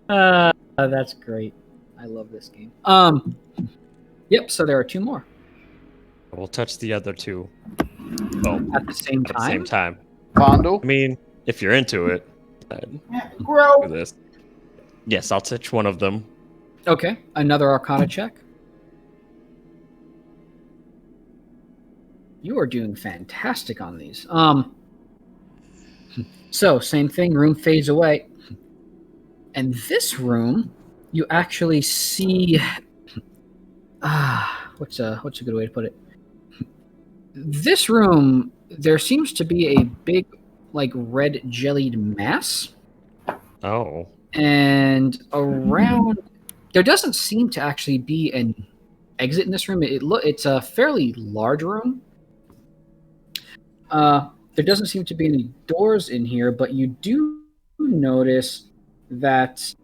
Speaker 1: that's great. I love this game. Yep. So there are 2 more
Speaker 3: We'll touch the other 2. Oh,
Speaker 1: at the same
Speaker 3: at the same
Speaker 1: time.
Speaker 3: time.
Speaker 2: Fondle.
Speaker 3: I mean, if you're into it, do
Speaker 5: Grow.
Speaker 3: this. Yes, I'll touch one of them.
Speaker 1: Okay. Another Arcana check. You are doing fantastic on these. So same thing. Room fades away, and this room, you actually see. What's a good way to put it? This room, there seems to be a big, like red jellied mass,
Speaker 3: Oh.
Speaker 1: And around, there doesn't seem to actually be an exit in this room. It's a fairly large room. There doesn't seem to be any doors in here, but you do notice that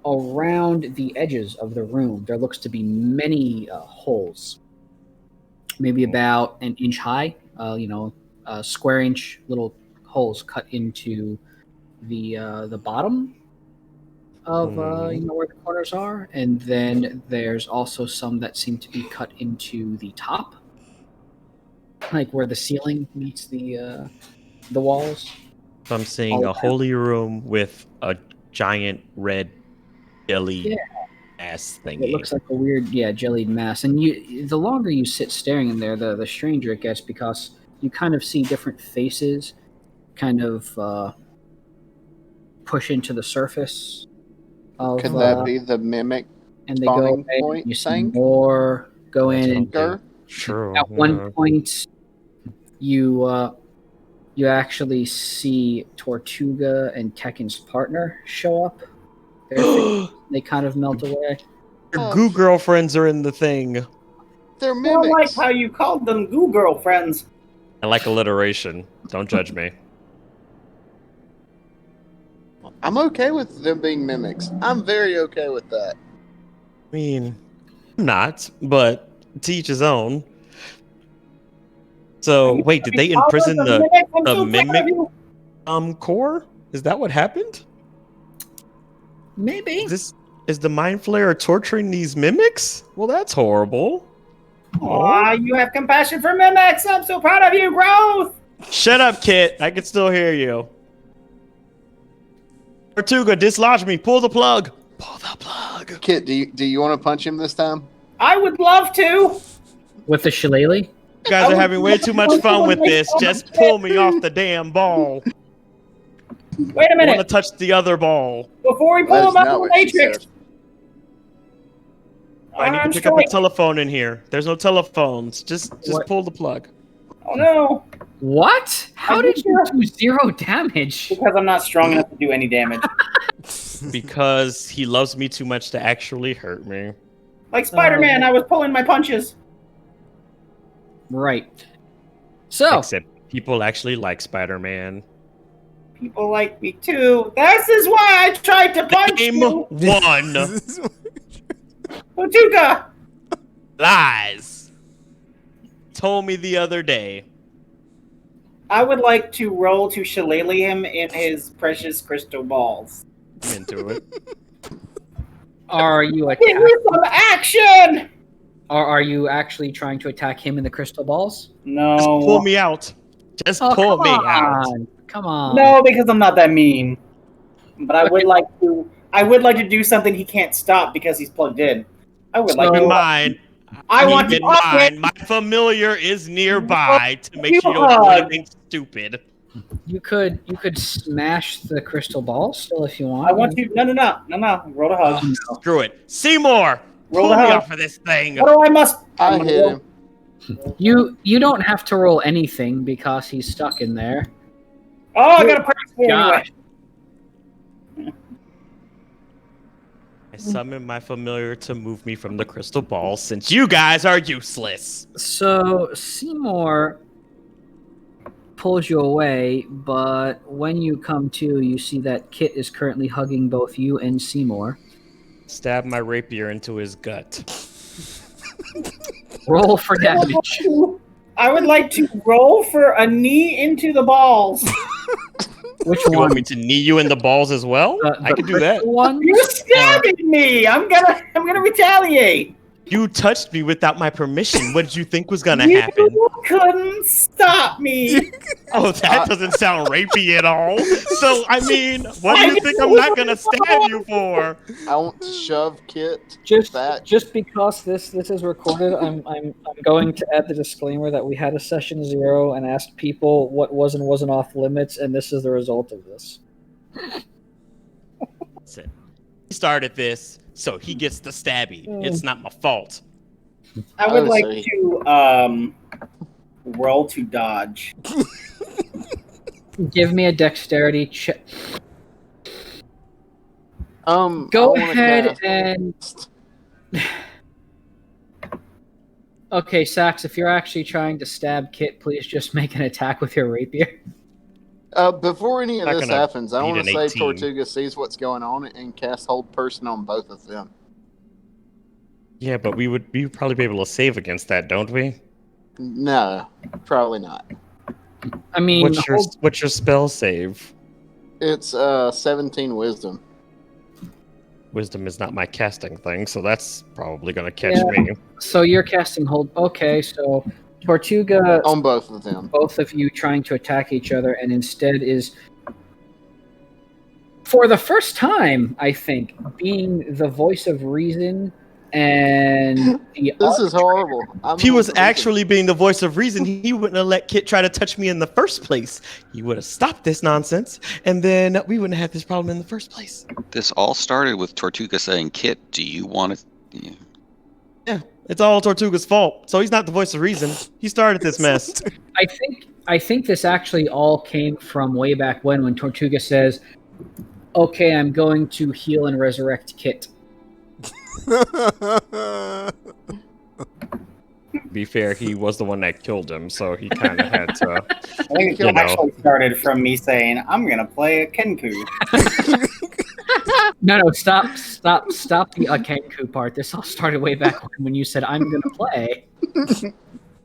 Speaker 1: around the edges of the room, there looks to be many holes, maybe about an inch high. Square inch little holes cut into the bottom of where the corners are, and then there's also some that seem to be cut into the top, like where the ceiling meets the walls.
Speaker 3: I'm seeing a holy room with a giant red jelly ass thingy.
Speaker 1: It looks like a weird, jellied mass. And the longer you sit staring in there, the stranger it gets, because you kind of see different faces kind of push into the surface of,
Speaker 2: Could that be the mimic?
Speaker 1: And they go away,
Speaker 2: point
Speaker 1: you see
Speaker 2: thing?
Speaker 1: more go in, and
Speaker 3: True.
Speaker 1: at one point you actually see Tortuga and Tekken's partner show up. They kind of melt away.
Speaker 3: Your goo girlfriends are in the thing.
Speaker 2: They're
Speaker 5: I
Speaker 2: mimics.
Speaker 5: like how you called them goo girlfriends.
Speaker 3: I like alliteration. Don't judge me.
Speaker 2: I'm okay with them being mimics. I'm very okay with that.
Speaker 3: I mean, I'm not, but to each his own. So, wait, did they imprison the mimic core? Is that what happened?
Speaker 1: Maybe.
Speaker 3: Is the Mind Flayer torturing these mimics? Well, that's horrible.
Speaker 5: Aw, you have compassion for mimics. I'm so proud of you, Growth.
Speaker 3: Shut up, Kit. I can still hear you. Tortuga, dislodge me. Pull the plug. Pull the plug.
Speaker 2: Kit, do you want to punch him this time?
Speaker 5: I would love to.
Speaker 1: With the shillelagh?
Speaker 3: You guys are having way too much fun with this. Just pull me off the damn ball.
Speaker 5: Wait a
Speaker 3: I
Speaker 5: minute.
Speaker 3: want to touch the other ball.
Speaker 5: Before we pull him out of the matrix.
Speaker 3: I need to pick up a telephone in here. There's no telephones. Just pull the plug.
Speaker 5: Oh no.
Speaker 1: What? How did you do 0 damage?
Speaker 5: Because I'm not strong enough to do any damage.
Speaker 3: Because he loves me too much to actually hurt me.
Speaker 5: Like Spider-Man, I was pulling my punches.
Speaker 1: Right. So.
Speaker 3: Except people actually like Spider-Man.
Speaker 5: People like me too. This is why I tried to punch
Speaker 3: Game
Speaker 5: you.
Speaker 3: 1.
Speaker 5: Tortuga.
Speaker 3: Lies. Told me the other day.
Speaker 5: I would like to roll to shillelagh him in his precious crystal balls.
Speaker 3: I'm into it.
Speaker 1: Are you
Speaker 5: Give me some action!
Speaker 1: Are you actually trying to attack him in the crystal balls?
Speaker 5: No.
Speaker 3: Just pull me out. Just pull me out.
Speaker 1: Come on.
Speaker 5: No, because I'm not that mean. But I would like to. I would like to do something he can't stop because he's plugged in. I would like to.
Speaker 3: Mind.
Speaker 5: I want to.
Speaker 3: My familiar is nearby to make sure you don't do anything stupid.
Speaker 1: You could smash the crystal ball still if you want.
Speaker 5: I want to. No. Roll a hug.
Speaker 3: Screw it. Seymour!
Speaker 5: Roll
Speaker 3: pull
Speaker 5: a
Speaker 3: me
Speaker 5: hug.
Speaker 3: off of this thing.
Speaker 5: What do I must?
Speaker 2: I hit him.
Speaker 1: You don't have to roll anything because he's stuck in there.
Speaker 5: Oh, I got a prize for anyway.
Speaker 3: I summon my familiar to move me from the crystal ball since you guys are useless.
Speaker 1: So Seymour pulls you away, but when you come to, you see that Kit is currently hugging both you and Seymour.
Speaker 3: Stab my rapier into his gut.
Speaker 1: Roll for damage.
Speaker 5: I would like to roll for a knee into the balls.
Speaker 1: Which
Speaker 3: You
Speaker 1: one?
Speaker 3: want me to knee you in the balls as well? I can do that.
Speaker 1: One?
Speaker 5: You're stabbing me. I'm gonna retaliate.
Speaker 3: You touched me without my permission. What did you think was gonna
Speaker 5: You
Speaker 3: happen?
Speaker 5: couldn't stop me.
Speaker 3: Oh, that doesn't sound rapey at all. So, I mean, what do you think I'm not gonna stab you for?
Speaker 2: I want to shove Kit.
Speaker 1: Just because this is recorded, I'm going to add the disclaimer that we had a session 0 and asked people what was and wasn't off limits, and this is the result of this.
Speaker 3: Listen, he started this, so he gets the stabby. It's not my fault.
Speaker 5: I would like to roll to dodge.
Speaker 1: Give me a dexterity check. Go
Speaker 2: I wanna
Speaker 1: ahead
Speaker 2: cast-
Speaker 1: and. Okay, Sax, if you're actually trying to stab Kit, please just make an attack with your rapier.
Speaker 2: Before any of
Speaker 3: Not
Speaker 2: this
Speaker 3: gonna
Speaker 2: happens, I
Speaker 3: beat
Speaker 2: want
Speaker 3: an
Speaker 2: to say
Speaker 3: 18.
Speaker 2: Tortuga sees what's going on and cast Hold Person on both of them.
Speaker 3: Yeah, but we would probably be able to save against that, don't we?
Speaker 2: No, probably not.
Speaker 1: I mean,
Speaker 3: What's your spell save?
Speaker 2: It's 17 Wisdom.
Speaker 3: Wisdom is not my casting thing, so that's probably gonna catch
Speaker 1: Yeah.
Speaker 3: me.
Speaker 1: so you're casting hold. Okay, so Tortuga,
Speaker 2: On both of them.
Speaker 1: both of you trying to attack each other, and instead is, for the first time, I think, being the voice of reason and the
Speaker 2: This is horrible.
Speaker 3: If he was actually being the voice of reason, he wouldn't have let Kit try to touch me in the first place. He would have stopped this nonsense, and then we wouldn't have this problem in the first place.
Speaker 4: This all started with Tortuga saying, "Kit, do you want to?"
Speaker 3: Yeah, it's all Tortuga's fault. So he's not the voice of reason. He started this mess.
Speaker 1: I think this actually all came from way back when Tortuga says, "Okay, I'm going to heal and resurrect Kit."
Speaker 3: To be fair, he was the one that killed him, so he kind of had to.
Speaker 5: I think it actually started from me saying, I'm going to play a Kenku.
Speaker 1: No, stop the Kenku part. This all started way back when you said, "I'm going to play."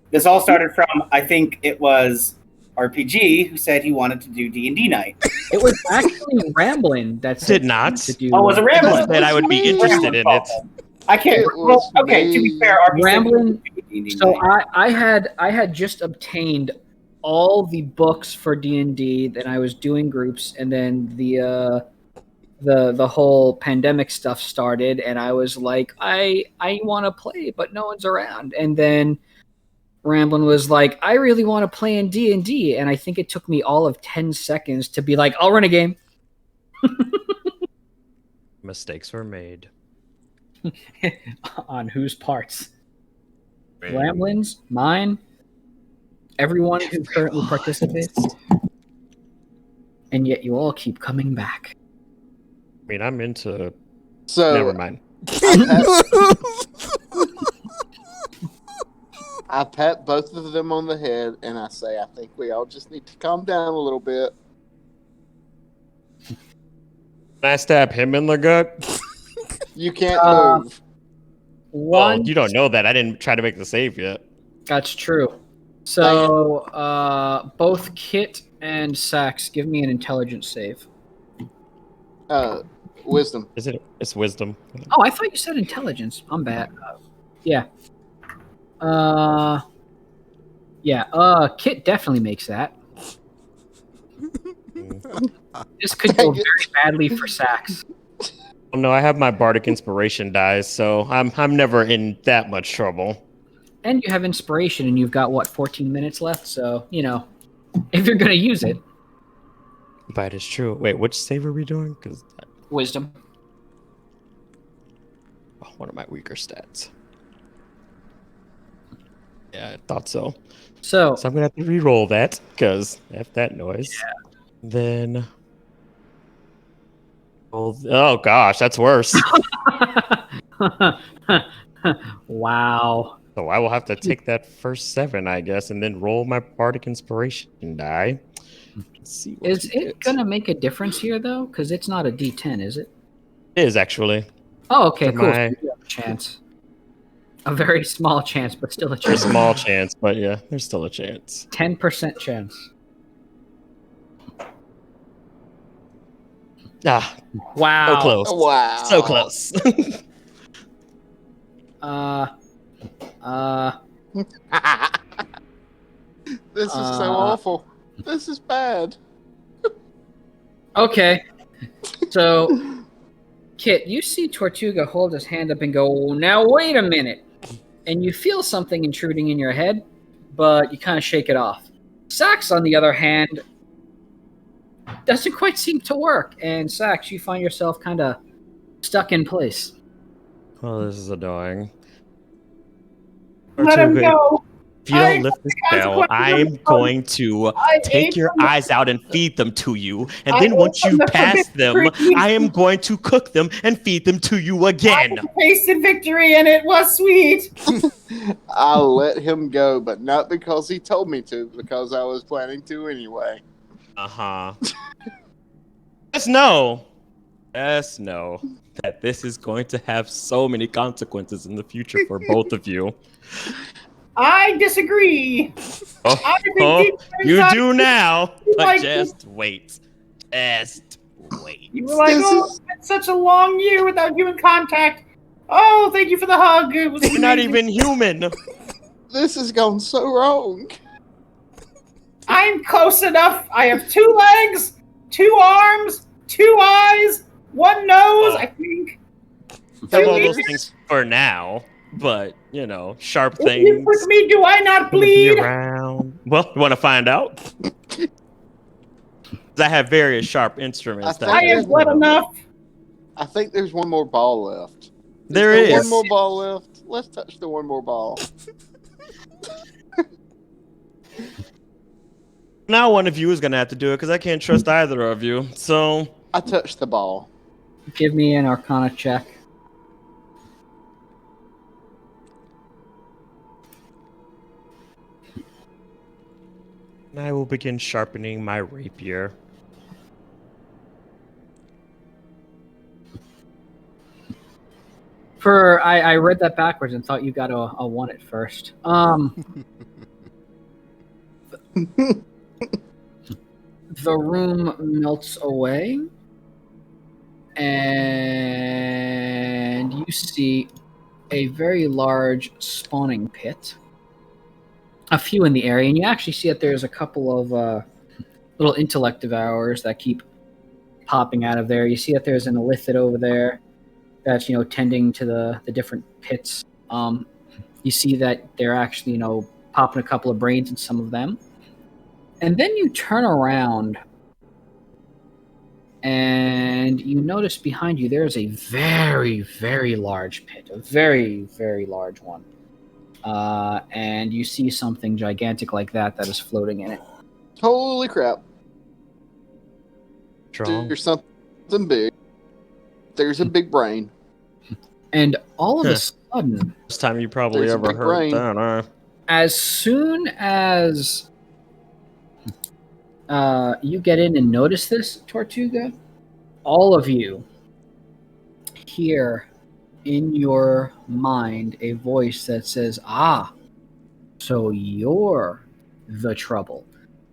Speaker 5: This all started from, I think it was RPG who said he wanted to do D&D night.
Speaker 1: It was actually Ramblin' that said
Speaker 3: Did not.
Speaker 1: to do.
Speaker 5: Oh, was it Ramblin'?
Speaker 3: That I would be interested in it.
Speaker 5: I can't. Well, okay, to be fair, RPG
Speaker 1: Ramblin'.
Speaker 5: D&D
Speaker 1: So
Speaker 5: night.
Speaker 1: I had just obtained all the books for D&D. Then I was doing groups, and then the whole pandemic stuff started, and I was like, I want to play, but no one's around. And then Ramblin' was like, I really want to play in D&D, and I think it took me all of 10 seconds to be like, I'll run a game.
Speaker 3: Mistakes were made.
Speaker 1: On whose parts? Ramblin's, mine, everyone who currently participates, and yet you all keep coming back.
Speaker 3: I mean, I'm into.
Speaker 2: So
Speaker 3: Never mind.
Speaker 2: I pat both of them on the head and I say, I think we all just need to calm down a little bit.
Speaker 3: Can I stab him in the gut?
Speaker 2: You can't move.
Speaker 3: Well, you don't know that. I didn't try to make the save yet.
Speaker 1: That's true. So, both Kit and Sax, give me an intelligence save.
Speaker 2: Wisdom.
Speaker 3: Is it? It's wisdom.
Speaker 1: Oh, I thought you said intelligence. I'm bad. Yeah. Kit definitely makes that. This could go very badly for Sax.
Speaker 3: Oh, no, I have my bardic inspiration dice, so I'm never in that much trouble.
Speaker 1: And you have inspiration, and you've got, 14 minutes left? So, if you're going to use it.
Speaker 3: But it's true. Wait, which save are we doing? Because
Speaker 1: Wisdom.
Speaker 3: one of my weaker stats. Yeah, I thought so.
Speaker 1: So
Speaker 3: I'm going to have to re-roll that, because F that noise. Yeah. Then... Oh, gosh, that's worse.
Speaker 1: Wow.
Speaker 3: So I will have to take that first 7, I guess, and then roll my bardic inspiration die. Let's see.
Speaker 1: Is it going to make a difference here, though? Because it's not a D10, is it?
Speaker 3: It is, actually.
Speaker 1: Oh, okay, cool.
Speaker 3: My...
Speaker 1: So you have a chance. A very small chance, but still a chance.
Speaker 3: There's a small chance, but yeah, there's still a chance.
Speaker 1: 10% chance.
Speaker 3: Ah,
Speaker 1: wow.
Speaker 3: So close.
Speaker 2: Wow.
Speaker 3: So close.
Speaker 2: This is so awful. This is bad.
Speaker 1: Okay. So, Kit, you see Tortuga hold his hand up and go, now wait a minute. And you feel something intruding in your head, but you kind of shake it off. Sax, on the other hand, doesn't quite seem to work. And Sax, you find yourself kind of stuck in place.
Speaker 3: Oh, this is annoying.
Speaker 5: Let him go.
Speaker 3: If you don't lift the spell, I'm going to take
Speaker 5: ate
Speaker 3: your
Speaker 5: from the-
Speaker 3: eyes out and feed them to you. And
Speaker 5: I
Speaker 3: then
Speaker 5: ate
Speaker 3: once
Speaker 5: from
Speaker 3: you
Speaker 5: the
Speaker 3: pass them,
Speaker 5: forbidden tree.
Speaker 3: I am going to cook them and feed them to you again.
Speaker 5: I tasted victory and it was sweet.
Speaker 2: I let him go, but not because he told me to, because I was planning to anyway.
Speaker 3: Uh-huh. Just know that this is going to have so many consequences in the future for both of you.
Speaker 5: I disagree.
Speaker 3: Oh,
Speaker 5: I think
Speaker 3: oh,
Speaker 5: deep
Speaker 3: you
Speaker 5: inside
Speaker 3: do now,
Speaker 5: you
Speaker 3: but
Speaker 5: like
Speaker 3: just wait. Just wait.
Speaker 5: You were like,
Speaker 2: This
Speaker 5: oh,
Speaker 2: is-
Speaker 5: it's been such a long year without human contact. Oh, thank you for the hug. It was
Speaker 3: You're not
Speaker 5: amazing.
Speaker 3: even human.
Speaker 2: This has gone so wrong.
Speaker 5: I'm close enough. I have 2 legs, 2 arms, 2 eyes, 1 nose,
Speaker 3: Oh.
Speaker 5: I think.
Speaker 3: Have
Speaker 5: 2
Speaker 3: all those
Speaker 5: ears.
Speaker 3: things for now, but sharp
Speaker 5: If you
Speaker 3: things.
Speaker 5: prick me, do I not
Speaker 3: Gonna be
Speaker 5: bleed?
Speaker 3: around. Well, you want to find out? 'Cause I have various sharp instruments.
Speaker 2: I
Speaker 3: that
Speaker 5: I
Speaker 2: think
Speaker 3: can,
Speaker 5: have blood enough.
Speaker 2: I think there's one more ball left.
Speaker 3: There
Speaker 2: there
Speaker 3: is.
Speaker 2: one more ball left? Let's touch the one more ball.
Speaker 3: Now one of you is gonna have to do it because I can't trust either of you. So
Speaker 2: I touched the ball.
Speaker 1: Give me an Arcana check.
Speaker 3: I will begin sharpening my rapier.
Speaker 1: I read that backwards and thought you got a 1 at first. The room melts away, and you see a very large spawning pit. A few in the area, and you actually see that there's a couple of little intellect devourers that keep popping out of there. You see that there's an illithid over there that's tending to the different pits. You see that they're actually popping a couple of brains in some of them, and then you turn around and you notice behind you there is a very, very large pit, a very, very large one. And you see something gigantic like that is floating in it.
Speaker 2: Holy crap.
Speaker 3: Strong.
Speaker 2: There's something big. There's a big brain.
Speaker 1: And all of
Speaker 3: Huh.
Speaker 1: a sudden,
Speaker 3: First time you probably
Speaker 2: There's a
Speaker 3: ever
Speaker 2: big
Speaker 3: heard
Speaker 2: brain.
Speaker 3: that, huh?
Speaker 1: as soon as you get in and notice this, Tortuga, all of you hear in your mind a voice that says, "Ah, so you're the trouble."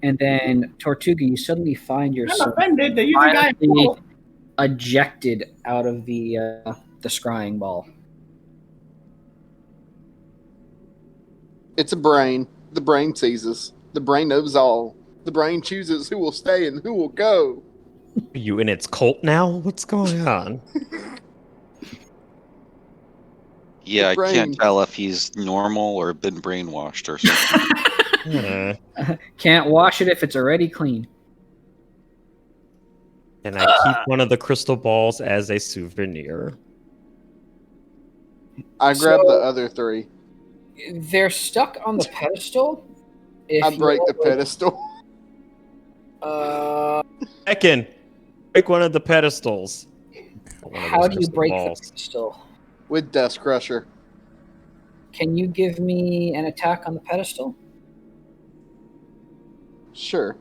Speaker 1: And then, Tortuga, you suddenly find
Speaker 5: I'm
Speaker 1: yourself
Speaker 5: offended that you think I'm
Speaker 1: violently
Speaker 5: cool.
Speaker 1: ejected out of the scrying ball.
Speaker 2: It's a brain. The brain sees us. The brain knows all. The brain chooses who will stay and who will go.
Speaker 3: Are you in its cult now? What's going on?
Speaker 4: Yeah, I
Speaker 2: brain.
Speaker 4: can't tell if he's normal or been brainwashed or something.
Speaker 1: Can't wash it if it's already clean.
Speaker 3: And I keep one of the crystal balls as a souvenir.
Speaker 2: I grab
Speaker 1: So-
Speaker 2: the other 3.
Speaker 1: They're stuck on the pedestal. If
Speaker 2: I break the
Speaker 1: you're-
Speaker 2: pedestal.
Speaker 3: Ekin, break one of the pedestals. One of
Speaker 1: How
Speaker 3: those
Speaker 1: do you
Speaker 3: crystal
Speaker 1: break
Speaker 3: balls.
Speaker 1: the pedestal?
Speaker 2: With Dust Crusher.
Speaker 1: Can you give me an attack on the pedestal?
Speaker 2: Sure.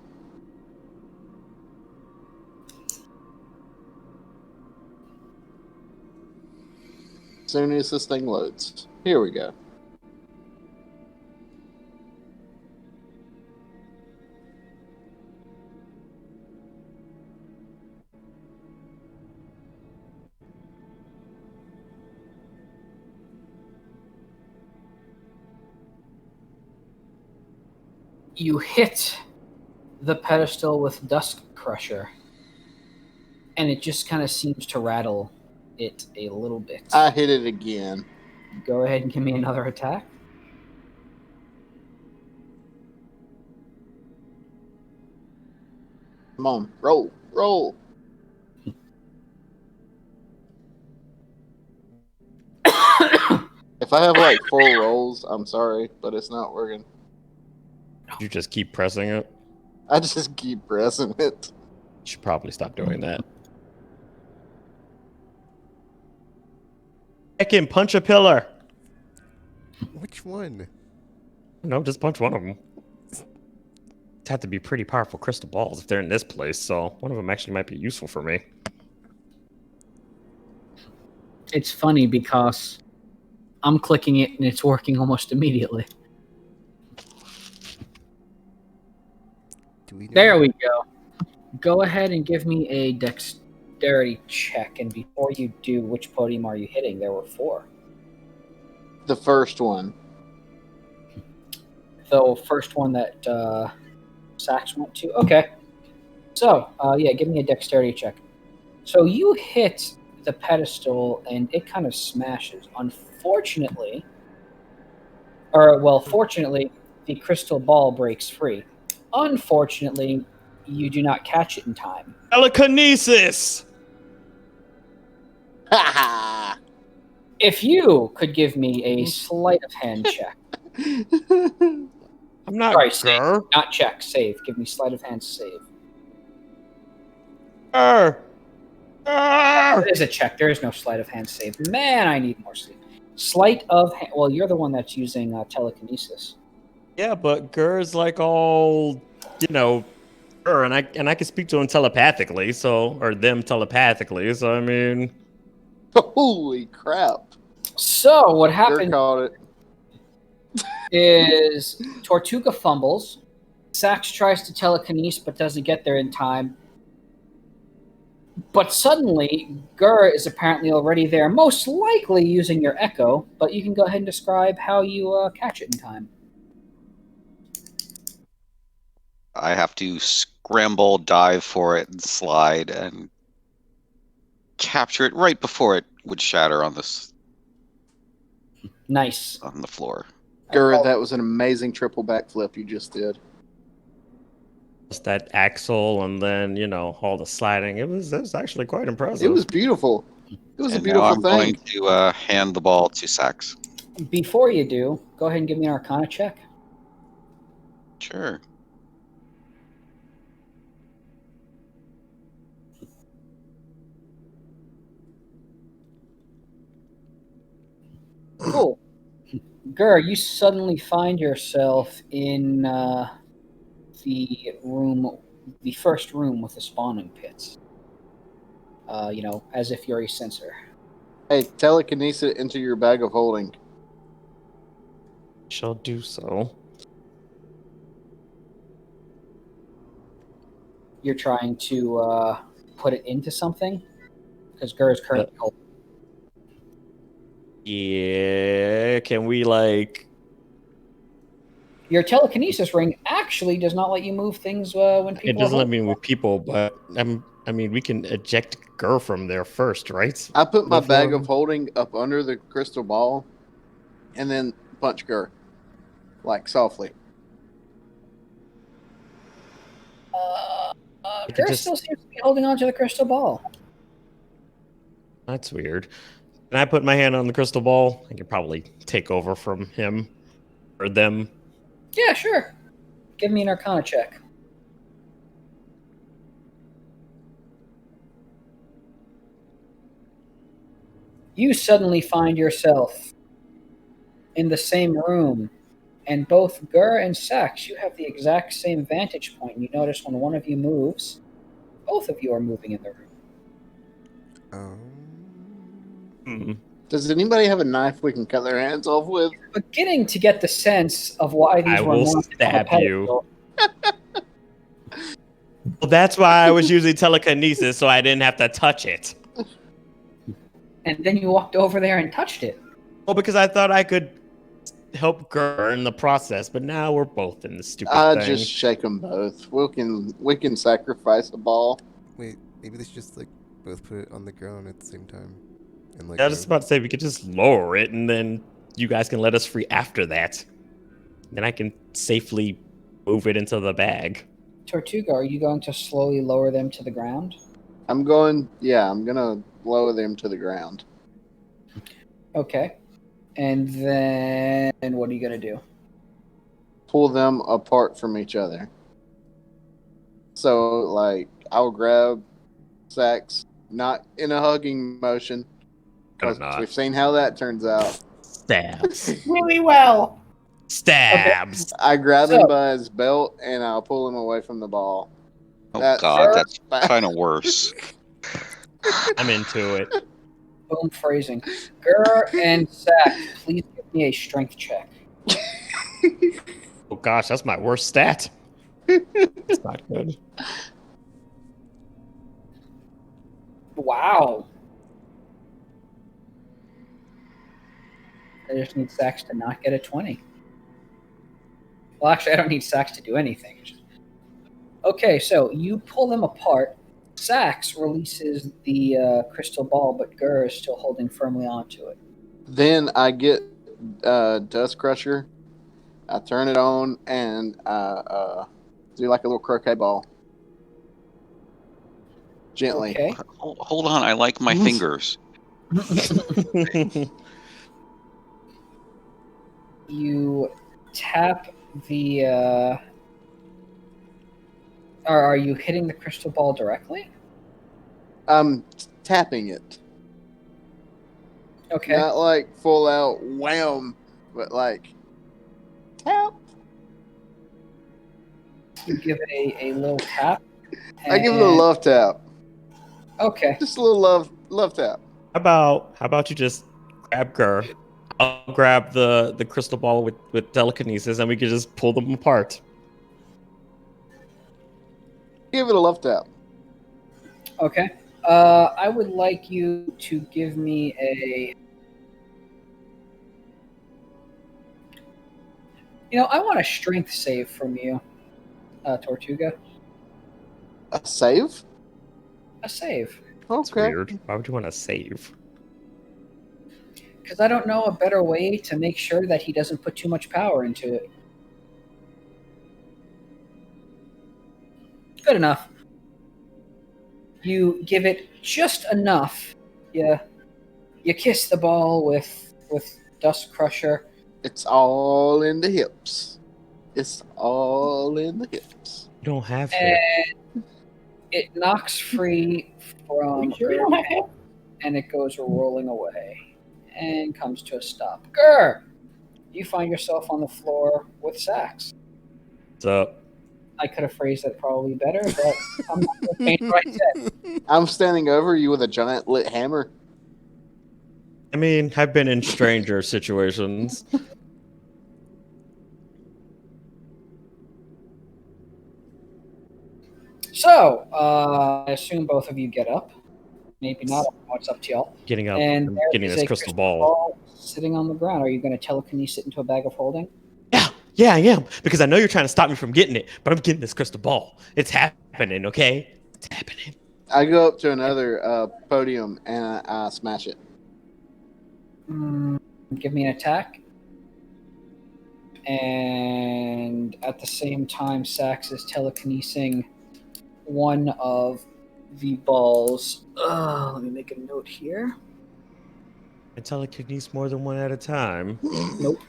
Speaker 2: As soon as this thing loads. Here we go.
Speaker 1: You hit the pedestal with Dusk Crusher, and it just kind of seems to rattle it a little bit.
Speaker 2: I hit it again.
Speaker 1: Go ahead and give me another attack.
Speaker 2: Come on. Roll. Roll. If I have like 4 rolls, I'm sorry, but it's not working.
Speaker 3: You just keep pressing it.
Speaker 2: I just keep pressing it.
Speaker 3: You should probably stop doing that. I can punch a pillar.
Speaker 6: Which one?
Speaker 3: No, just punch one of them. It's have to be pretty powerful crystal balls if they're in this place, so one of them actually might be useful for me.
Speaker 1: It's funny because I'm clicking it and it's working almost immediately.
Speaker 6: Do we know?
Speaker 1: There we go. Go ahead and give me a dexterity check. And before you do, which podium are you hitting? There were 4.
Speaker 2: The first one.
Speaker 1: The first one that Sax went to? Okay. So, yeah, give me a dexterity check. So you hit the pedestal and it kind of smashes. Unfortunately, fortunately, the crystal ball breaks free. Unfortunately, you do not catch it in time.
Speaker 3: Telekinesis!
Speaker 1: If you could give me a sleight of hand check.
Speaker 3: I'm not
Speaker 1: Sorry,
Speaker 3: Grr.
Speaker 1: save. Not check, save. Give me sleight of hand save. It is a check. There is no sleight of hand save. Man, I need more sleep. Sleight of hand. Well, you're the one that's using telekinesis.
Speaker 3: Yeah, but Gur's like all, Gur, and I can speak to him telepathically, or them telepathically, so I mean.
Speaker 2: Holy crap.
Speaker 1: So, what
Speaker 2: Sure
Speaker 1: happened
Speaker 2: called it.
Speaker 1: is Tortuga fumbles. Sax tries to telekinesis but doesn't get there in time. But suddenly, Gur is apparently already there, most likely using your echo, but you can go ahead and describe how you catch it in time.
Speaker 4: I have to scramble, dive for it, and slide, and capture it right before it would shatter on
Speaker 1: Nice.
Speaker 4: the floor.
Speaker 2: Gur, that was an amazing triple backflip you just did.
Speaker 3: Just that axle and then, all the sliding. It was actually quite impressive.
Speaker 2: It was beautiful. It was
Speaker 4: And
Speaker 2: a beautiful
Speaker 4: now I'm
Speaker 2: thing.
Speaker 4: going to hand the ball to Sax.
Speaker 1: Before you do, go ahead and give me an Arcana check.
Speaker 4: Sure.
Speaker 1: Cool. Gur, you suddenly find yourself in the first room with the spawning pits. As if you're a sensor.
Speaker 2: Hey, telekinesis it into your bag of holding.
Speaker 3: Shall do so.
Speaker 1: You're trying to put it into something? Because Gur is currently holding.
Speaker 3: Yeah, can we
Speaker 1: Your telekinesis ring actually does not let you move things when people.
Speaker 3: It doesn't let me move people, but we can eject Gur from there first, right?
Speaker 2: I put my
Speaker 3: Before-
Speaker 2: bag of holding up under the crystal ball and then punch Gur. Like, softly.
Speaker 1: Gur still seems to be holding on to the crystal ball.
Speaker 3: That's weird. Can I put my hand on the crystal ball? I can probably take over from him or them.
Speaker 1: Yeah, sure. Give me an Arcana check. You suddenly find yourself in the same room, and both Gur and Sax, you have the exact same vantage point. You notice when one of you moves, both of you are moving in the room.
Speaker 2: Does anybody have a knife we can cut their hands off with?
Speaker 1: Beginning to get the sense of why these
Speaker 3: I
Speaker 1: were
Speaker 3: will
Speaker 1: mounted on a
Speaker 3: stab you.
Speaker 1: pedestal.
Speaker 3: Well, that's why I was using telekinesis, so I didn't have to touch it.
Speaker 1: And then you walked over there and touched it.
Speaker 3: Well, because I thought I could help Gur in the process, but now we're both in the stupid thing.
Speaker 2: Just shake them both. We can sacrifice a ball.
Speaker 6: Wait, maybe they should just both put it on the ground at the same time. And
Speaker 3: I was just about to say we could just lower it, and then you guys can let us free after that. Then I can safely move it into the bag.
Speaker 1: Tortuga, are you going to slowly lower them to the ground?
Speaker 2: I'm gonna lower them to the ground.
Speaker 1: Okay. And then what are you going to do?
Speaker 2: pull them apart from each other. So, like, I'll grab Sax, not in a hugging motion,
Speaker 3: Better
Speaker 2: because
Speaker 3: not.
Speaker 2: we've seen how that turns out.
Speaker 3: Stabs.
Speaker 5: Really well.
Speaker 3: Stabs.
Speaker 2: I grab him
Speaker 1: So-
Speaker 2: by his belt and I'll pull him away from the ball.
Speaker 4: Oh
Speaker 2: That's-
Speaker 4: God, that's kind of worse.
Speaker 3: I'm into it.
Speaker 1: Boom phrasing. Gur and Sax, please give me a strength check.
Speaker 3: Oh gosh, that's my worst stat. It's not good.
Speaker 1: Wow. I just need Sax to not get a 20. Well, actually, I don't need Sax to do anything. Okay, so you pull them apart. Sax releases the crystal ball, but Gur is still holding firmly onto it.
Speaker 2: Then I get Dust Crusher. I turn it on and I do like a little croquet ball. Gently.
Speaker 1: Okay.
Speaker 4: Hold on, I like my fingers.
Speaker 1: You tap the. Or are you hitting the crystal ball directly?
Speaker 2: I'm tapping it.
Speaker 1: Okay.
Speaker 2: Not like full out wham, but like tap.
Speaker 1: You give it a little tap.
Speaker 2: I give it a
Speaker 1: and-
Speaker 2: love tap.
Speaker 1: Okay.
Speaker 2: Just a little love tap.
Speaker 3: How about you just grab Gur? I'll grab the crystal ball with telekinesis, and we can just pull them apart.
Speaker 2: Give it a love tap.
Speaker 1: Okay. I would like you to give me a. I want a strength save from you, Tortuga.
Speaker 2: A save?
Speaker 1: A save.
Speaker 3: It's
Speaker 2: Okay.
Speaker 3: weird. Why would you want to save?
Speaker 1: Because I don't know a better way to make sure that he doesn't put too much power into it. Good enough. You give it just enough. You kiss the ball with Dust Crusher.
Speaker 2: It's all in the hips. It's all in the hips.
Speaker 3: You don't have him.
Speaker 1: And it knocks free from
Speaker 5: Sure we don't have
Speaker 1: Gur, and it goes rolling away and comes to a stop. Gur, you find yourself on the floor with Sax.
Speaker 3: What's up?
Speaker 1: I could have phrased that probably better, but I'm not going to change what I said.
Speaker 2: I'm standing over you with a giant lit hammer.
Speaker 3: I mean, I've been in stranger situations.
Speaker 1: So, I assume both of you get up. Maybe not. It's up to y'all.
Speaker 3: Getting up
Speaker 1: And
Speaker 3: and
Speaker 1: there
Speaker 3: getting
Speaker 1: is
Speaker 3: this
Speaker 1: a
Speaker 3: crystal ball.
Speaker 1: sitting on the ground. Are you going to telekinesis it into a bag of holding?
Speaker 3: Yeah, I am. Because I know you're trying to stop me from getting it, but I'm getting this crystal ball. It's happening, okay? It's happening.
Speaker 2: I go up to another podium and I smash it.
Speaker 1: Give me an attack. And at the same time, Sax is telekinesing one of the balls. Let me make a note here.
Speaker 3: I telekinesis more than one at a time.
Speaker 1: Nope.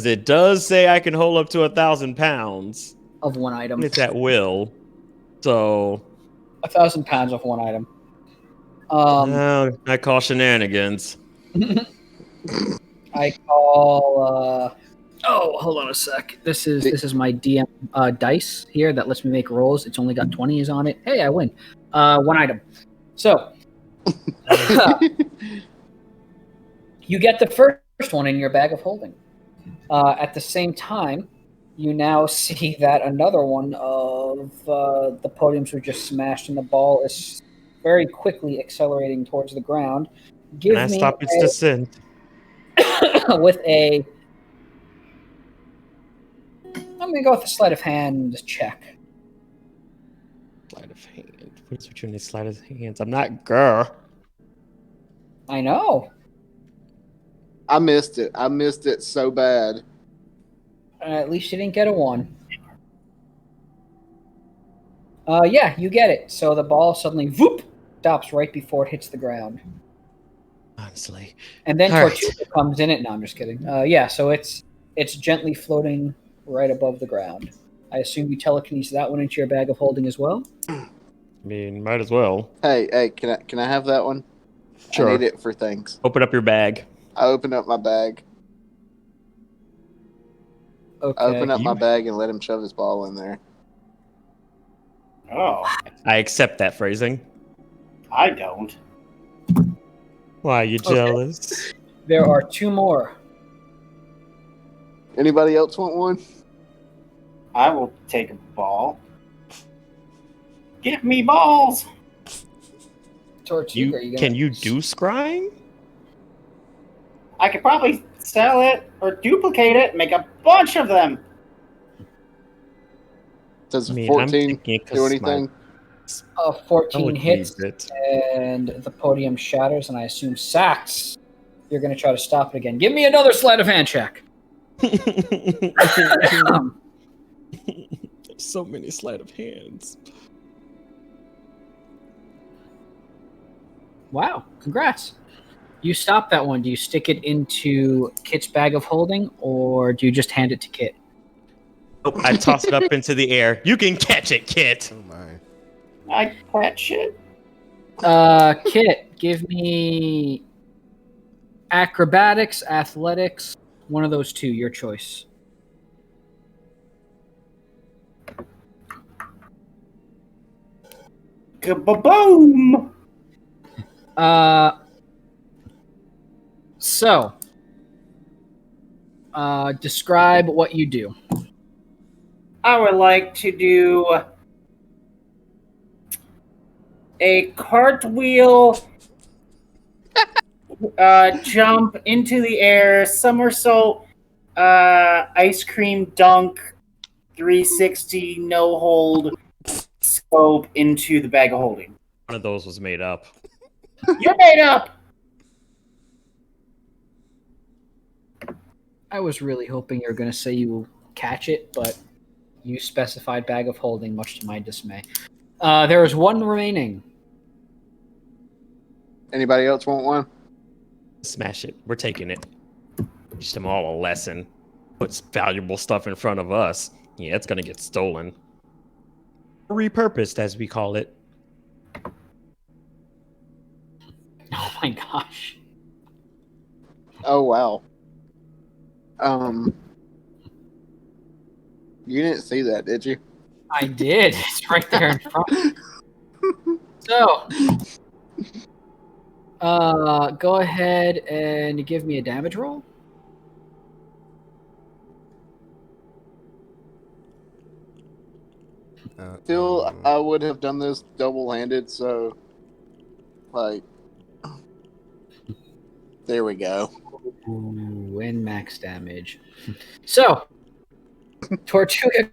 Speaker 3: It does say I can hold up to 1,000 pounds.
Speaker 1: Of one item.
Speaker 3: And it's at will. So
Speaker 1: 1,000 pounds of one item.
Speaker 3: I call shenanigans.
Speaker 1: I call. Hold on a sec. This is my DM dice here that lets me make rolls. It's only got 20s on it. Hey, I win. One item. So you get the first one in your bag of holding. At the same time, you now see that another one of the podiums were just smashed, and the ball is very quickly accelerating towards the ground.
Speaker 3: Can I stop its descent?
Speaker 1: With a. I'm going to go with a sleight of hand check.
Speaker 3: Sleight of hand. What's with you in sleight of hands? I'm not Gur.
Speaker 1: I know.
Speaker 2: I missed it. I missed it so bad.
Speaker 1: At least you didn't get a 1. Yeah, you get it. So the ball suddenly whoop stops right before it hits the ground.
Speaker 3: Honestly.
Speaker 1: And then
Speaker 3: All right.
Speaker 1: Tortuga comes in it. No, I'm just kidding. Yeah, so it's gently floating right above the ground. I assume you telekinesis that one into your bag of holding as well?
Speaker 3: I mean, might as well.
Speaker 2: Hey, can I have that one?
Speaker 3: Sure.
Speaker 2: I need it for things.
Speaker 3: Open up your bag.
Speaker 2: I open up my bag.
Speaker 1: Okay.
Speaker 2: I open up my bag and let him shove his ball in there.
Speaker 5: Oh,
Speaker 3: I accept that phrasing.
Speaker 5: I don't.
Speaker 3: Why are you jealous?
Speaker 1: There are 2 more.
Speaker 2: Anybody else want one?
Speaker 5: I will take a ball. Give me balls!
Speaker 1: Tortuga,
Speaker 3: Can you do scrying?
Speaker 5: I could probably sell it or duplicate it, make a bunch of them.
Speaker 2: Does
Speaker 3: I mean,
Speaker 2: 14 do anything?
Speaker 1: 14 hits,
Speaker 3: it.
Speaker 1: and the podium shatters, and I assume Sax, you're going to try to stop it again. Give me another sleight of hand check.
Speaker 6: So many sleight of hands.
Speaker 1: Wow, congrats. You stop that one. Do you stick it into Kit's bag of holding, or do you just hand it to Kit?
Speaker 3: Nope, I toss it up into the air. You can catch it, Kit.
Speaker 6: Oh my.
Speaker 5: I catch it.
Speaker 1: Kit, give me acrobatics, athletics, one of those 2, your choice.
Speaker 5: Kaboom!
Speaker 1: So, describe what you do.
Speaker 5: I would like to do a cartwheel, jump into the air, somersault, ice cream dunk, 360 no hold, scope into the bag of holding.
Speaker 3: One of those was made up.
Speaker 5: You're made up!
Speaker 1: I was really hoping you were going to say you will catch it, but you specified bag of holding, much to my dismay. There is 1 remaining.
Speaker 2: Anybody else want one?
Speaker 3: Smash it. We're taking it. Teach them all a lesson. Puts valuable stuff in front of us. Yeah, it's gonna get stolen. Repurposed, as we call it.
Speaker 1: Oh my gosh.
Speaker 2: Oh wow. You didn't see that, did you?
Speaker 1: I did. It's right there in front. So, go ahead and give me a damage roll.
Speaker 2: Feel I would have done this double-handed, so like there we go.
Speaker 1: Ooh, and max damage. So, Tortuga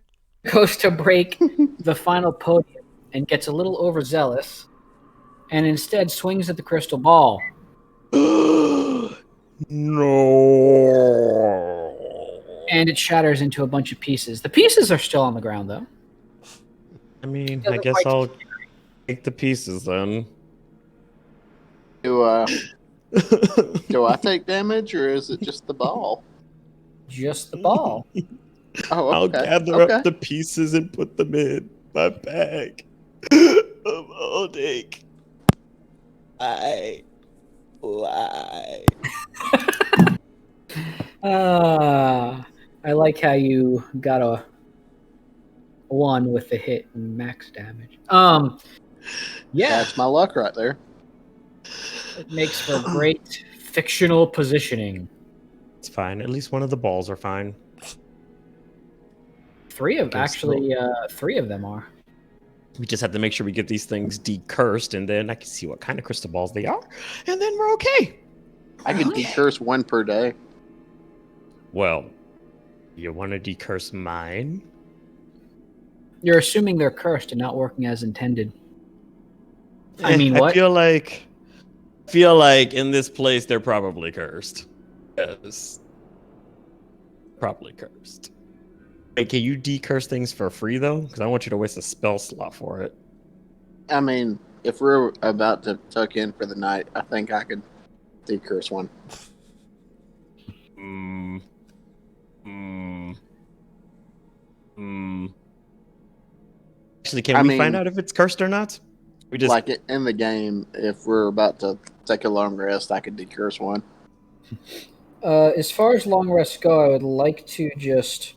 Speaker 1: goes to break the final podium and gets a little overzealous and instead swings at the crystal ball.
Speaker 3: No.
Speaker 1: And it shatters into a bunch of pieces. The pieces are still on the ground, though.
Speaker 3: I mean, I
Speaker 1: Doesn't
Speaker 3: guess
Speaker 1: quite-
Speaker 3: I'll take the pieces then.
Speaker 2: Do I take damage or is it just the ball?
Speaker 1: Just the ball.
Speaker 2: Oh,
Speaker 3: I'll
Speaker 2: okay.
Speaker 3: gather
Speaker 2: Okay.
Speaker 3: up the pieces and put them in my bag of holding. I lie.
Speaker 1: I like how you got a 1 with the hit and max damage. Yeah,
Speaker 2: That's my luck right there.
Speaker 1: it makes for great fictional positioning.
Speaker 3: It's fine. At least one of the balls are fine.
Speaker 1: 3 of
Speaker 3: Okay, so-
Speaker 1: 3 of them are.
Speaker 3: We just have to make sure we get these things decursed, and then I can see what kind of crystal balls they are, and then we're okay.
Speaker 2: I can decurse 1 per day.
Speaker 3: Well, you want to decurse mine?
Speaker 1: You're assuming they're cursed and not working as intended. I mean, what?
Speaker 3: I feel like in this place they're probably cursed. Yes. Probably cursed. Hey, can you decurse things for free though? Because I want you to waste a spell slot for it.
Speaker 2: I mean, if we're about to tuck in for the night, I think I could decurse 1.
Speaker 3: Actually, can
Speaker 2: I
Speaker 3: we
Speaker 2: mean,
Speaker 3: find out if it's cursed or not? We just
Speaker 2: like in the game, if we're about to take a long rest, I could decurse one.
Speaker 1: As far as long rests go, I would like to just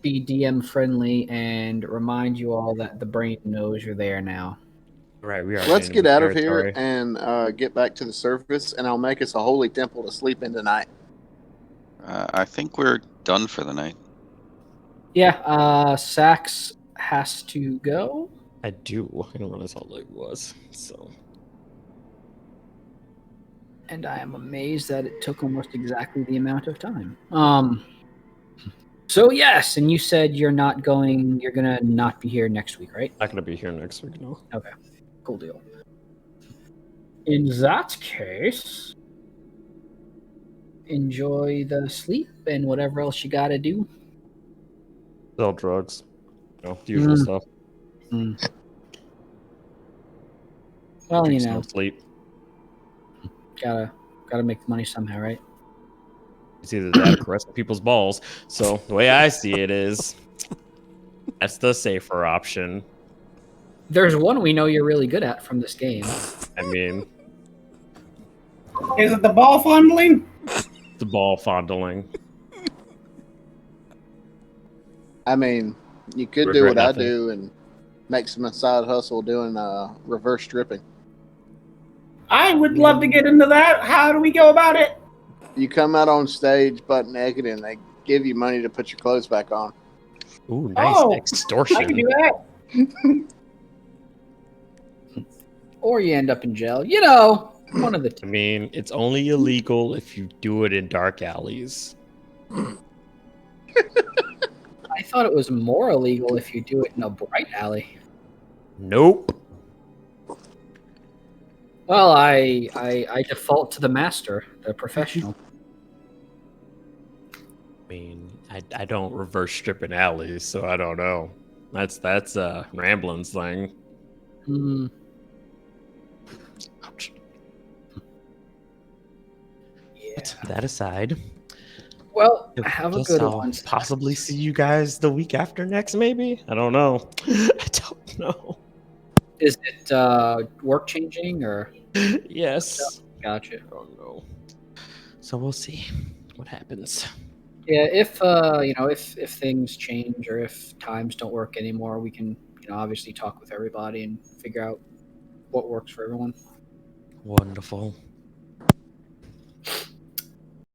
Speaker 1: be DM friendly and remind you all that the brain knows you're there now.
Speaker 3: right. We are.
Speaker 2: Let's
Speaker 3: in
Speaker 2: get
Speaker 3: enemy
Speaker 2: out of here
Speaker 3: territory.
Speaker 2: and get back to the surface, and I'll make us a holy temple to sleep in tonight.
Speaker 4: I think we're done for the night.
Speaker 1: Yeah, Sax has to go.
Speaker 3: I do. I don't realize how late it was. So
Speaker 1: And I am amazed that it took almost exactly the amount of time. So yes, and you said you're gonna not be here next week, right?
Speaker 3: not gonna be here next week. No.
Speaker 1: Okay, cool deal. In that case, enjoy the sleep and whatever else you gotta do.
Speaker 3: Sell drugs. The usual stuff.
Speaker 1: Well,
Speaker 3: Drinks, no sleep.
Speaker 1: gotta make the money somehow, right?
Speaker 3: It's either that or caressing people's balls. So the way I see it is, that's the safer option.
Speaker 1: There's one we know you're really good at from this game.
Speaker 3: I mean,
Speaker 5: Is it the ball fondling?
Speaker 3: the ball fondling.
Speaker 2: I mean, you could do
Speaker 3: Regret
Speaker 2: what
Speaker 3: nothing.
Speaker 2: I do and make some side hustle doing reverse stripping.
Speaker 5: I would love to get into that. How do we go about it?
Speaker 2: You come out on stage butt naked, and they give you money to put your clothes back on.
Speaker 3: Ooh, nice
Speaker 5: Oh,
Speaker 3: extortion.
Speaker 5: I can do that.
Speaker 1: Or you end up in jail. You know, one of the
Speaker 3: I
Speaker 1: two.
Speaker 3: mean, it's only illegal if you do it in dark alleys.
Speaker 1: I thought it was more illegal if you do it in a bright alley.
Speaker 3: Nope.
Speaker 1: Well, I default to the master, the professional.
Speaker 3: I mean, I don't reverse strip in alleys, so I don't know. That's Ramblin's thing.
Speaker 1: Hmm.
Speaker 3: Ouch.
Speaker 1: Yeah.
Speaker 3: But that aside,
Speaker 1: Well, have a
Speaker 3: guess
Speaker 1: good
Speaker 3: I'll
Speaker 1: one.
Speaker 3: possibly see you guys the week after next, maybe? I don't know. I don't know.
Speaker 1: Is it work changing or?
Speaker 3: Yes.
Speaker 1: Gotcha.
Speaker 3: I don't know. So we'll see what happens.
Speaker 1: Yeah, if if things change or if times don't work anymore, we can obviously talk with everybody and figure out what works for everyone.
Speaker 3: Wonderful.